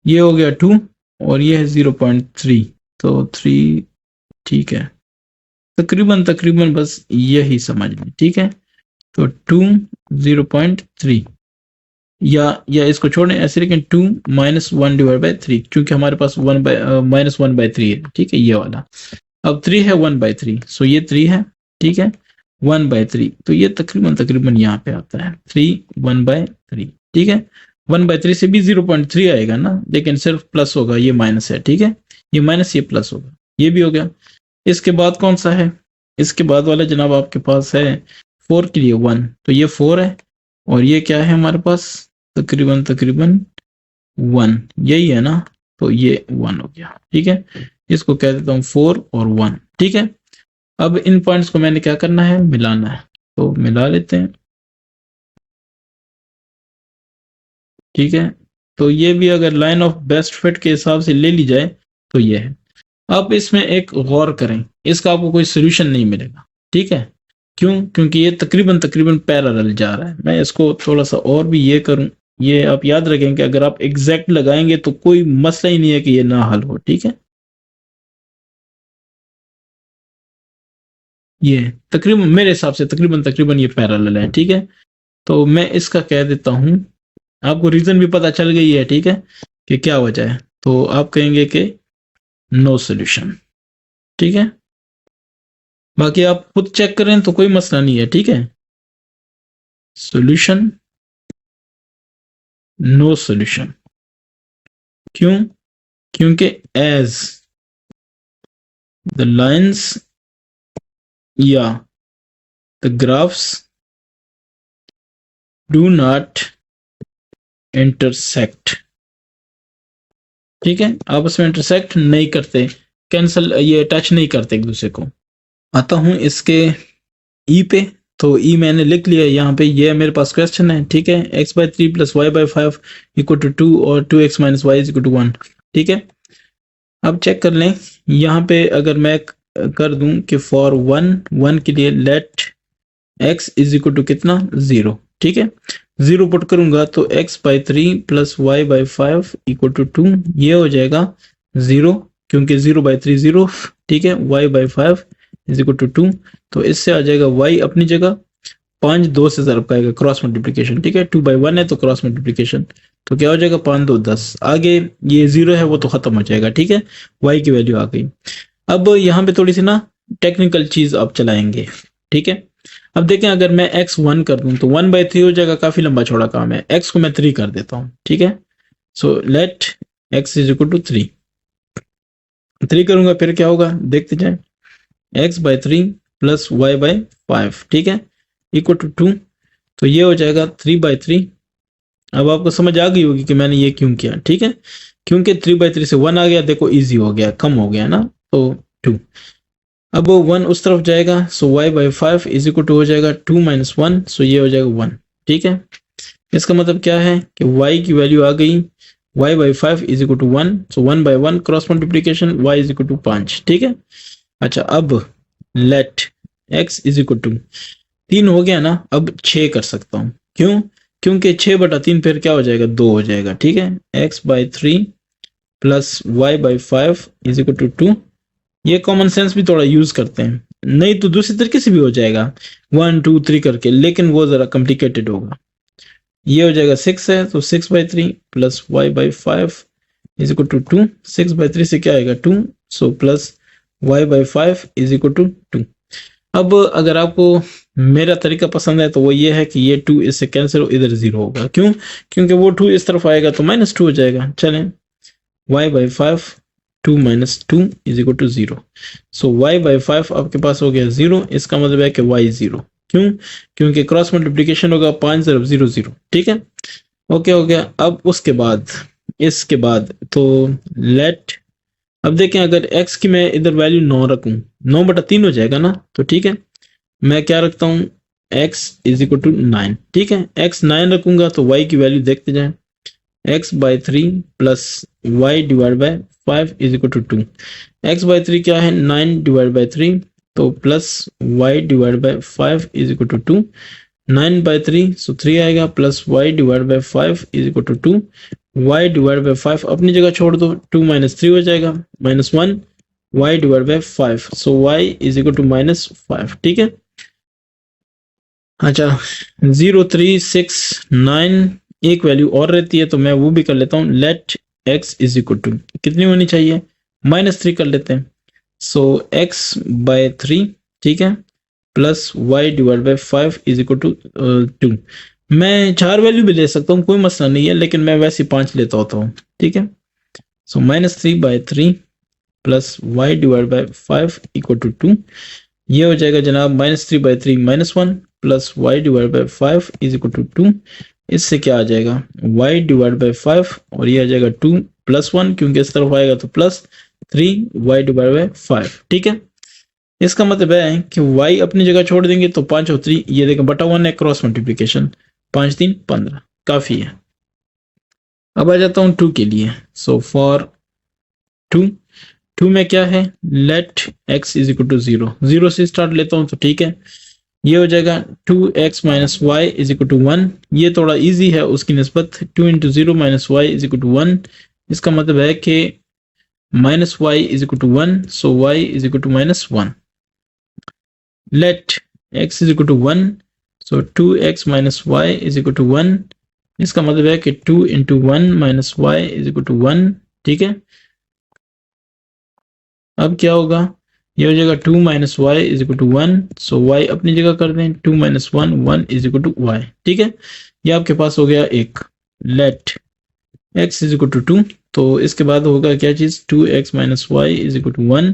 A: ये हो गया 2 और ये है 0.3, तो 3, ठीक है, तकरीबन बस यही समझ लें, ठीक है। तो 2 0.3, या इसको छोड़ें ऐसे, लेकिन 2 -1 डिवाइड बाय 3, क्योंकि हमारे पास -1/3 है, ठीक है, ये वाला। अब 3 है 1/3, सो ये 3 है, ठीक है, 1/3, तो ये तकरीबन यहाँ पे आता है 3 1/3, ठीक है। 1/3 से भी 0.3 आएगा ना, लेकिन सिर्फ प्लस होगा, ये माइनस है, ठीक है, ये माइनस ये प्लस होगा, ये भी हो गया। इसके बाद कौन सा है, इसके बाद वाला जनाब आपके पास है 4 के लिए 1, तो ये 4 है, और ये क्या है हमारे पास, तकरीबन 1, यही है ना, तो ये 1 हो गया, ठीक है। इसको कह देता हूँ 4 और 1, ठीक है। अब इन पॉइंट्स को मैंने क्या करना है, मिलाना है, तो मिला लेते हैं, ठीक है। तो ये भी अगर लाइन ऑफ बेस्ट फिट के हिसाब से ले ली जाए तो ये है। अब इसमें एक गौर करें, इसका आपको कोई सोल्यूशन नहीं मिलेगा, ठीक है। क्यों? क्योंकि ये तकरीबन तकरीबन पैरेलल जा रहा है। मैं इसको थोड़ा सा और भी ये करूं, ये आप याद रखें कि अगर आप एग्जैक्ट लगाएंगे तो कोई मसला ही नहीं है कि ये ना हल हो, ठीक है। ये तकरीबन मेरे हिसाब से तकरीबन तकरीबन ये पैरेलल है, ठीक है। तो मैं इसका कह देता हूं, आपको रीजन भी पता चल गई है, ठीक है, कि क्या वजह है। तो आप कहेंगे कि नो सोल्यूशन, ठीक है। बाकी आप खुद चेक करें तो कोई मसला नहीं है, ठीक है। Solution, no solution. क्यों? क्योंकि एज द लाइंस या the graphs do not intersect, ठीक है, आपस में इंटरसेक्ट नहीं करते, कैंसल, ये टच नहीं करते एक दूसरे को। आता हूं इसके ई पे। तो ई मैंने लिख लिया यहाँ पे, ये मेरे पास क्वेश्चन है, ठीक है। x/3 + y/5 = 2 और 2x - y = 1, ठीक है। अब चेक कर लें, यहाँ पे अगर मैं कर दूं कि फॉर 1 के लिए लेट x = कितना, 0, ठीक है। 0 पुट करूंगा तो x/3 + y/5 = 2, ये हो जाएगा 0, क्योंकि 0/3 0, ठीक है। y/5 = 2, तो इससे आ जाएगा y अपनी जगह, 5 2 से ज़रब का आएगा, क्रॉस मल्टीप्लिकेशन, ठीक है। 2/1 है तो क्रॉस मल्टीप्लिकेशन, तो क्या हो जाएगा, 5 2 10, आगे ये 0 है वो तो खत्म हो जाएगा, ठीक है। y की वैल्यू आ गई। अब यहाँ पे थोड़ी सी ना टेक्निकल चीज आप चलाएंगे, ठीक है। अब देखें, अगर मैं x 1 कर दूं तो 1/3 हो जाएगा, काफी लंबा चौड़ा काम है। x को मैं 3 कर देता हूं, ठीक है। सो लेट x = 3, 3 करूंगा फिर क्या होगा, देखते जाए। x/3 + y/5, ठीक है, = 2, तो ये हो जाएगा 3/3। अब आपको समझ आ गई होगी कि मैंने ये क्यों किया, ठीक है। क्योंकि 3/3 से 1 आ गया, देखो इजी हो गया, कम हो गया ना, तो 2। अब 1 उस तरफ जाएगा, सो y/5 = हो जाएगा 2 - 1, सो ये हो जाएगा 1, ठीक है। इसका मतलब क्या है कि y की वैल्यू आ गई, y/5 = 1, सो 1/1 क्रॉस मल्टीप्लिकेशन, y = 5, ठीक है। अच्छा, अब लेट x = 3 हो गया ना, अब 6 कर सकता हूँ। क्यों? क्योंकि 6/3 फिर क्या हो जाएगा, 2 हो जाएगा, ठीक है। x/3 + y/5 = 2, ये कॉमन सेंस भी थोड़ा यूज करते हैं, नहीं तो दूसरी तरीके से भी हो जाएगा 1 2 3 करके, लेकिन वो जरा कॉम्प्लिकेटेड होगा। ये हो जाएगा 6 है, तो 6/3 + y/5 = 2, 6/3 से क्या आएगा, 2, सो प्लस y/5 = 2। अब अगर आपको मेरा तरीका पसंद है तो वो ये है कि ये 2 इससे कैंसिल हो, इधर 0 होगा। क्यों? क्योंकि वो 2 इस तरफ आएगा तो -2 हो जाएगा। चलें, y/5 2 - 2 = 0, सो y/5 आपके पास हो गया 0, इसका मतलब है कि y 0। क्यों? क्योंकि क्रॉस मल्टीप्लिकेशन होगा 5 × 0 0, ठीक है। ओके हो गया। अब उसके बाद, इसके बाद तो लेट, अब देखें, अगर x की मैं इधर वैल्यू 9 रखूं, 9/3 हो जाएगा ना, तो ठीक है। मैं क्या रखता हूं, x = 9, ठीक है। x 9 रखूंगा तो y की वैल्यू देखते जाएं, x/3 + y/5 = 2। x/3 क्या है, 9/3, तो प्लस y/5 = 2, 9/3, सो 3 आएगा, प्लस y/5 = 2, y/5 अपनी जगह छोड़ दो, 2 - 3 हो जाएगा, -1 y/5, सो y = -5, ठीक है। अच्छा, 0 3 6 9 एक वैल्यू और रहती है, तो मैं वो भी कर लेता हूँ। लेट x = कितनी होनी चाहिए, -3 कर लेते हैं, सो x/3, ठीक है, प्लस y/5 = 2। मैं 4 वैल्यू भी ले सकता हूँ, कोई मसला नहीं है, लेकिन मैं वैसे 5 लेता होता हूँ, ठीक है। सो -3/3 प्लस y/5 = 2, ये हो जाएगा जनाब -3/3 -1 प्लस y/5 = 2। इससे क्या आ जाएगा, y/5 और ये आ जाएगा 2 + 1, क्योंकि इस तरफ आएगा तो प्लस, 3 y डिवाइड बाय 5। ठीक है, इसका मतलब है कि y अपनी जगह छोड़ देंगे तो 5 और 3, ये देखें बटा 1 है, क्रॉस मल्टीप्लीकेशन, 5 3 15 काफी है। अब आ जाता हूं 2 के लिए। सो फॉर 2 में क्या है, let x is equal to 0, 0 से स्टार्ट लेता हूं तो ठीक है, ये हो जाएगा 2x minus Y is equal to 1। ये थोड़ा इजी है उसकी निस्बत, 2 into 0 minus Y is equal to 1। इसका मतलब है कि minus Y is equal to 1, so y is equal to minus 1। Let x is equal to 1, so 2x minus Y is equal to 1। इसका मतलब है कि 2 into 1 minus Y is equal to 1। ठीक है, अब क्या होगा, ये हो जाएगा 2 minus Y is equal to 1, so y अपनी जगह कर दें, 2 minus 1 1 is equal to y. ठीक है, ये आपके पास हो गया एक। Let x is equal to 2, तो इसके बाद होगा क्या चीज, 2x minus Y is equal to 1।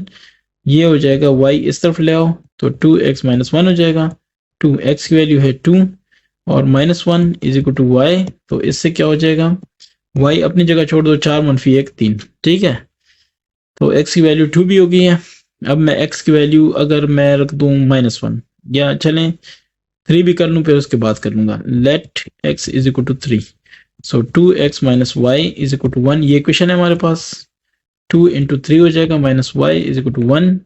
A: ये हो जाएगा y इस तरफ ले आओ तो 2x माइनस 1 हो जाएगा, 2x की वैल्यू है 2 और minus 1 is equal to y, तो इससे क्या हो जाएगा, y अपनी जगह छोड़ दो, 4 मनफी 1 3। ठीक है, तो x की वैल्यू 2 भी हो गई है। अब मैं x की वैल्यू अगर मैं रख दूं -1, या चलें 3 भी कर लूं, फिर उसके बाद कर लूंगा। Let x is equal to 3, so 2x minus Y is equal to 1। ये क्वेश्चन है हमारे पास, 2 इंटू 3 हो जाएगा, minus Y is equal to 1,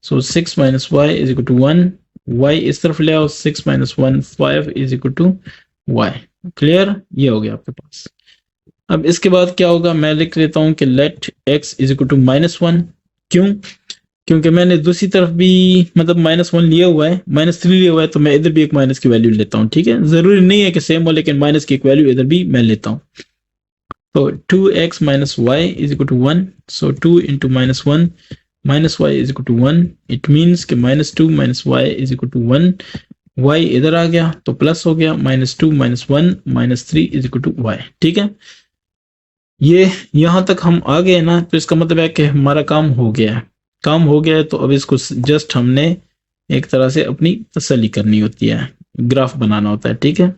A: so 6 minus Y is equal to 1। Y इस तरफ ले आओ, 6 minus 1 5 is equal to y. Clear, ये हो गया आपके पास। अब इसके बाद क्या होगा, मैं लिख लेता हूं कि let x is equal to -1। क्यों, क्योंकि मैंने दूसरी तरफ भी मतलब -1 लिया हुआ है, -3 लिया हुआ है, तो मैं इधर भी एक माइनस की वैल्यू लेता हूं। ठीक है, जरूरी नहीं है कि सेम हो, लेकिन माइनस की एक वैल्यू इधर भी मैं लेता हूं। तो 2x minus Y is equal to 1, so 2 into -1 minus Y is equal to 1। It means कि -2 minus Y is equal to 1। y इधर आ गया तो प्लस हो गया, -2 -1 -3 इज इक्वल टू वाई। ठीक है, ये यहां तक हम आ गए ना, तो इसका मतलब है कि हमारा काम हो गया है। काम हो गया है तो अब इसको जस्ट हमने एक तरह से अपनी तसल्ली करनी होती है, ग्राफ बनाना होता है। ठीक है,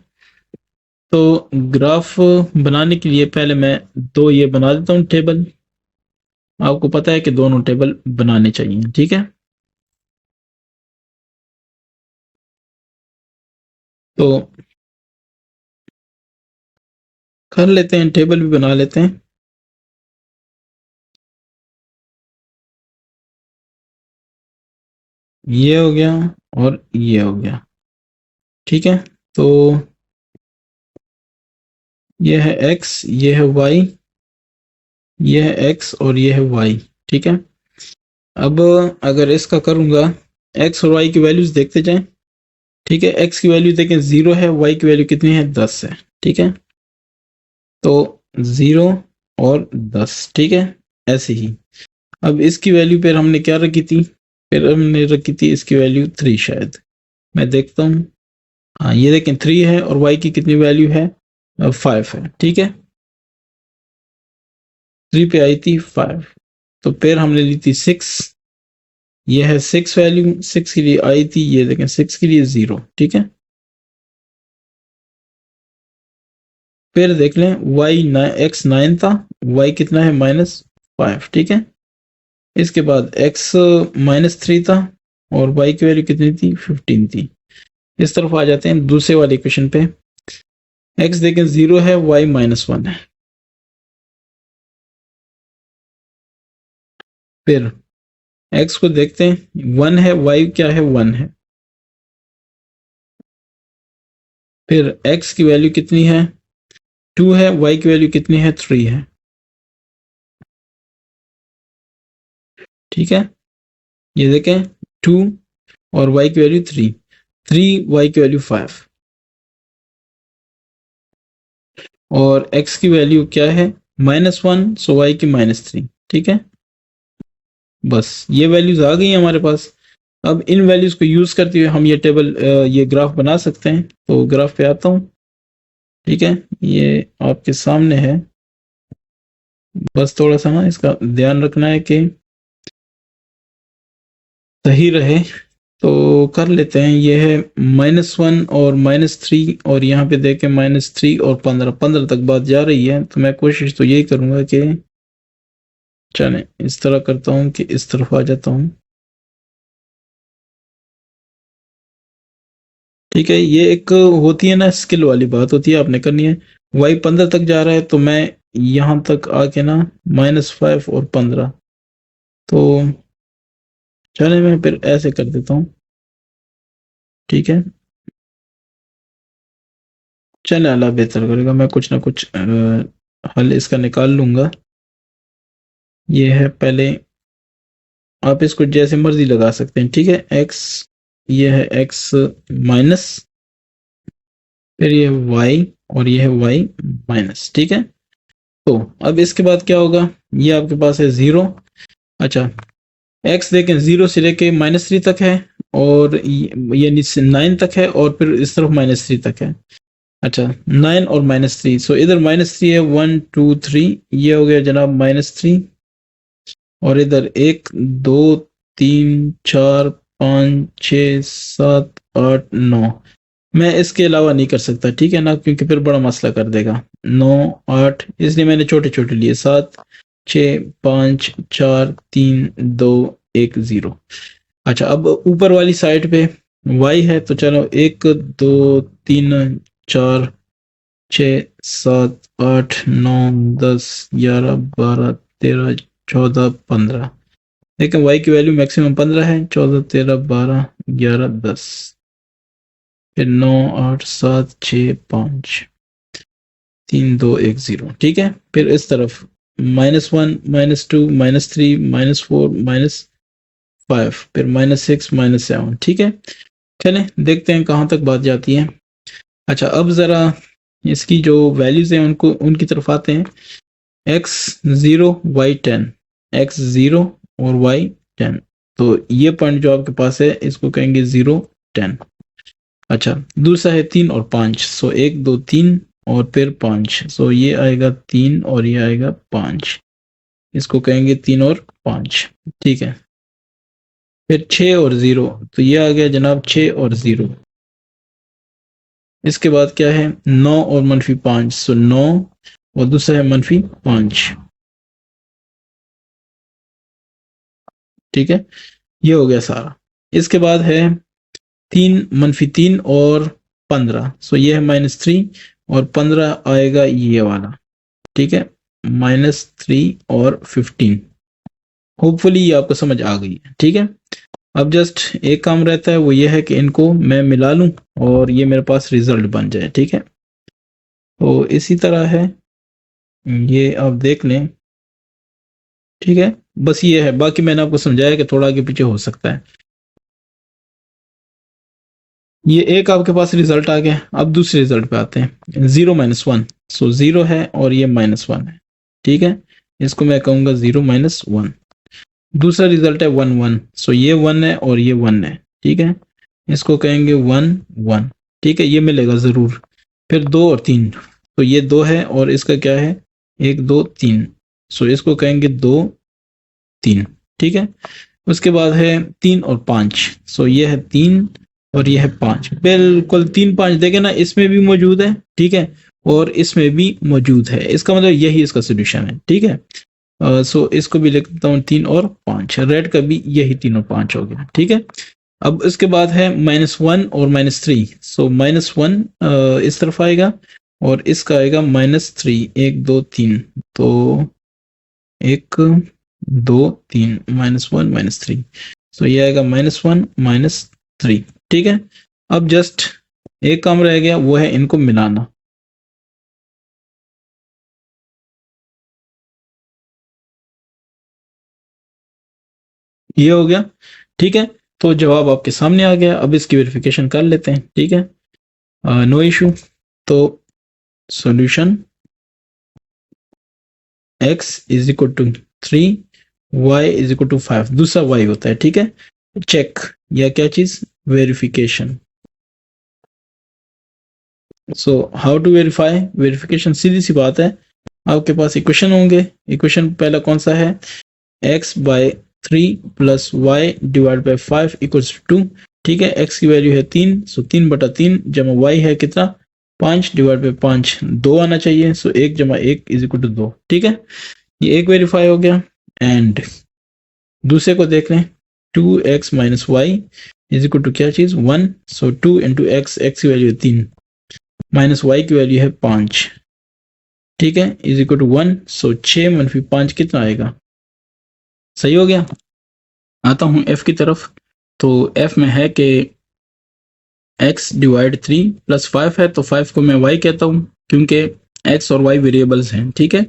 A: तो ग्राफ बनाने के लिए पहले मैं दो ये बना देता हूं टेबल। आपको पता है कि दोनों टेबल बनाने चाहिए। ठीक है, तो कर लेते हैं, टेबल भी बना लेते हैं। ये हो गया और ये हो गया। ठीक है, तो ये है x, ये है y, ये है x और ये है y। ठीक है, अब अगर इसका करूंगा, x और y की वैल्यूज देखते जाएं। ठीक है, x की वैल्यू देखें 0 है, y की वैल्यू कितनी है 10 है। ठीक है, तो 0 और 10। ठीक है, ऐसे ही अब इसकी वैल्यू फिर हमने क्या रखी थी, फिर हमने रखी थी इसकी वैल्यू 3 शायद, मैं देखता हूँ। हाँ, ये देखें 3 है और y की कितनी वैल्यू है, 5 है। ठीक है, 3 पे आई थी 5, तो फिर हमने ली थी 6, ये है 6 वैल्यू, 6 के लिए आई थी, ये देखें 6 के लिए 0। ठीक है, फिर देख लें x 9 था, y कितना है -5। ठीक है, इसके बाद x -3 था और y की वैल्यू कितनी थी 15 थी। इस तरफ आ जाते हैं दूसरे वाले इक्वेशन पे, x देखें 0 है, y -1 है। फिर x को देखते हैं 1 है, y क्या है 1 है। फिर x की वैल्यू कितनी है 2 है, y की वैल्यू कितनी है 3 है। ठीक है, ये देखें 2 और y की वैल्यू 3, 3 y की वैल्यू 5 और x की वैल्यू क्या है -1, सो y की -3। ठीक है, बस ये वैल्यूज आ गई हमारे पास। अब इन वैल्यूज को यूज करते हुए हम ये टेबल ये ग्राफ बना सकते हैं। तो ग्राफ पे आता हूँ। ठीक है, ये आपके सामने है, बस थोड़ा सा ना इसका ध्यान रखना है कि सही रहे। तो कर लेते हैं, ये है -1 और -3 और यहाँ पे देखें -3 और 15 तक बात जा रही है। तो मैं कोशिश तो यही करूंगा कि चलें इस तरह करता हूँ कि इस तरफ आ जाता हूँ। ठीक है, ये एक होती है ना स्किल वाली बात होती है, आपने करनी है। y 15 तक जा रहा है तो मैं यहाँ तक आके ना -5 और 15, तो चले मैं फिर ऐसे कर देता हूँ। ठीक है, चले अल्लाह बेहतर करेगा, मैं कुछ ना कुछ हल इसका निकाल लूंगा। ये है पहले, आप इसको जैसे मर्जी लगा सकते हैं। ठीक है, x, ये है x माइनस, फिर ये y और ये है y माइनस। ठीक है, तो अब इसके बाद क्या होगा, ये आपके पास है 0। अच्छा, x देखें 0 से लेके -3 तक है, और ये नीचे 9 तक है, और फिर इस तरफ -3 तक है। अच्छा, 9 और -3, सो इधर -3 है, 1 2 3, ये हो गया जनाब -3, और इधर 1 2 3 4 5 6 7 8 9, मैं इसके अलावा नहीं कर सकता। ठीक है ना, क्योंकि फिर बड़ा मसला कर देगा। 9 8, इसलिए मैंने छोटे छोटे लिए, 7 6 5 4 3 2 1 0। अच्छा, अब ऊपर वाली साइड पे y है, तो चलो 1 2 3 4 6 7 8 9 10 11 12 13 14 15, लेकिन y की वैल्यू मैक्सिमम 15 है। 14 13 12 11 10, फिर 9 8 7 6 5 3 2 1 0। ठीक है, फिर इस तरफ -1 -2 -3 -4 -5, फिर -6 -7। ठीक है, चलें देखते हैं कहाँ तक बात जाती है। अच्छा, अब ज़रा इसकी जो वैल्यूज़ हैं उनको उनकी तरफ आते हैं। x 0 y 10, x 0 और y 10, तो ये पॉइंट जो आपके पास है इसको कहेंगे 0 10। अच्छा, दूसरा है 3 और 5, सो 1 2 3 और फिर 5, सो ये आएगा 3 और ये आएगा 5, इसको कहेंगे 3 और 5। ठीक है, फिर 6 और 0, तो ये आ गया जनाब 6 और 0। इसके बाद क्या है, 9 और -5, सो 9, और दूसरा है -5। ठीक है, ये हो गया सारा। इसके बाद है 3 और 15, सो ये है -3, और 15 आएगा ये वाला। ठीक है, -3 और 15। होपफुली ये आपको समझ आ गई है। ठीक है, अब जस्ट एक काम रहता है, वो ये है कि इनको मैं मिला लूं और ये मेरे पास रिजल्ट बन जाए। ठीक है, तो इसी तरह है, ये आप देख लें। ठीक है, बस ये है, बाकी मैंने आपको समझाया कि थोड़ा आगे पीछे हो सकता है। ये एक आपके पास रिजल्ट आ गया। अब दूसरे रिजल्ट पे आते हैं। 0 -1, सो 0 है और ये -1 है। ठीक है, इसको मैं कहूंगा 0 -1। दूसरा रिजल्ट है 1 1, सो ये 1 है और ये 1 है। ठीक है, इसको कहेंगे 1 1। ठीक है, ये मिलेगा जरूर। फिर 2 और 3, तो ये 2 है और इसका क्या है, 1 2 3, सो इसको कहेंगे 2 3। ठीक है, उसके बाद है 3 और 5, सो ये है 3 और ये है 5, बिल्कुल 3 5 देखे ना, इसमें भी मौजूद है। ठीक है, और इसमें भी मौजूद है, इसका मतलब यही इसका सोल्यूशन है। ठीक है, सो इसको भी लिख देता हूँ 3 और 5, रेड का भी यही 3 और 5 हो गया। ठीक है, अब इसके बाद है -1 और -3, सो -1 इस तरफ आएगा और इसका आएगा -3, 1 2 3, तो 1 2 3 -1 -3, सो ये आएगा -1 -3। ठीक है, अब जस्ट एक काम रह गया, वो है इनको मिलाना। ये हो गया। ठीक है, तो जवाब आपके सामने आ गया। अब इसकी वेरिफिकेशन कर लेते हैं। ठीक है, नो इशू। तो solution x is equal to 3, y is equal to 5, दूसरा y होता है। ठीक है, चेक या क्या चीज, verification. So how to verify, verification सीधी सी बात है, आपके पास इक्वेशन होंगे। इक्वेशन पहला कौन सा है, x by 3 plus y divide by 5 equals 2। ठीक है, x की वैल्यू है 3, सो 3/3 जमा y है कितना, 5 डिवाइड बाय 5, 2 आना चाहिए, सो 1 जमा 1 इज इक्वल टू 2। ठीक है, ये एक वेरीफाई हो गया। एंड दूसरे को देख लें, 2x minus Y is equal to क्या चीज़ 1, सो 2 इंटू एक्स, एक्स की वैल्यू है 3 माइनस वाई की वैल्यू है 5, ठीक है, इज इक्वल टू 1, सो 6 मनफी 5 कितना आएगा, सही हो गया। आता हूँ एफ की तरफ, तो एफ में है कि x डिवाइड 3 प्लस 5 है, तो 5 को मैं y कहता हूँ क्योंकि x और y वेरिएबल्स हैं, ठीक है।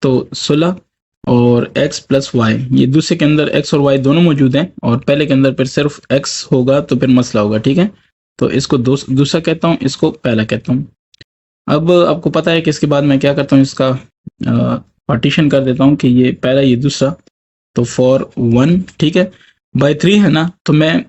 A: तो 16 और x प्लस y, ये दूसरे के अंदर x और y दोनों मौजूद हैं और पहले के अंदर फिर सिर्फ x होगा तो फिर मसला होगा, ठीक है। तो इसको दूसरा कहता हूँ, इसको पहला कहता हूँ। अब आपको पता है कि इसके बाद मैं क्या करता हूँ, इसका पार्टीशन कर देता हूँ कि ये पहला ये दूसरा, तो फॉर 1, ठीक है, बाई 3 है ना, तो मैं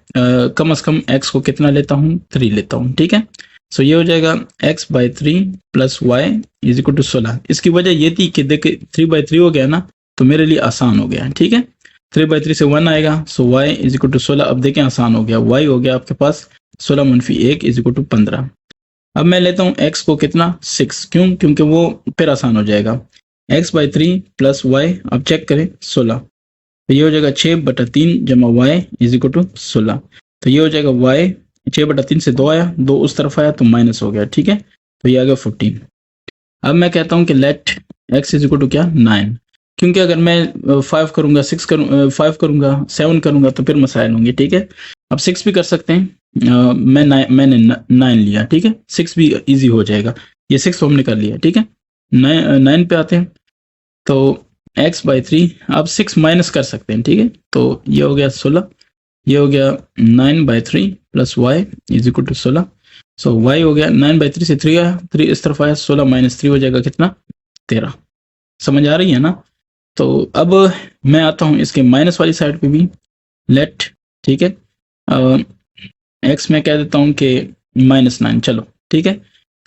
A: कम से कम x को कितना लेता हूँ, 3 लेता हूँ, ठीक है। सो ये हो जाएगा x by 3 plus Y is equal to 16। इसकी वजह ये थी कि देखिए 3 बाई 3 हो गया ना, तो मेरे लिए आसान हो गया, ठीक है। 3 बाई 3 से 1 आएगा, सो y इज इक्वल टू 16। अब देखें आसान हो गया, y हो गया आपके पास 16 मनफी 1 इज इक्वल टू 15। अब मैं लेता हूँ x को कितना 6, क्यों, क्योंकि वो फिर आसान हो जाएगा। x बाई 3 प्लस वाई, अब चेक करें 16, तो ये हो जाएगा 6/3 जमा y इज इक्वल टू 16। तो ये हो जाएगा y, 6/3 से 2 आया, 2 उस तरफ आया तो माइनस हो गया, ठीक है। तो ये आ गया 14। अब मैं कहता हूँ कि let x is equal to क्या 9, क्योंकि अगर मैं 5 करूँगा 6 करूँ 5 करूँगा 7 करूँगा तो फिर मसाइल होंगे, ठीक है। अब 6 भी कर सकते हैं, मैंने 9 लिया, ठीक है, 6 भी ईजी हो जाएगा, ये 6 तो हमने कर लिया, ठीक है। 9 पे आते हैं, तो x बाई 3, अब 6 माइनस कर सकते हैं, ठीक है। तो ये हो गया 16, ये हो गया 9 by 3 plus y is equal to 16। सो y हो गया 9 बाई 3 से 3 आया, 3 इस तरफ आया, 16 माइनस 3 हो जाएगा कितना 13। समझ आ रही है ना। तो अब मैं आता हूँ इसके माइनस वाली साइड पे भी, लेट, ठीक है, x में कह देता हूँ कि -9, चलो ठीक है।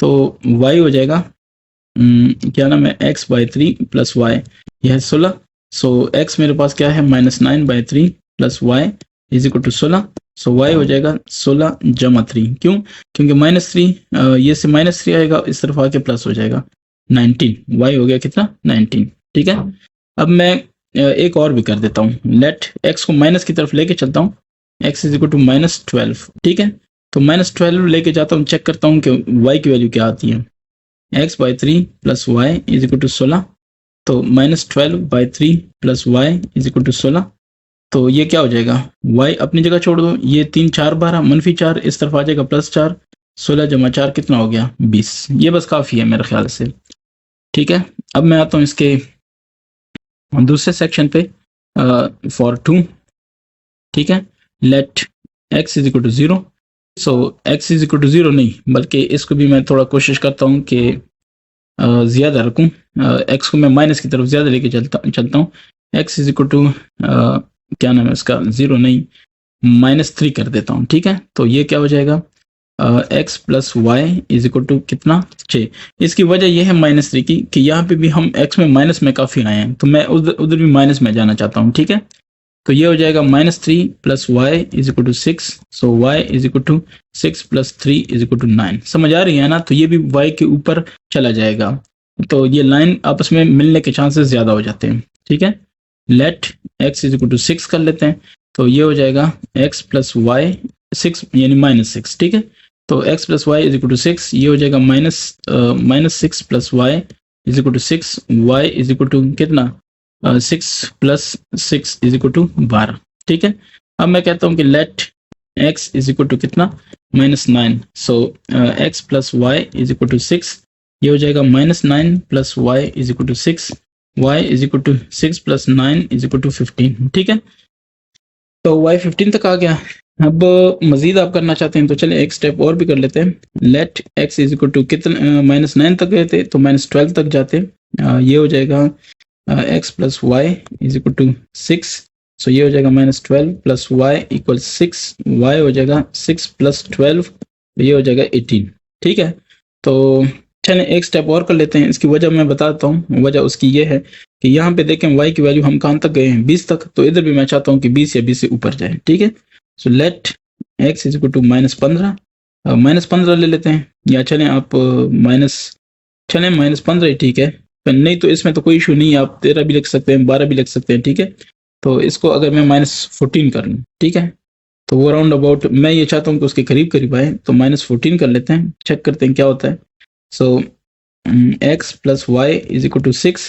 A: तो y हो जाएगा क्या नाम है, x बाई 3 प्लस वाई, यह है 16। सो x मेरे पास क्या है -9 by 3 plus Y is equal to 16। सो y हो जाएगा 16 जमा 3, क्यों, क्योंकि -3 ये से -3 आएगा, इस तरफ आके प्लस हो जाएगा 19, y हो गया कितना 19, ठीक है। अब मैं एक और भी कर देता हूँ, लेट x को माइनस की तरफ लेके चलता हूँ, x इज इक्वल टू -12, ठीक है। तो -12 लेके जाता हूँ, चेक करता हूँ कि y की वैल्यू क्या आती है, x by 3 plus Y is equal to 16। तो -12 by 3 plus Y is equal to 16। तो ये क्या हो जाएगा, y अपनी जगह छोड़ दो, ये 3 4 12 -4 इस तरफ आ जाएगा +4, 16 जमा 4 कितना हो गया 20। ये बस काफ़ी है मेरे ख्याल से, ठीक है। अब मैं आता हूँ इसके दूसरे सेक्शन पे, फॉर 2, ठीक है, let x is equal to 0। So x is equal to 0 नहीं, बल्कि इसको भी मैं थोड़ा कोशिश करता हूँ कि ज़्यादा रखूँ, x को मैं माइनस की तरफ ज़्यादा लेके चलता हूँ। x इज इक्वल टू क्या नाम है इसका 0 नहीं, -3 कर देता हूँ, ठीक है। तो ये क्या हो जाएगा, x plus Y is equal to कितना 6। इसकी वजह यह है -3 की कि यहाँ पे भी हम x में माइनस में काफ़ी आए हैं, तो मैं उधर भी माइनस में जाना चाहता हूँ, ठीक है। तो ये हो जाएगा -3 plus Y is equal to 6। So y is equal to 6 plus 3 is equal to 9। समझ आ रही है ना। तो ये भी y के ऊपर चला जाएगा, तो ये लाइन आपस में मिलने के चांसेस ज़्यादा हो जाते हैं, ठीक है। Let x is equal to 6 कर लेते हैं, तो ये हो जाएगा x प्लस वाई 6 यानी -6, ठीक है। तो x plus Y is equal to 6, ये हो जाएगा -6 plus Y is equal to 6, y is equal to कितना 6 प्लस 6 इज इक्वल टू 12, ठीक है। अब मैं कहता हूँ कि let x is equal to कितना -9। So x plus Y is equal to 6, ये हो जाएगा -9 plus Y is equal to 6, y is equal to 6 plus 9 is equal to 15, ठीक है। तो y 15 तक आ गया। अब मजीद आप करना चाहते हैं तो चले एक स्टेप और भी कर लेते हैं, let x is equal to कितना -9 तक गए थे तो -12 तक जाते, ये हो जाएगा x plus Y is equal to 6। So ये हो जाएगा -12 प्लस वाई इक्वल 6, y हो जाएगा 6 प्लस 12, ये हो जाएगा 18, ठीक है। तो चलें एक स्टेप और कर लेते हैं। इसकी वजह मैं बताता हूँ, वजह उसकी ये है कि यहाँ पे देखें y की वैल्यू हम कहाँ तक गए हैं 20 तक, तो इधर भी मैं चाहता हूँ कि 20 या 20 से ऊपर जाए, ठीक है। So let x is equal to -15, -15 ले लेते हैं, या चलें आप -15 ही ठीक है, नहीं तो इसमें तो कोई इशू नहीं है, आप 13 भी लिख सकते हैं, 12 भी लिख सकते हैं, ठीक है। तो इसको अगर मैं -14 कर लूँ, ठीक है, तो वो राउंड अबाउट मैं ये चाहता हूँ कि उसके करीब करीब आए, तो -14 कर लेते हैं, चेक करते हैं क्या होता है। So x plus Y is equal to 6,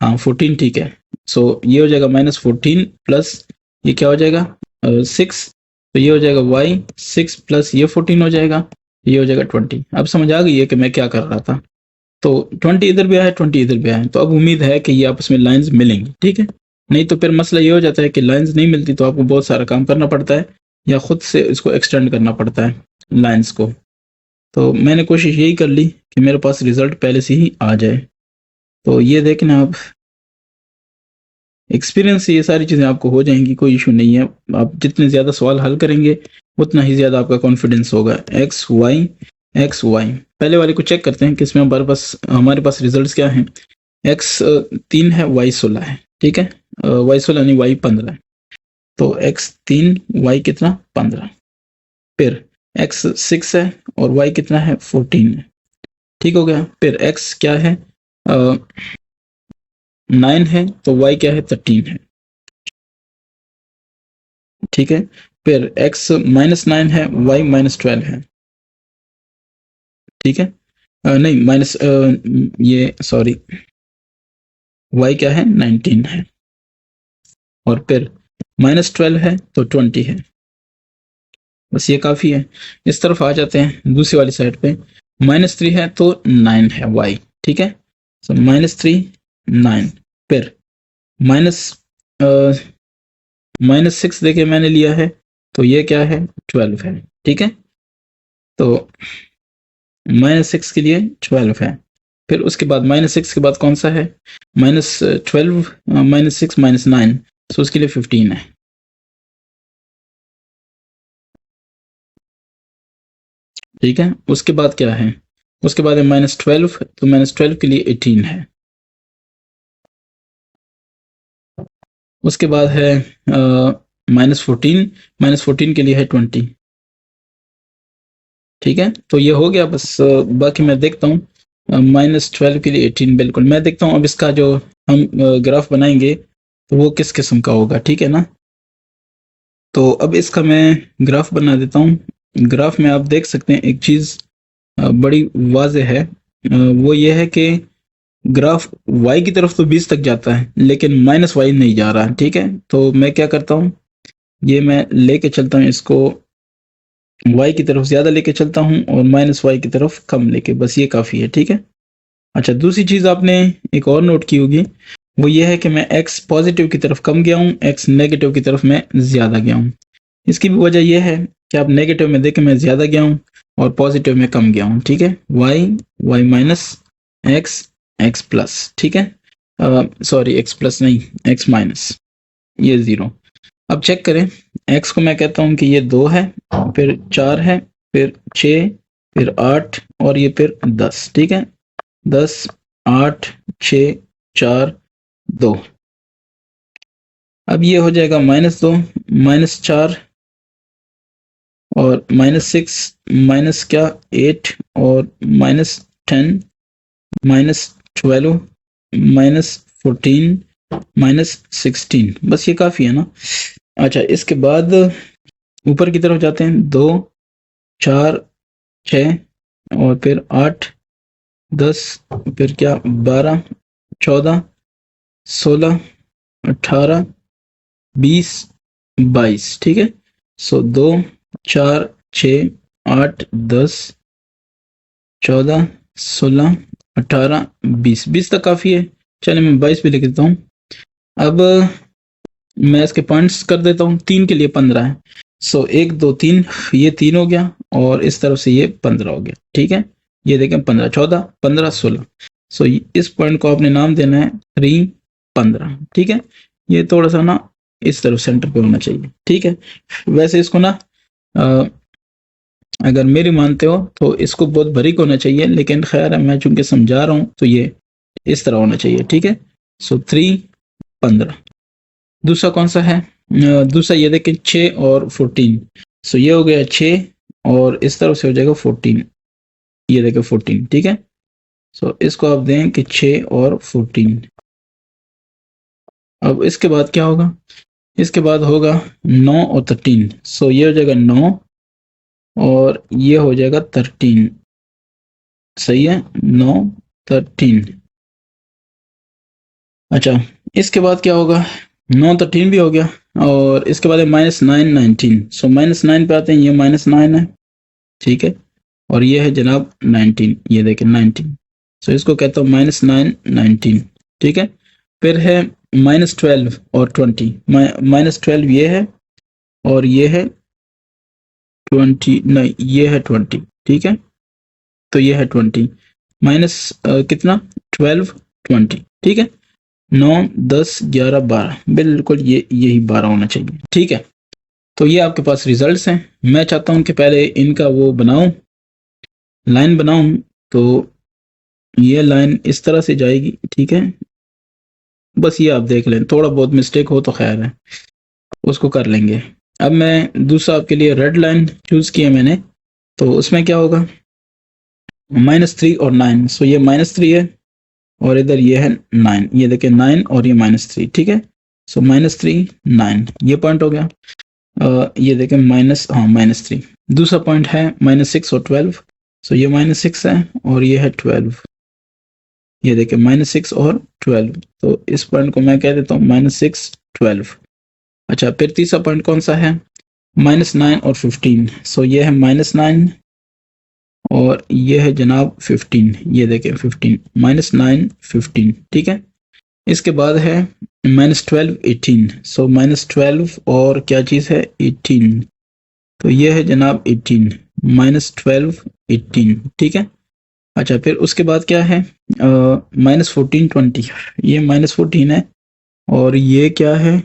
A: हाँ 14 ठीक है। सो ये हो जाएगा -14 प्लस ये क्या हो जाएगा 6, तो ये हो जाएगा y 6 प्लस ये 14 हो जाएगा, ये हो जाएगा 20। अब समझ आ गई है कि मैं क्या कर रहा था। तो 20 इधर भी आया, 20 इधर भी आया, तो अब उम्मीद है कि ये आपस में लाइंस मिलेंगी, ठीक है। नहीं तो फिर मसला ये हो जाता है कि लाइंस नहीं मिलती तो आपको बहुत सारा काम करना पड़ता है या खुद से इसको एक्सटेंड करना पड़ता है लाइंस को। तो मैंने कोशिश यही कर ली कि मेरे पास रिजल्ट पहले से ही आ जाए। तो ये देखना आप, एक्सपीरियंस से ये सारी चीज़ें आपको हो जाएंगी, कोई इशू नहीं है। आप जितने ज़्यादा सवाल हल करेंगे उतना ही ज़्यादा आपका कॉन्फिडेंस होगा। एक्स वाई पहले वाले को चेक करते हैं कि इसमें हमारे पास रिजल्ट्स क्या हैं। एक्स 3 है, वाई 16 है, ठीक है। वाई 16 नहीं, वाई 15 है। तो एक्स 3 वाई कितना 15, फिर एक्स 6 है और वाई कितना है 14 है, ठीक हो गया। फिर एक्स क्या है 9 है, तो वाई क्या है 13 है, ठीक है। फिर x -9 है, y -12 है, ठीक है। नहीं माइनस ये सॉरी, y क्या है 19 है, और फिर -12 है तो 20 है। बस ये काफ़ी है। इस तरफ आ जाते हैं दूसरी वाली साइड पे, -3 है तो 9 है y, ठीक है। सो -3 9, फिर -6 देखिए मैंने लिया है, तो ये क्या है 12 है, ठीक है। तो -6 के लिए 12 है। फिर उसके बाद -6 के बाद कौन सा है -12 -6 -9, सो उसके लिए 15 है, ठीक है। उसके बाद क्या है, उसके बाद है -12, तो -12 के लिए 18 है। उसके बाद है -14, -14 के लिए है 20, ठीक है। तो ये हो गया बस। बाकी मैं देखता हूँ -12 के लिए 18, बिल्कुल मैं देखता हूँ अब इसका जो हम ग्राफ बनाएंगे तो वो किस किस्म का होगा, ठीक है ना। तो अब इसका मैं ग्राफ बना देता हूँ। ग्राफ में आप देख सकते हैं एक चीज़ बड़ी वाज़े है, वो ये है कि ग्राफ y की तरफ तो 20 तक जाता है लेकिन -y नहीं जा रहा, ठीक है। तो मैं क्या करता हूँ, ये मैं लेके चलता हूँ इसको y की तरफ ज़्यादा लेके चलता हूँ और -y की तरफ कम लेके, बस ये काफ़ी है, ठीक है। अच्छा, दूसरी चीज़ आपने एक और नोट की होगी, वो ये है कि मैं x पॉजिटिव की तरफ कम गया हूँ, x नेगेटिव की तरफ मैं ज़्यादा गया हूँ। इसकी भी वजह यह है कि आप नेगेटिव में देखें मैं ज़्यादा गया हूँ और पॉजिटिव में कम गया हूँ, ठीक है। y माइनस x प्लस, ठीक है। सॉरी x प्लस नहीं, x माइनस, ये 0। अब चेक करें, x को मैं कहता हूँ कि ये 2 है, फिर 4 है, फिर 6, फिर 8 और ये फिर 10, ठीक है। 10 8 6 4 2। अब ये हो जाएगा -2 -4 और -6 माइनस क्या 8 और -10 -12 -14 -16, बस ये काफ़ी है ना। अच्छा, इसके बाद ऊपर की तरफ जाते हैं, 2 4 6 और फिर 8 10, फिर क्या 12 14 16 18 20 22, ठीक है। सो 2 4 6 8 10 14 16 18 20 तक काफ़ी है। चलिए मैं 22 पे लिख देता हूँ। अब मैं इसके पॉइंट्स कर देता हूँ, 3 के लिए 15 है। सो 1 2 3, ये 3 हो गया और इस तरफ से ये 15 हो गया, ठीक है। ये देखें 15 14 15 16, सो इस पॉइंट को आपने नाम देना है 3 15, ठीक है। ये थोड़ा सा ना इस तरफ सेंटर पे होना चाहिए, ठीक है। वैसे इसको ना अगर मेरी मानते हो तो इसको बहुत बारीक होना चाहिए, लेकिन खैर है मैं चूंकि समझा रहा हूँ तो ये इस तरह होना चाहिए, ठीक है। सो 3 15। दूसरा कौन सा है, दूसरा ये देखें 6 और 14, सो ये हो गया 6 और इस तरफ से हो जाएगा 14, ये देखें 14, ठीक है। सो इसको आप दें कि 6 और 14। अब इसके बाद क्या होगा, इसके बाद होगा 9 और 13। सो ये हो जाएगा 9 और ये हो जाएगा 13। सही है, 9 13। अच्छा, इसके बाद क्या होगा, 9 13 भी हो गया और इसके बाद है -9 19। सो -9 पे आते हैं, ये -9 है, ठीक है, और ये है जनाब 19, ये देखें 19। सो इसको कहता हूँ -9 19, ठीक है। फिर है -12 और 20। -12 ये है और ये है 20, नहीं ये है 20, ठीक है। तो ये है 20 माइनस कितना 12 20, ठीक है। 9 10 11 12, बिल्कुल ये यही 12 होना चाहिए, ठीक है। तो ये आपके पास रिजल्ट्स हैं। मैं चाहता हूं कि पहले इनका वो बनाऊं, लाइन बनाऊं। तो ये लाइन इस तरह से जाएगी, ठीक है। बस ये आप देख लें, थोड़ा बहुत मिस्टेक हो तो खैर है, उसको कर लेंगे। अब मैं दूसरा आपके लिए रेड लाइन चूज किया मैंने, तो उसमें क्या होगा, -3 और 9। सो ये -3 है और इधर ये है 9, ये देखें 9 और ये -3, ठीक है। सो -3 9, ये पॉइंट हो गया। ये देखें -3। दूसरा पॉइंट है -6 और 12। सो ये -6 है और ये है 12, ये देखें -6 और 12। तो इस पॉइंट को मैं कह देता हूँ -6 12। अच्छा, फिर तीसरा पॉइंट कौन सा है, -9 और 15। सो ये है -9 और ये है जनाब 15, ये देखें 15, -9 15, ठीक है। इसके बाद है -12 18। सो -12 और क्या चीज़ है 18, तो ये है जनाब 18, -12 18, ठीक है। अच्छा, फिर उसके बाद क्या है, -14 20। ये -14 है और ये क्या है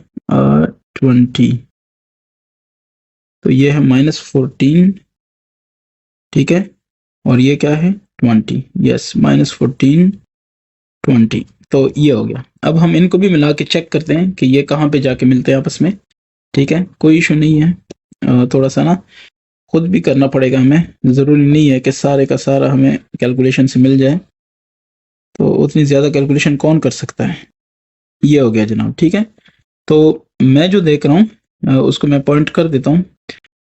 A: 20, तो ये है -14, ठीक है, और ये क्या है 20, यस -14 20। तो ये हो गया। अब हम इनको भी मिला के चेक करते हैं कि ये कहाँ पे जाके मिलते हैं आपस में, ठीक है। कोई इशू नहीं है, थोड़ा सा ना खुद भी करना पड़ेगा हमें, ज़रूरी नहीं है कि सारे का सारा हमें कैलकुलेशन से मिल जाए, तो उतनी ज़्यादा कैलकुलेशन कौन कर सकता है। ये हो गया जनाब, ठीक है। तो मैं जो देख रहा हूँ उसको मैं पॉइंट कर देता हूँ।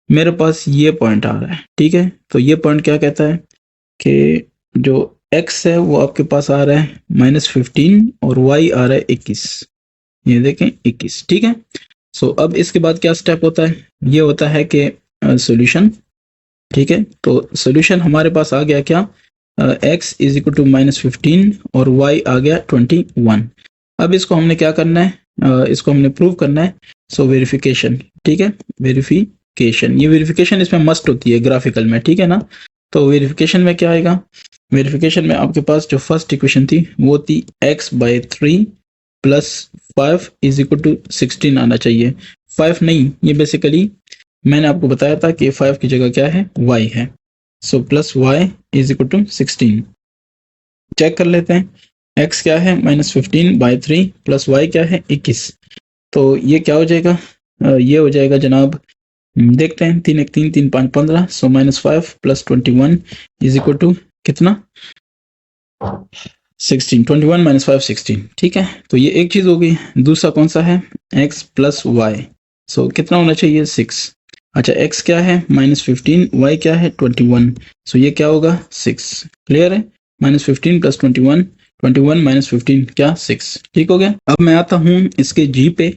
A: मेरे पास ये पॉइंट आ रहा है, ठीक है। तो ये पॉइंट क्या कहता है कि जो x है वो आपके पास आ रहा है -15 और y आ रहा है 21, ये देखें 21, ठीक है। सो अब इसके बाद क्या स्टेप होता है, ये होता है कि सॉल्यूशन, ठीक है। तो सॉल्यूशन हमारे पास आ गया क्या, x इज इक्वल टू -15 और y आ गया 21। अब इसको हमने क्या करना है, इसको हमने प्रूव करना है। सो वेरिफिकेशन, ठीक है, वेरिफिकेशन, ये वेरिफिकेशन इसमें मस्ट होती है ग्राफिकल में, ठीक है ना। तो वेरिफिकेशन में क्या आएगा, वेरिफिकेशन में आपके पास जो फर्स्ट इक्वेशन थी वो थी x/3 + 5 इज इक्वल टू 16 आना चाहिए। 5 नहीं, ये बेसिकली मैंने आपको बताया था कि 5 की जगह क्या है y है। So +y is equal to 16। Check कर लेते हैं, x क्या है -15/3 + y क्या है 21। तो ये क्या हो जाएगा, ये हो जाएगा जनाब, देखते हैं, 3 1 3 3 5 15। सो -5 + 21 इज इक्वल टू कितना 16, 21 - 5 16, ठीक है। तो ये एक चीज हो गई। दूसरा कौन सा है, x + y। सो कितना होना चाहिए 6। अच्छा, x क्या है -15, y क्या है 21। सो ये क्या होगा 6, क्लियर है। -15 + 21, 21 - 15 क्या 6, ठीक हो गया। अब मैं आता हूँ इसके g पे।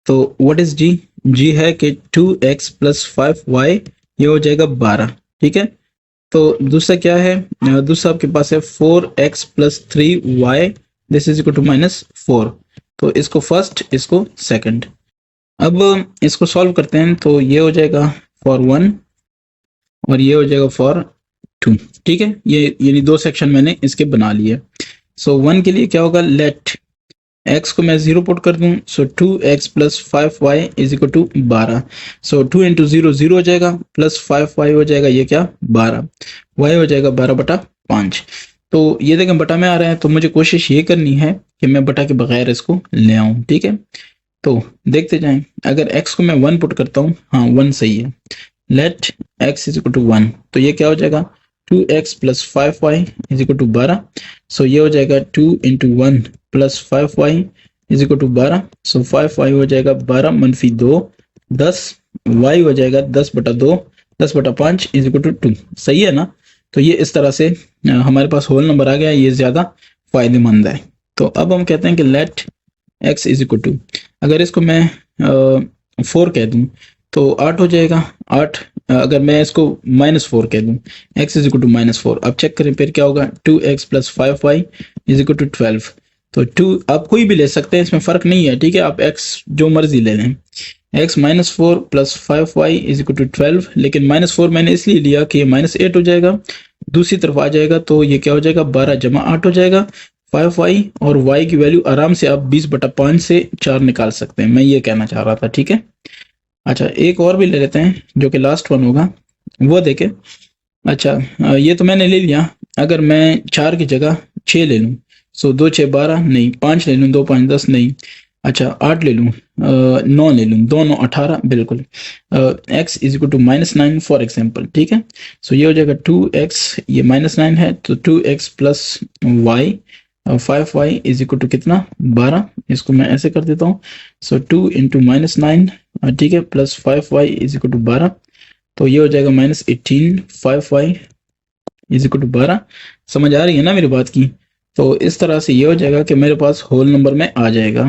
A: तो व्हाट इज g, g है कि 2x + 5y, ये हो जाएगा 12, ठीक है। तो दूसरा क्या है, दूसरा आपके पास है 4x + 3y, this is equal to -4। तो इसको फर्स्ट, इसको सेकंड। अब इसको सॉल्व करते हैं, तो ये हो जाएगा for 1 और ये हो जाएगा for 2, ठीक है। ये यानी दो सेक्शन मैंने इसके बना लिए। सो 1 के लिए क्या होगा, लेट x को मैं 0 पुट कर दूं। So 2x + 5y is equal to 12। So 2 × 0 0 हो जाएगा, प्लस 5y हो जाएगा, ये क्या 12, y हो जाएगा 12/5। तो ये देखें बटा में आ रहा है, तो मुझे कोशिश ये करनी है कि मैं बटा के बगैर इसको ले आऊं, ठीक है। तो देखते जाएं, अगर x को मैं 1 पुट करता हूँ, हाँ 1 सही है। Let x is equal to 1, तो ये क्या हो जाएगा 2x plus 5y is equal to 12। So ये हो जाएगा 2 into 1 plus 5y is equal to 12। So 5y हो जाएगा 12 मनफी 2 10, y हो जाएगा 10 बटा 2 10 बटा 5 इज इक्वल टू 2। सही है ना। तो ये इस तरह से हमारे पास होल नंबर आ गया, ये ज्यादा फायदेमंद है। तो अब हम कहते हैं कि let x is equal to, अगर इसको मैं 4 कह दूं तो 8 हो जाएगा। 8 अगर मैं इसको -4 कह दूं, x इज इक्वल टू -4। अब चेक करें फिर क्या होगा, 2x plus 5y is equal to 12। तो 2 आप कोई भी ले सकते हैं, इसमें फर्क नहीं है, ठीक है, आप x जो मर्जी ले लें। x -4 plus 5y is equal to 12, लेकिन -4 मैंने इसलिए लिया कि ये -8 हो जाएगा, दूसरी तरफ आ जाएगा तो ये क्या हो जाएगा, 12 जमा 8 हो जाएगा। 5y और y की वैल्यू आराम से आप 20 बटा 5 से 4 निकाल सकते हैं, मैं ये कहना चाह रहा था, ठीक है। अच्छा एक और भी ले लेते हैं जो कि लास्ट वन होगा, वो देखें। अच्छा ये तो मैंने ले लिया, अगर मैं 4 की जगह 6 ले लूँ, सो 2 6 12 नहीं, 5 ले लूँ, 2 5 10 नहीं, अच्छा 8 ले लूँ, 9 ले लूँ, 2 9 18 बिल्कुल। x is equal to -9 for example, ठीक है। सो ये हो जाएगा 2x, ये -9 है तो 2x plus y 5y is equal to कितना, 12। इसको मैं ऐसे कर देता हूँ। सो 2 इंटू -9, ठीक है, plus 5y is equal to 12, तो ये हो जाएगा -18 5y इज इक्वल टू 12। समझ आ रही है ना मेरी बात की। तो इस तरह से ये हो जाएगा कि मेरे पास होल नंबर में आ जाएगा।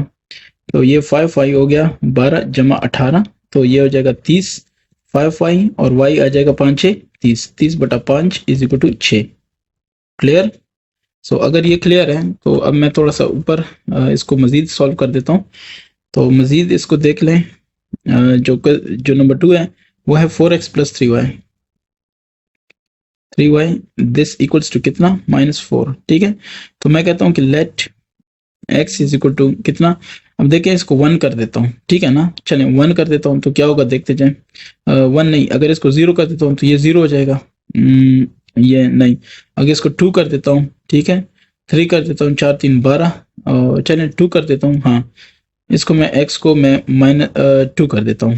A: तो ये 5y हो गया 12 जमा 18, तो ये हो जाएगा 30 5y और y आ जाएगा 5 6 30, 30 बटा 5 इज इक्वल टू 6। क्लियर। सो अगर ये क्लियर है तो अब मैं थोड़ा सा ऊपर इसको मजीद सॉल्व कर देता हूँ। तो मजीद इसको देख लें, जो नंबर 2 है वो है 4x plus 3y this equals to कितना, -4, ठीक है। तो मैं कहता हूँ कि let x is equal to कितना, अब देखें इसको 1 कर देता हूँ, ठीक है ना। चलें 1 कर देता हूँ तो क्या होगा देखते जाएं। 1 नहीं, अगर इसको 0 कर देता हूँ तो ये 0 हो जाएगा। ये नहीं, अगर इसको 2 कर देता हूँ, ठीक है, 3 कर देता हूँ, 4 3 12, और चलें 2 कर देता हूँ। हाँ इसको मैं x को मैं -2 कर देता हूँ,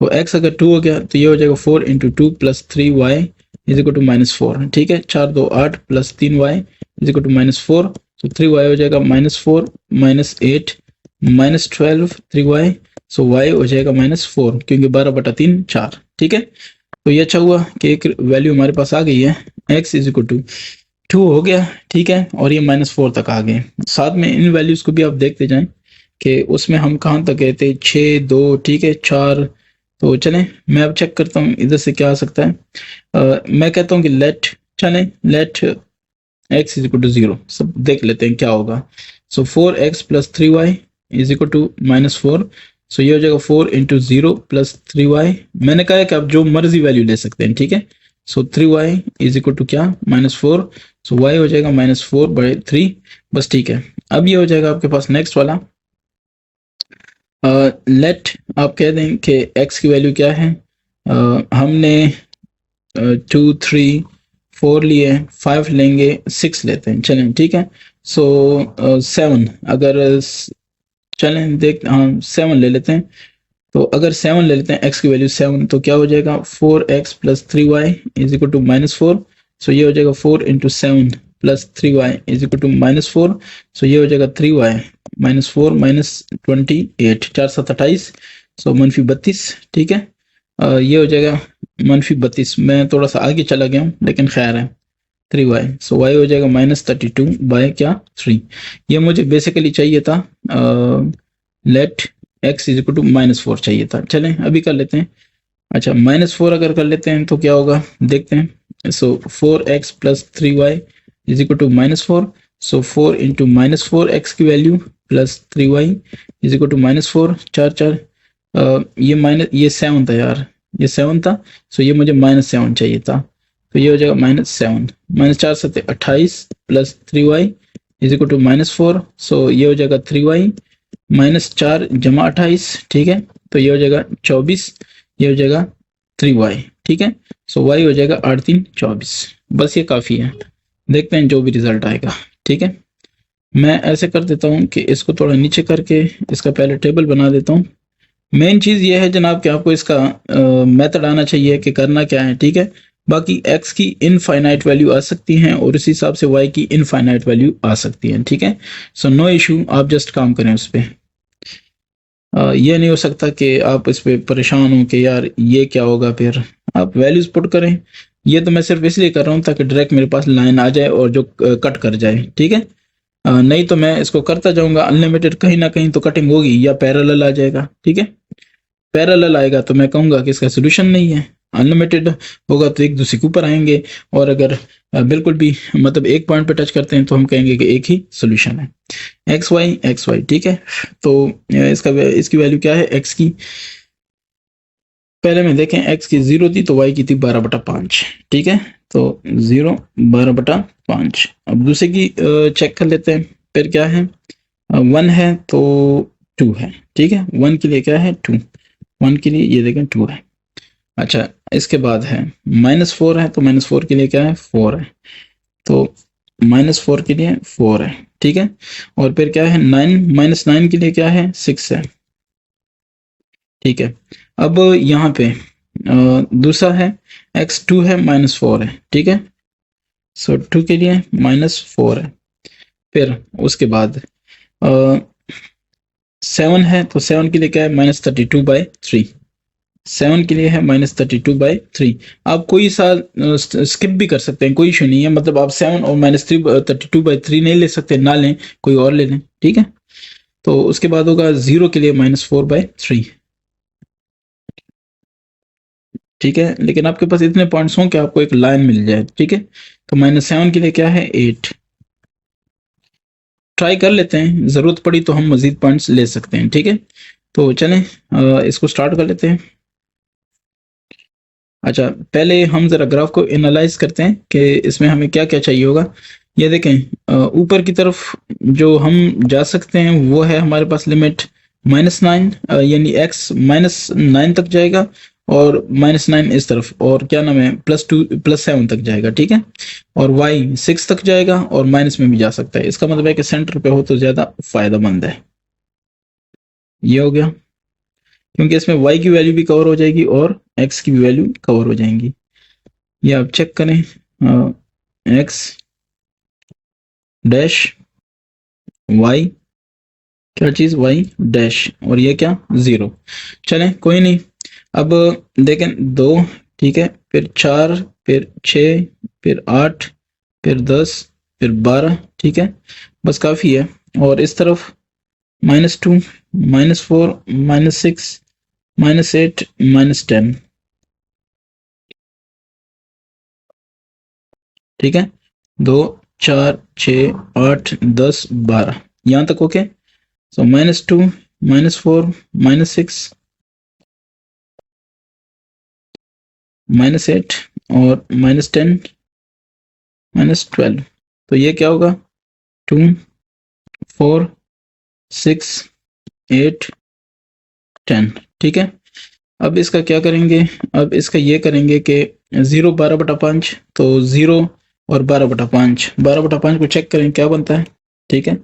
A: तो x अगर 2 हो गया तो ये हो जाएगा 4 into 2 plus 3y is equal to -4, ठीक है। 4 2 8 plus 3y is equal to -4, तो 3y हो जाएगा -4 -8 -12 3y, सो y हो जाएगा -4 क्योंकि 12 बटा 3 4, ठीक है। तो ये अच्छा हुआ कि एक वैल्यू हमारे पास आ गई है, x इज इक्वल टू 2 हो गया, ठीक है, और ये -4 तक आ गए। साथ में इन वैल्यूज को भी आप देखते जाएं कि उसमें हम कहाँ तक गए थे, 6 2, ठीक है, 4। तो चलें मैं अब चेक करता हूँ इधर से क्या आ सकता है। मैं कहता हूँ कि let x is equal to 0, सब देख लेते हैं क्या होगा। So 4x plus 3y is equal to -4, so ये हो जाएगा 4 इंटू 0 प्लस 3y। मैंने कहा है कि आप जो मर्जी वैल्यू ले सकते हैं, ठीक है। सो 3y इज इक्वल टू क्या, -4, सो y हो जाएगा -4/3, बस ठीक है। अब ये हो जाएगा आपके पास नेक्स्ट वाला, लेट आप कह दें कि x की वैल्यू क्या है। हमने 2 3 4 लिए, 5 लेंगे, 6 लेते हैं, चलें ठीक है। सो 7 अगर चलें देख, हाँ 7 ले लेते हैं। तो अगर 7 ले लेते हैं, x की वैल्यू 7, तो क्या हो जाएगा 4x plus 3y is equal to -4, so ये हो जाएगा 4 into 7 plus 3y is equal to -4, so ये हो जाएगा 3y -4 -28, 4 7 28, सो -32, ठीक है। ये हो जाएगा -32, मैं थोड़ा सा आगे चला गया हूँ लेकिन खैर है, 3y, सो y हो जाएगा -32 बाय क्या 3। ये मुझे बेसिकली चाहिए था, let x is equal to -4 चाहिए था। चलें अभी कर लेते हैं। अच्छा -4 अगर कर लेते हैं तो क्या होगा देखते हैं। So 4x plus 3y is equal to -4, so 4 into -4 x की value plus 3y is equal to -4, 4 4, ये 7 था यार, ये 7 था, सो ये मुझे -7 चाहिए था, तो ये हो जाएगा -7, -4 7 28 plus 3y is equal to -4, so ये हो जाएगा 3y -4 जमा 28, ठीक है, तो ये हो जाएगा 24, ये हो जाएगा 3y, ठीक है। सो y हो जाएगा 8 3 24, बस ये काफ़ी है, देखते हैं जो भी रिजल्ट आएगा, ठीक है। मैं ऐसे कर देता हूँ कि इसको थोड़ा नीचे करके इसका पहले टेबल बना देता हूँ। मेन चीज़ ये है जनाब कि आपको इसका मेथड आना चाहिए कि करना क्या है, ठीक है। बाकी x की इनफाइनाइट वैल्यू आ सकती हैं और उसी हिसाब से y की इनफाइनाइट वैल्यू आ सकती है, ठीक है। सो नो इशू, आप जस्ट काम करें उस पर। ये नहीं हो सकता कि आप इस पे परेशान हो कि यार ये क्या होगा, फिर आप वैल्यूज पुट करें। ये तो मैं सिर्फ इसलिए कर रहा हूँ ताकि डायरेक्ट मेरे पास लाइन आ जाए और जो कट कर जाए, ठीक है। नहीं तो मैं इसको करता जाऊंगा अनलिमिटेड, कहीं ना कहीं तो कटिंग होगी या पैरेलल आ जाएगा, ठीक है। पैरेलल आएगा तो मैं कहूंगा कि इसका सोल्यूशन नहीं है। अनलिमिटेड होगा तो एक दूसरे के ऊपर आएंगे, और अगर बिल्कुल भी मतलब एक पॉइंट पे टच करते हैं तो हम कहेंगे कि एक ही सोल्यूशन है, एक्स वाई, ठीक है। तो इसकी वैल्यू क्या है एक्स की, पहले में देखें एक्स की 0 थी तो वाई की थी 12/5, ठीक है। तो 0 12/5। अब दूसरे की चेक कर लेते हैं, फिर क्या है 1 है तो 2 है, ठीक है। 1 के लिए क्या है 2, 1 के लिए ये देखें 2 है। अच्छा, इसके बाद है -4 है तो -4 के लिए क्या है 4 है, तो -4 के लिए 4 है, ठीक है। और फिर क्या है 9, -9 के लिए क्या है 6 है, ठीक है। अब यहाँ पे दूसरा है x2 है -4 है, ठीक है। सो 2 के लिए -4 है। फिर उसके बाद 7 है तो 7 के लिए क्या है -32/3, 7 के लिए है -32/3। आप कोई सा स्किप भी कर सकते हैं, कोई इशू नहीं है, मतलब आप 7 और -32/3 नहीं ले सकते, ना लें कोई और ले लें, ठीक है। तो उसके बाद होगा 0 के लिए -4/3, ठीक है। लेकिन आपके पास इतने पॉइंट्स हों कि आपको एक लाइन मिल जाए, ठीक है। तो -7 के लिए क्या है 8। ट्राई कर लेते हैं, जरूरत पड़ी तो हम मजीद पॉइंट्स ले सकते हैं, ठीक है। तो चलें इसको स्टार्ट कर लेते हैं। अच्छा, पहले हम जरा ग्राफ को एनालाइज करते हैं कि इसमें हमें क्या क्या चाहिए होगा। ये देखें ऊपर की तरफ जो हम जा सकते हैं वो है हमारे पास लिमिट -9, यानी x -9 तक जाएगा, और -9 इस तरफ, और क्या नाम है +2 +7 तक जाएगा, ठीक है। और y 6 तक जाएगा और माइनस में भी जा सकता है। इसका मतलब है कि सेंटर पे हो तो ज्यादा फायदेमंद है। ये हो गया, क्योंकि इसमें y की वैल्यू भी कवर हो जाएगी और x की भी वैल्यू कवर हो जाएंगी। ये आप चेक करें, x डैश y, क्या चीज y डैश, और ये क्या 0। चलें कोई नहीं, अब देखें 2, ठीक है, फिर 4, फिर 6, फिर 8, फिर 10, फिर 12, ठीक है, बस काफी है। और इस तरफ -2, -4, -6, -8, -10, ठीक है। 2, 4, 6, 8, 10, 12, यहाँ तक ओके। सो -2, -4, -6, -8 और -10, -12। तो ये क्या होगा 2, 4, 6, 8, 10, ठीक है। अब इसका क्या करेंगे, अब इसका ये करेंगे कि 0 12/5, तो 0 और 12/5, 12/5 को चेक करें क्या बनता है, ठीक है।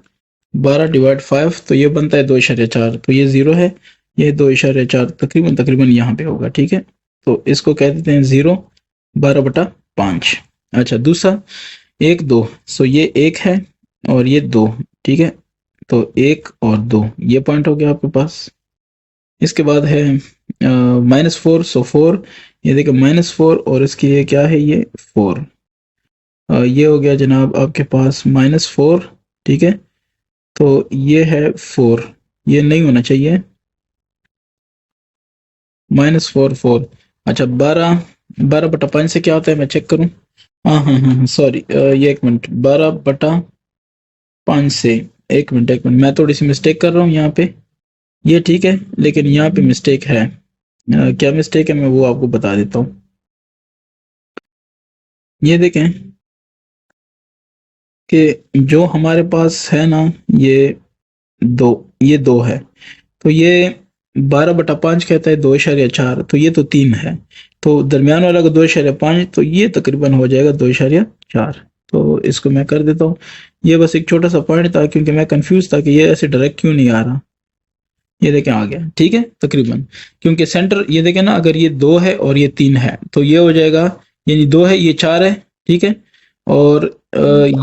A: 12/5 तो ये बनता है 2.4, तो ये 0 है, ये 2.4 तकरीबन तकरीबन यहाँ पे होगा, ठीक है। तो इसको कह देते हैं 0 12/5। अच्छा, दूसरा 1 2, सो ये 1 है और ये 2, ठीक है। तो 1 और 2 ये पॉइंट हो गया आपके पास। इसके बाद है -4, सो 4, ये देखिए -4 और इसकी ये क्या है ये 4, ये हो गया जनाब आपके पास -4, ठीक है। तो ये है 4, ये नहीं होना चाहिए, -4 4। अच्छा, 12/5 से क्या होता है मैं चेक करूं, हाँ, सॉरी, ये 1 मिनट, 12/5 से, 1 मिनट मैं थोड़ी सी मिस्टेक कर रहा हूँ यहाँ पे, ये ठीक है, लेकिन यहाँ पे मिस्टेक है। क्या मिस्टेक है मैं वो आपको बता देता हूँ। ये देखें कि जो हमारे पास है ना ये 2, ये 2 है, तो ये 12/5 कहता है 2.4, तो ये तो 3 है, तो दरमियान वाला का 2.5, तो ये तकरीबन हो जाएगा 2.4। तो इसको मैं कर देता हूँ। ये बस एक छोटा सा पॉइंट था क्योंकि मैं कंफ्यूज था कि ये ऐसे डायरेक्ट क्यों नहीं आ रहा। ये देखें आ गया, ठीक है तकरीबन, क्योंकि सेंटर ये देखें ना, अगर ये 2 है और ये 3 है तो ये हो जाएगा यानी 2 है, ये 4 है, ठीक है, और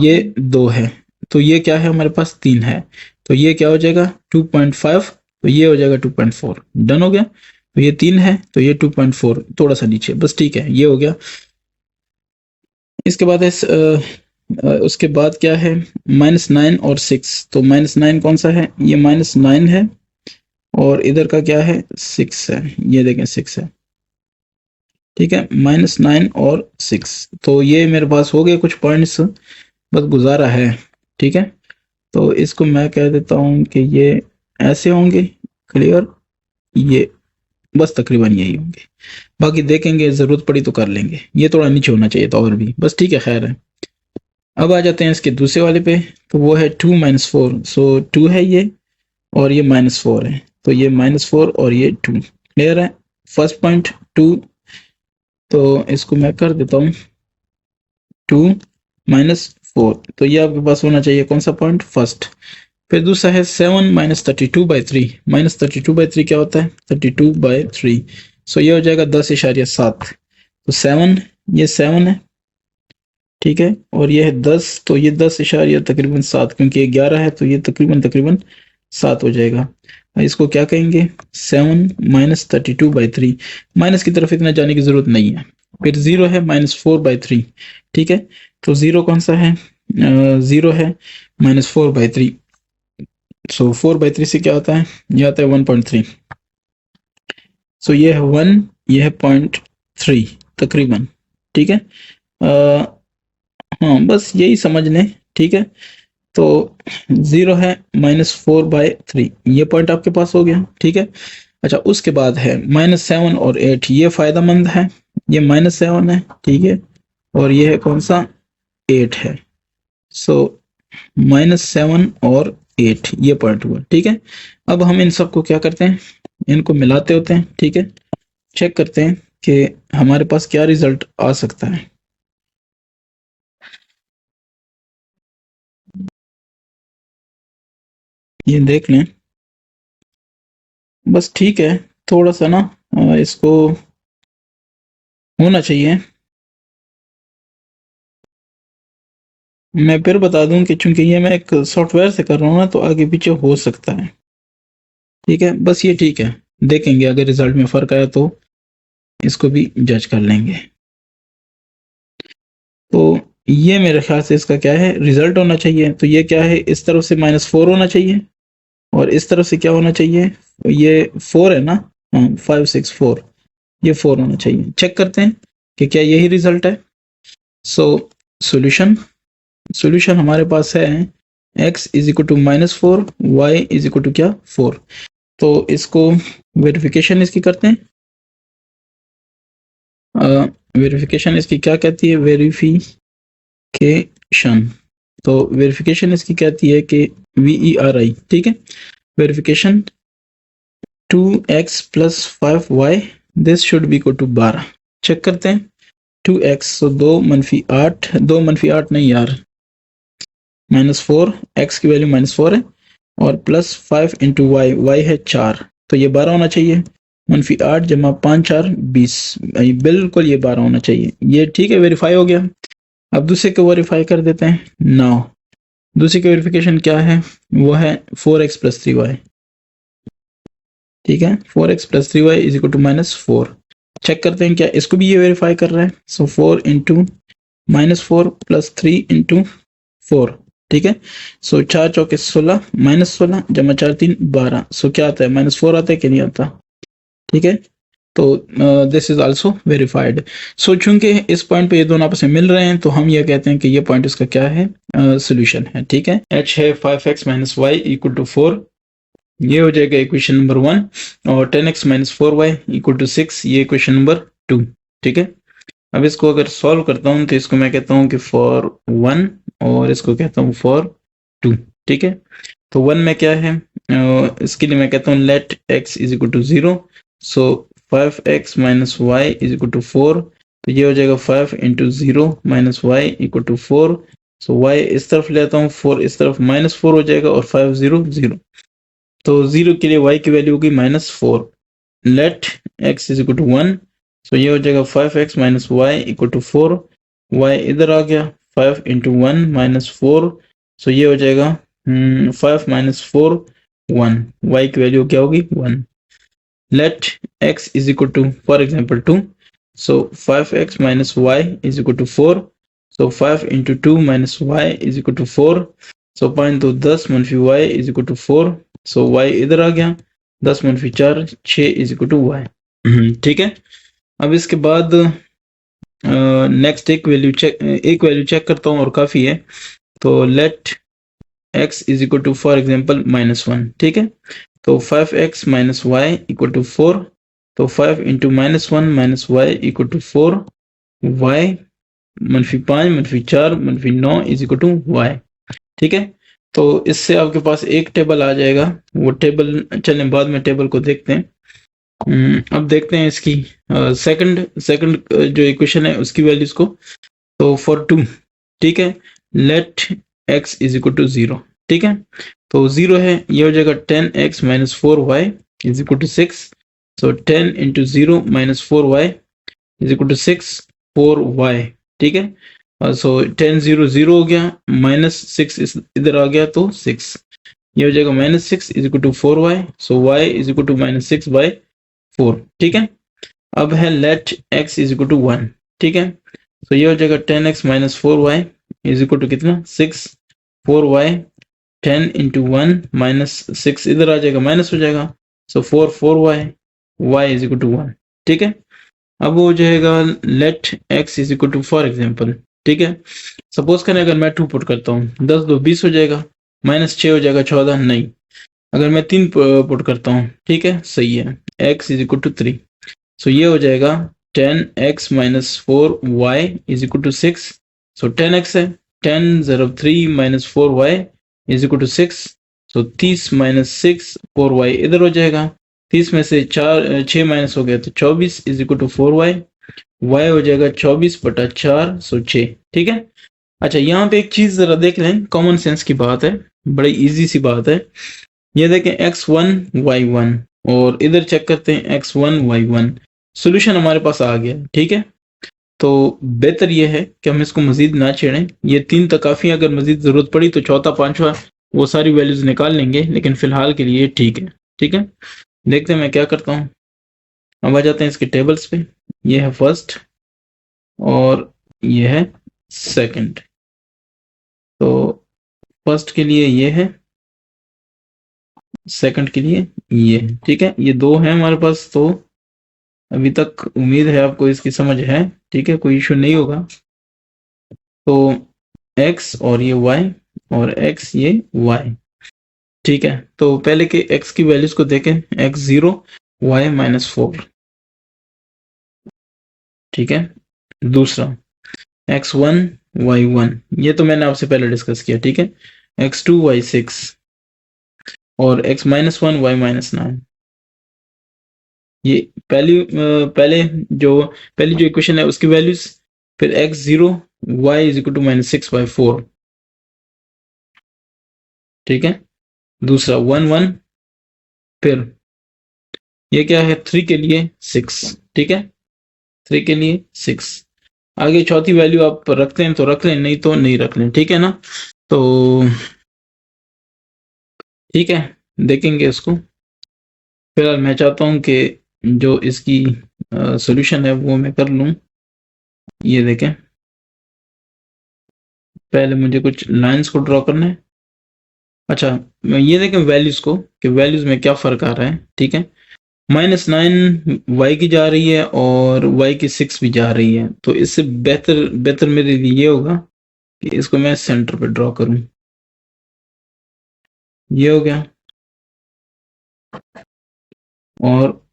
A: ये 2 है, तो ये क्या है हमारे पास 3 है, तो ये क्या हो जाएगा 2.5, तो ये हो जाएगा 2.4। डन हो गया। तो ये 3 है, तो ये 2.4 थोड़ा सा नीचे, बस ठीक है, ये हो गया। इसके बाद है उसके बाद क्या है -9 और 6, तो -9 कौन सा है, ये -9 है, और इधर का क्या है 6 है, ये देखें 6 है, ठीक है, -9 और 6, तो ये मेरे पास हो गए कुछ पॉइंट्स, बस गुजारा है, ठीक है। तो इसको मैं कह देता हूँ कि ये ऐसे होंगे, क्लियर, ये बस तकरीबन यही होंगे, बाकी देखेंगे ज़रूरत पड़ी तो कर लेंगे, ये थोड़ा नीचे होना चाहिए था और भी, बस ठीक है, खैर है। अब आ जाते हैं इसके दूसरे वाले पे, तो वो है 2 - 4, सो 2 है ये, और ये -4 है, तो ये -4 और ये 2, क्लियर है। फर्स्ट पॉइंट 2, तो इसको मैं कर देता हूँ 2 - 4, तो ये आपके पास होना चाहिए कौन सा पॉइंट, फर्स्ट। फिर दूसरा है 7 - 32/3, -32/3 क्या होता है 32/3, सो ये हो जाएगा 10.7, तो 7, ये 7 है, ठीक है, और ये है 10, तो ये 10.7, क्योंकि ये 11 है, तो ये तकरीबन 7 हो जाएगा। इसको क्या कहेंगे 7 - 32/3, माइनस की तरफ इतना जाने की जरूरत नहीं है। फिर 0 है -4/3, ठीक है, तो 0 कौन सा है, 0 है -4/3, सो 4/3 से क्या होता है, ये आता है 1.3, सो ये है 1, ये है 0.3 तकरीबन, ठीक है। हाँ बस यही समझ लें, ठीक है। तो 0 है -4/3, ये पॉइंट आपके पास हो गया, ठीक है। अच्छा, उसके बाद है -7 और 8, ये फायदेमंद है, ये -7 है, ठीक है, और ये है कौन सा 8 है, सो -7 और 8 ये पॉइंट हुआ, ठीक है। अब हम इन सबको क्या करते हैं, इनको मिलाते होते हैं, ठीक है, चेक करते हैं कि हमारे पास क्या रिजल्ट आ सकता है। ये देख लें, बस ठीक है, थोड़ा सा ना इसको होना चाहिए। मैं फिर बता दूं कि चूंकि ये मैं एक सॉफ्टवेयर से कर रहा हूँ ना, तो आगे पीछे हो सकता है, ठीक है, बस ये ठीक है, देखेंगे अगर रिजल्ट में फ़र्क आया तो इसको भी जज कर लेंगे। तो ये मेरे ख्याल से इसका क्या है रिजल्ट होना चाहिए, तो ये क्या है, इस तरफ से -4 होना चाहिए, और इस तरफ से क्या होना चाहिए, ये 4 है ना, 5 6 4, ये 4 होना चाहिए। चेक करते हैं कि क्या यही रिजल्ट है। सो सॉल्यूशन, सॉल्यूशन हमारे पास है x is equal to -4, y is equal to क्या 4, तो इसको वेरिफिकेशन इसकी करते हैं। वेरिफिकेशन इसकी क्या कहती है, वेरिफिकेशन, तो वेरिफिकेशन इसकी कहती है कि VERI, ठीक है, verification 2x + 5y this should be equal to 12। Check करते हैं 2x, सो 2 - 8, 2 - 8 नहीं यार, -4, x की वैल्यू -4 है, और +5 × y है 4, तो ये 12 होना चाहिए, -8 जमा 5 4 20, बिल्कुल ये 12 होना चाहिए, ये ठीक है, वेरीफाई हो गया। अब दूसरे को वेरीफाई कर देते हैं। नाउ दूसरी की वेरिफिकेशन क्या है, वो है 4x + 3y, ठीक है, 4x + 3y is equal to -4। Check करते हैं क्या इसको भी ये वेरीफाई कर रहा है, सो 4 × -4 + 3 × 4, ठीक है, सो 4 चौके 16, -16 जमा 4 3 12, सो क्या आता है -4 आता है कि नहीं आता, ठीक है। तो दिस इज आल्सो वेरीफाइड। सो चूंकि इस पॉइंट पे ये दोनों आपस में मिल रहे हैं, तो हम ये कहते हैं कि ये पॉइंट इसका क्या है, सोल्यूशन है, ठीक है। h है 5x - y = 4, ये हो जाएगा इक्वेशन नंबर 1, और 10x - 4y = 6, ये इक्वेशन नंबर 2, ठीक है। अब इसको अगर सॉल्व करता हूँ, तो इसको मैं कहता हूँ कि फॉर 1, और इसको कहता हूँ फॉर 2, ठीक है। तो 1 में क्या है, इसके लिए मैं कहता हूँ let x is equal to 0, so 5x - y is equal to 4, तो ये हो जाएगा 5 × 0 - y equal to 4, so y इस तरफ लेता हूँ, 4 इस तरफ, -4 हो जाएगा, और 5 0 0, तो 0 के लिए y की वैल्यू होगी -4, let x is equal to 1, so ये हो जाएगा 5x minus y equal to 4, y इधर आ गया, 5 इंटू 1 माइनस 4, सो ये हो जाएगा 5 माइनस 4 1, वाई की वैल्यू क्या होगी 1। Let x is equal to for example 2, so 5x minus Y is equal to 4, so 5 into 2 minus Y is equal to 4, so 5 तो 10 मनफी y is equal to 4, so y इधर आ गया, 10 मनफी 4 6 is equal to y. ठीक है, अब इसके बाद नेक्स्ट एक वैल्यू चेक करता हूँ और काफ़ी है। तो let x is equal to for example -1। ठीक है, तो 5x minus y equal to 4, तो 5 into -1 minus y equal to 4, y मनफी 5 मनफी 4 मनफी 9 इज इक्वल टू वाई। ठीक है, तो इससे आपके पास एक टेबल आ जाएगा। वो टेबल चलें बाद में टेबल को देखते हैं। अब देखते हैं इसकी सेकंड जो इक्वेशन है उसकी वैल्यूज को। तो फॉर 2, ठीक है, let x is equal to 0। ठीक है, तो 0 है, ये हो जाएगा 10x minus 4y is equal to 6। So 10 into 0 minus 4y is equal to 6 4y। ठीक है, सो 10 0 0 हो गया, माइनस 6 इधर आ गया तो 6, ये हो जाएगा -6 is equal to 4y, so y is equal to -6 by 4। ठीक है, अब है let x is equal to 1। ठीक है, तो ये हो जाएगा 10x minus 4y is equal to कितना 6 4y, 10 इंटू 1 माइनस 6 इधर आ जाएगा माइनस हो जाएगा, so 4 4y, y is equal to 1। ठीक है, अब हो जाएगा let x is equal to for example. ठीक है, सपोज करें अगर मैं 2 पुट करता हूँ, 10 2 20 हो जाएगा, -6 हो जाएगा 14, नहीं, अगर मैं 3 पुट करता हूँ, ठीक है, सही है, x is equal to 3, so ये हो जाएगा 10x minus 4y is equal to 6, so 10x है, 10 0 3 minus 4y is equal to 6, so 30 minus 6 4y इधर हो जाएगा, 30 में से 6 माइनस हो गया तो 24 is equal to 4y, y हो जाएगा 24 बटा 4, सो 6। ठीक है, अच्छा यहाँ पे एक चीज जरा देख लें, कॉमन सेंस की बात है, बड़ी इजी सी बात है। ये देखें x1 y1 और इधर चेक करते हैं x1 y1, सॉल्यूशन हमारे पास आ गया। ठीक है, तो बेहतर ये है कि हम इसको मजीद ना छेड़ें, ये 3 तक काफ़ी, अगर मजीद ज़रूरत पड़ी तो चौथा पांचवा वो सारी वैल्यूज निकाल लेंगे, लेकिन फिलहाल के लिए ठीक है। ठीक है, देखते हैं मैं क्या करता हूँ। अब आ जाते हैं इसके टेबल्स पे, ये है फर्स्ट और ये है सेकंड। तो फर्स्ट के लिए ये है, सेकंड के लिए ये है। ठीक है, ये 2 हैं हमारे पास, तो अभी तक उम्मीद है आपको इसकी समझ है। ठीक है, कोई इशू नहीं होगा। तो x और ये y और x ये y। ठीक है, तो पहले के x की वैल्यूज को देखें, x0 y -4। ठीक है, दूसरा x1 y1, ये तो मैंने आपसे पहले डिस्कस किया। ठीक है, x2 y6 और x -1 y -9। ये पहली जो इक्वेशन है उसकी वैल्यूज, फिर x0 y is equal to -6/4। ठीक है, दूसरा 1 1, फिर ये क्या है 3 के लिए 6। ठीक है, 3 के लिए 6, आगे चौथी वैल्यू आप रखते हैं तो रख लें, नहीं तो नहीं रख लें। ठीक है ना, तो ठीक है, देखेंगे इसको। फिलहाल मैं चाहता हूं कि जो इसकी सॉल्यूशन है वो मैं कर लूं। ये देखें, पहले मुझे कुछ लाइंस को ड्रॉ करना है। अच्छा, ये देखें वैल्यूज को कि वैल्यूज में क्या फर्क आ रहा है। ठीक है, -9 y की जा रही है और y की 6 भी जा रही है, तो इससे बेहतर मेरे लिए ये होगा कि इसको मैं सेंटर पे ड्रॉ करूं। ये हो गया, और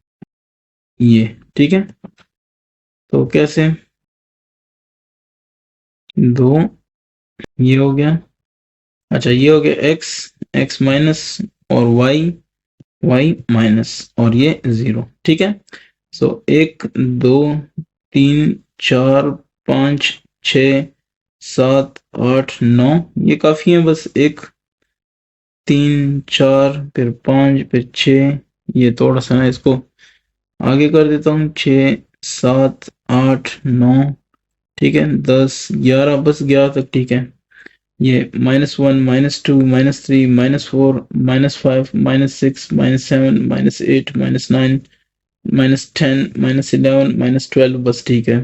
A: ये ठीक है, तो कैसे 2, ये हो गया। अच्छा, ये हो गया x माइनस और y माइनस और ये 0। ठीक है, सो 1 2 3 4 5 6 7 8 9, ये काफी है, बस 1 3 4 फिर 5 फिर 6, ये थोड़ा सा ना इसको आगे कर देता हूँ, 6 7 8 9, ठीक है, 10 11, बस 11 तक, ठीक है। ये -1 -2 -3 -4 -5 -6 -7 -8 -9 -10 -11 -12, बस ठीक है।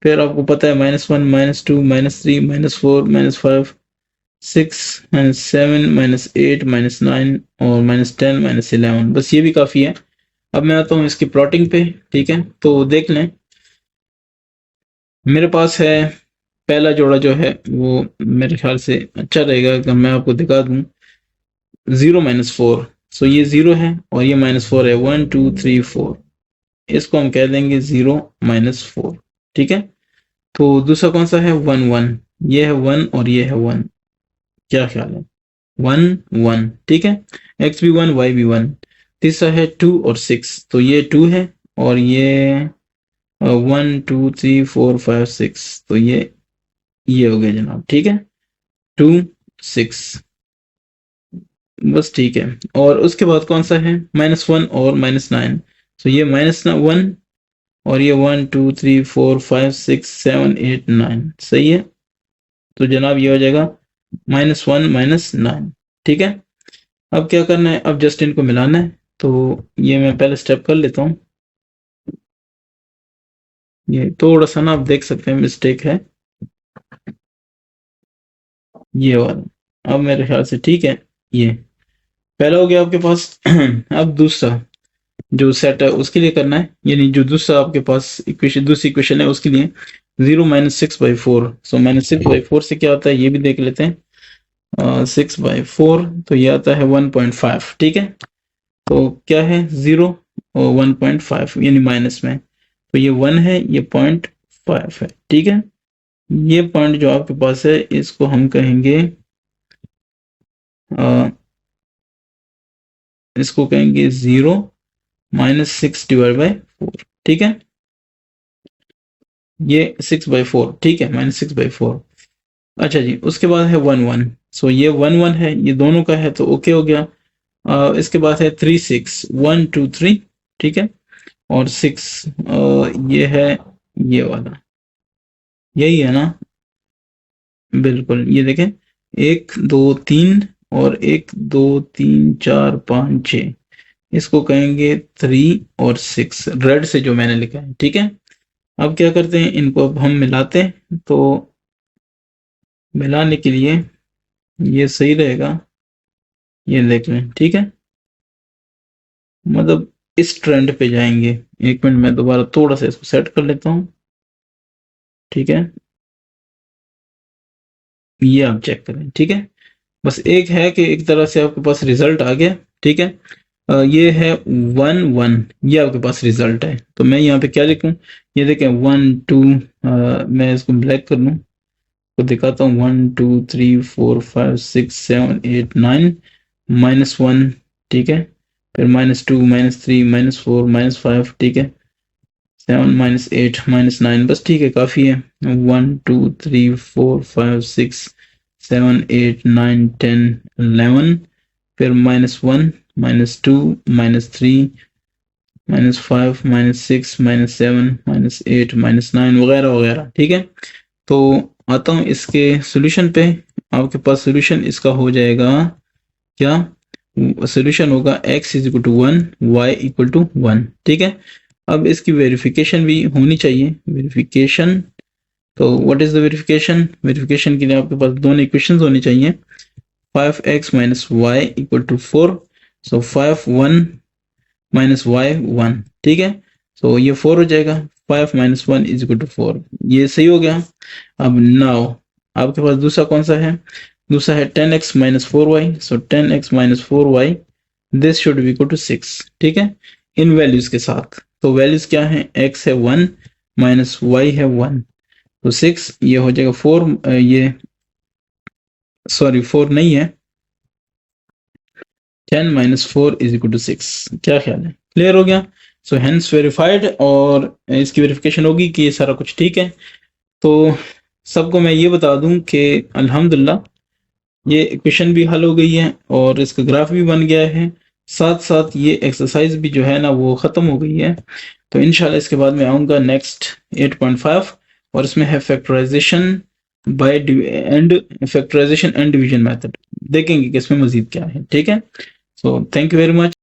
A: फिर आपको पता है -1 -2 -3 -4 -5 6 -7 -8 -9 और -10 -11, बस ये भी काफ़ी है। अब मैं आता हूँ इसकी प्लॉटिंग पे, ठीक है। तो देख लें, मेरे पास है पहला जोड़ा जो है वो मेरे ख्याल से अच्छा रहेगा अगर मैं आपको दिखा दूँ। 0 -4, सो ये 0 है और ये -4 है। 1 2 3 4, इसको हम कह देंगे 0 -4, ठीक है। तो दूसरा कौन सा है? 1 1, ये है 1 और ये है 1, क्या ख्याल है? 1 1, ठीक है। x भी 1 y भी 1। तीसरा है 2 और 6, तो ये 2 है और ये 1 2 3 4 5 6, तो ये हो गया जनाब, ठीक है। 2 6, बस ठीक है। और उसके बाद कौन सा है? -1 और -9, तो ये -1 और ये 1 2 3 4 5 6 7 8 9, सही है। तो जनाब ये हो जाएगा -1 -9, ठीक है। अब क्या करना है? अब जस्ट इनको मिलाना है। तो ये मैं पहले स्टेप कर लेता हूँ। ये थोड़ा सा ना आप देख सकते हैं मिस्टेक है ये वाला। अब मेरे ख्याल से ठीक है। ये पहला हो गया आपके पास। अब दूसरा जो सेट है उसके लिए करना है, यानी जो दूसरा आपके पास इक्वेशन, दूसरी इक्वेशन है उसके लिए 0 -6/4। सो -6/4 से क्या आता है ये भी देख लेते हैं। 6/4, तो ये आता है 1.5, ठीक है। तो क्या है? 0 और 1.5 यानी माइनस में, तो ये 1 है, ये 0.5 है, ठीक है। ये पॉइंट जो आपके पास है इसको हम कहेंगे इसको कहेंगे 0 -6/4, ठीक है। ये 6/4, ठीक है, -6/4। अच्छा जी, उसके बाद है 1 1, सो ये 1 1 है, ये दोनों का है, तो ओके हो गया। इसके बाद है 3 6, 1 2 3, ठीक है। और 6 ये है, ये वाला, यही है ना? बिल्कुल, ये देखें, 1 2 3 और 1 2 3 4 5 6, इसको कहेंगे 3 और 6, रेड से जो मैंने लिखा है, ठीक है। अब क्या करते हैं, इनको अब हम मिलाते हैं। तो मिलाने के लिए ये सही रहेगा, ये देख लें, ठीक है। मतलब इस ट्रेंड पे जाएंगे। एक मिनट, मैं दोबारा थोड़ा सा इसको सेट कर लेता हूँ, ठीक है। ये आप चेक करें, ठीक है। बस एक है कि एक तरह से आपके पास रिजल्ट आ गया, ठीक है। ये है 1 1, ये आपके पास रिजल्ट है। तो मैं यहाँ पे क्या लिखूं? ये देखें 1 2, मैं इसको ब्लैक कर लूँ तो दिखाता हूँ। 1 2 3 4 5 6 7 8 9, -1, ठीक है। फिर -2 -3 -4 -5, ठीक है। 7 -8 -9, बस ठीक है, काफ़ी है। 1 2 3 4 5 6 7 8 9 10 11, फिर -1 -2 -3 -5 -6 -7 -8 -9 वगैरह वगैरह, ठीक है। तो आता हूँ इसके सॉल्यूशन पे। आपके पास सॉल्यूशन इसका हो जाएगा क्या? सॉल्यूशन होगा x = 1, y = 1, ठीक है। अब इसकी वेरिफिकेशन भी होनी चाहिए। वेरिफिकेशन, तो what is the verification? Verification के लिए आपके पास दोनों इक्वेशंस होनी चाहिए। 5x - y = 4, सो 5 1 -y 1, ठीक है। सो ये 4 हो जाएगा। 5 - 1 = 4, ये सही हो गया। अब नाउ आपके पास दूसरा कौन सा है? दूसरा है 10x - 4y, so 10x - 4y, this should be equal to 6, ठीक है, इन वैल्यूज के साथ। तो वैल्यूज क्या है? x है 1 -y है 1, तो 6, ये हो जाएगा 4, ये सॉरी 4 नहीं है, 10 - 4 = 6, क्या ख्याल है? क्लियर हो गया? सो हेंस वेरीफाइड, और इसकी वेरिफिकेशन होगी कि ये सारा कुछ ठीक है। तो सबको मैं ये बता दूं कि अल्हम्दुलिल्लाह ये इक्वेशन भी हल हो गई है और इसका ग्राफ भी बन गया है। साथ साथ ये एक्सरसाइज भी जो है ना वो खत्म हो गई है। तो इंशाल्लाह इसके बाद मैं आऊंगा नेक्स्ट 8.5 और इसमें है factorization by and factorization and division method. देखेंगे कि इसमें मजीद क्या है। ठीक है, so thank you very much.